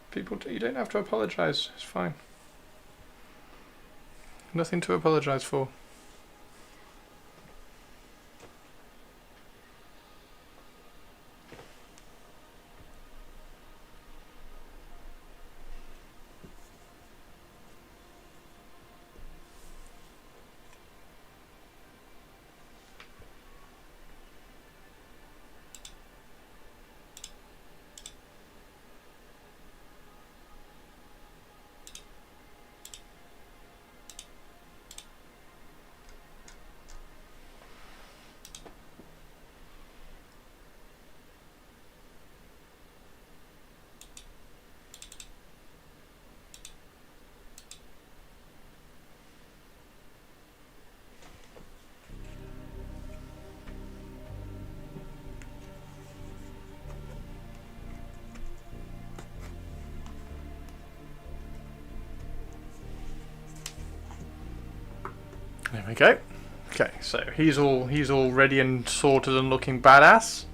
People, you don't have to apologise. It's fine. Nothing to apologise for. There we go. Okay, so he's all ready and sorted and looking badass.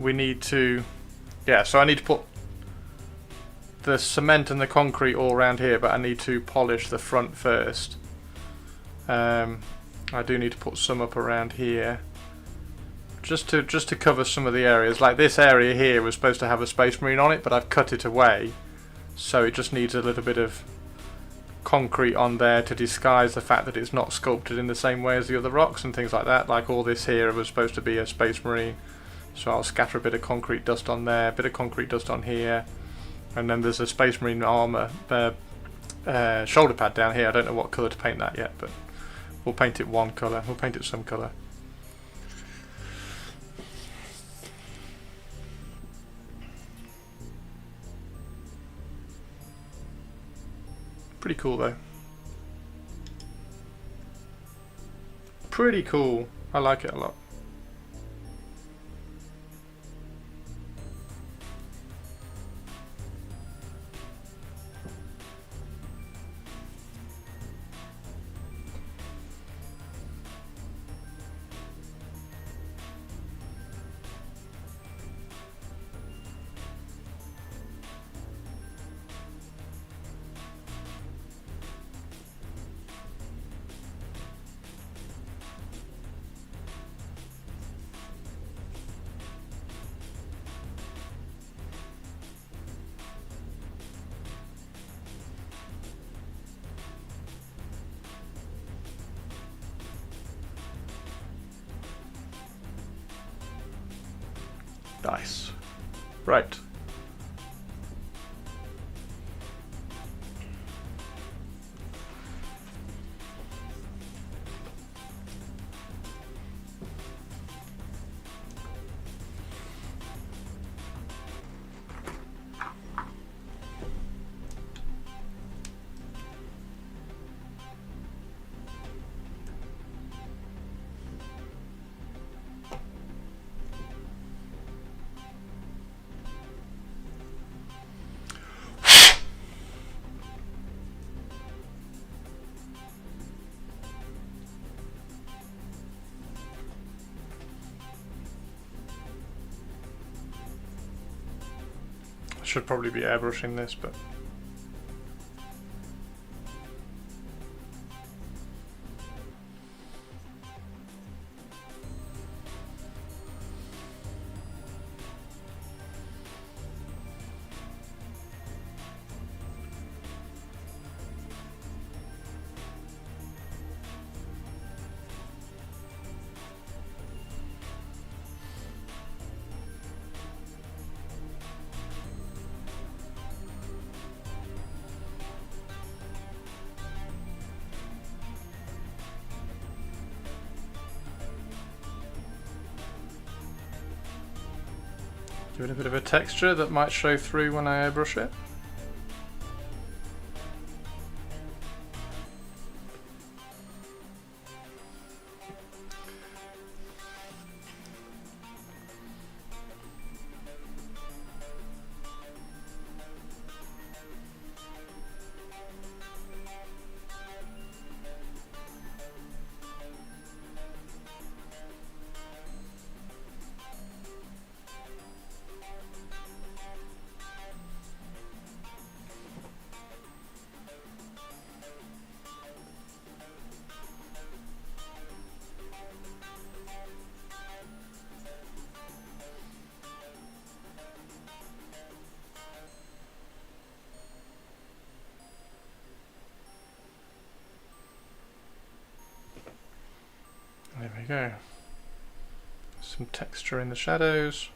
We need to, yeah. So I need to put the cement and the concrete all around here, but I need to polish the front first. I do need to put some up around here, just to cover some of the areas. Like this area here was supposed to have a Space Marine on it, but I've cut it away, so it just needs a little bit of concrete on there to disguise the fact that it's not sculpted in the same way as the other rocks and things like that. Like all this here was supposed to be a Space Marine, so I'll scatter a bit of concrete dust on there, a bit of concrete dust on here, and then there's a Space Marine armor shoulder pad down here. I don't know what colour to paint that yet, but we'll paint it one colour. We'll paint it some colour. Pretty cool though. Pretty cool. I like it a lot. Nice. Right. Should probably be airbrushing this, but Give it a bit of a texture that might show through when I airbrush it. There we go. Some texture in the shadows.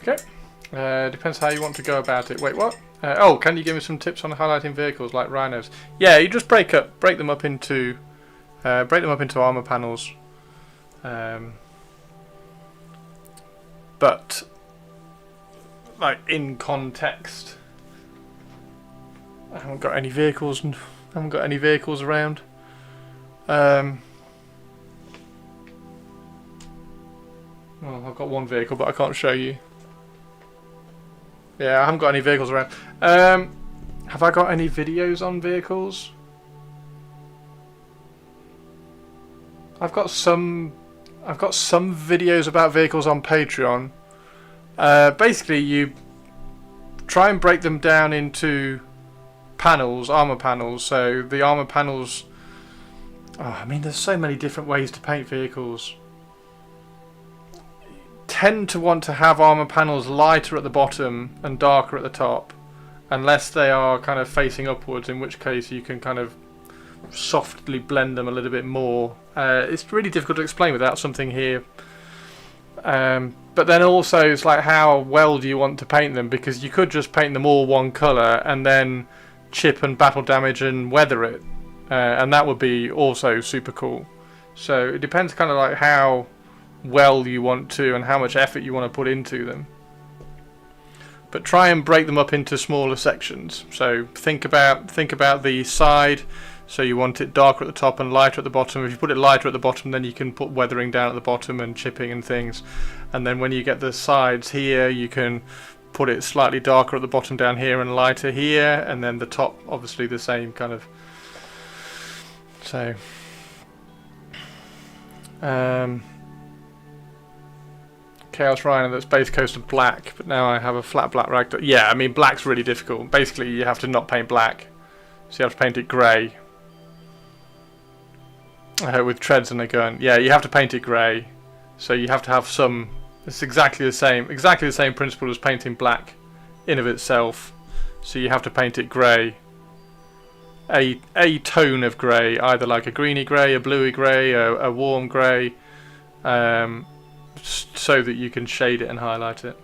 Okay. Depends how you want to go about it. Wait, what? Oh, can you give me some tips on highlighting vehicles like rhinos? Yeah, you just break them up into armor panels. But like in context, I haven't got any vehicles around. Well, I've got one vehicle, but I can't show you. Yeah, I haven't got any vehicles around. Have I got any videos on vehicles? I've got some videos about vehicles on Patreon. Basically, you try and break them down into panels, armor panels. So the armor panels. Oh, I mean, there's so many different ways to paint vehicles. Tend to want to have armor panels lighter at the bottom and darker at the top, unless they are kind of facing upwards, in which case you can kind of softly blend them a little bit more. It's really difficult to explain without something here. But then also it's like, how well do you want to paint them? Because you could just paint them all one colour and then chip and battle damage and weather it, and that would be also super cool. So it depends kind of like how well you want to and how much effort you want to put into them. But try and break them up into smaller sections. So think about the side. So you want it darker at the top and lighter at the bottom. If you put it lighter at the bottom, then you can put weathering down at the bottom and chipping and things. And then when you get the sides here, you can put it slightly darker at the bottom down here and lighter here, and then the top obviously the same kind of. So Chaos Rhino, that's base coat of black, but now I have a flat black rag. Yeah, I mean, black's really difficult. Basically, you have to not paint black, so you have to paint it grey. With treads and a gun. Yeah, you have to paint it grey, so you have to have some. It's exactly the same principle as painting black in of itself. So you have to paint it grey. A tone of grey, either like a greeny grey, a bluey grey, a warm grey. So that you can shade it and highlight it.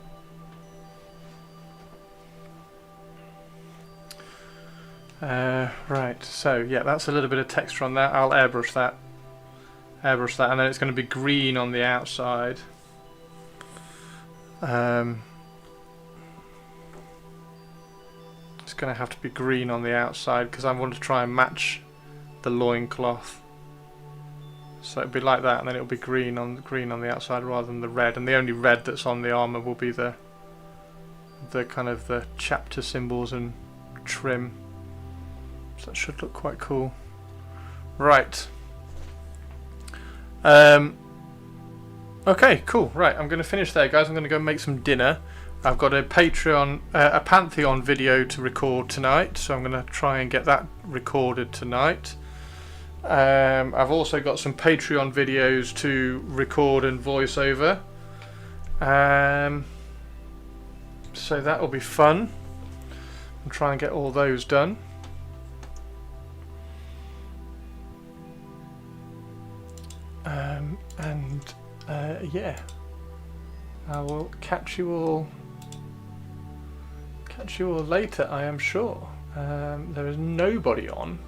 Right, so yeah, that's a little bit of texture on that. I'll airbrush that, and then it's going to be green on the outside. It's going to have to be green on the outside because I want to try and match the loincloth. So it'll be like that, and then it'll be green on the outside rather than the red. And the only red that's on the armor will be the kind of the chapter symbols and trim. So that should look quite cool. Right. Okay, cool. Right, I'm going to finish there, guys. I'm going to go make some dinner. I've got a Pantheon video to record tonight, so I'm going to try and get that recorded tonight. I've also got some Patreon videos to record and voice over. So that will be fun. I'll try and get all those done. yeah, I will catch you all later, I am sure. There is nobody on.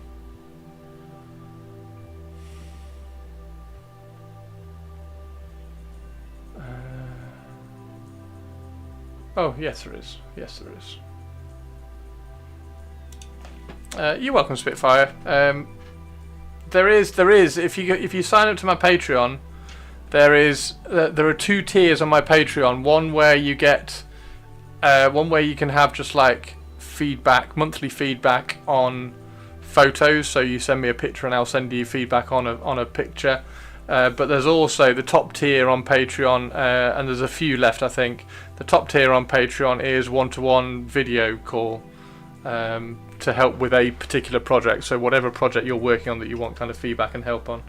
Oh, yes there is. Yes there is. You're welcome, Spitfire. There is. If you sign up to my Patreon, there are 2 tiers on my Patreon. One where you get, one where you can have just like feedback, monthly feedback on photos. So you send me a picture and I'll send you feedback on a picture. But there's also the top tier on Patreon, and there's a few left, I think. The top tier on Patreon is one-to-one video call to help with a particular project. So whatever project you're working on that you want kind of feedback and help on.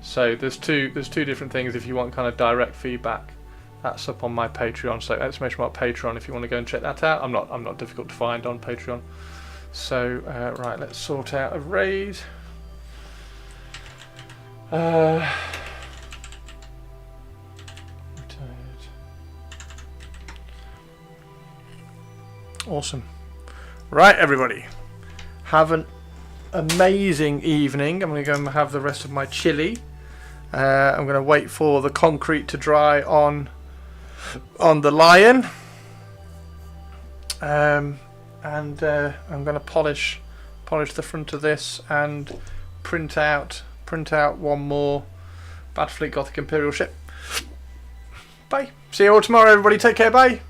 So there's two different things. If you want kind of direct feedback, that's up on my Patreon. So !Patreon if you want to go and check that out. I'm not difficult to find on Patreon. So right, let's sort out a raid. Awesome. Right, everybody, have an amazing evening. I'm going to go and have the rest of my chili. I'm going to wait for the concrete to dry on the lion, and I'm going to polish the front of this and print out one more Battlefleet Gothic Imperial ship. Bye. See you all tomorrow, everybody. Take care. Bye.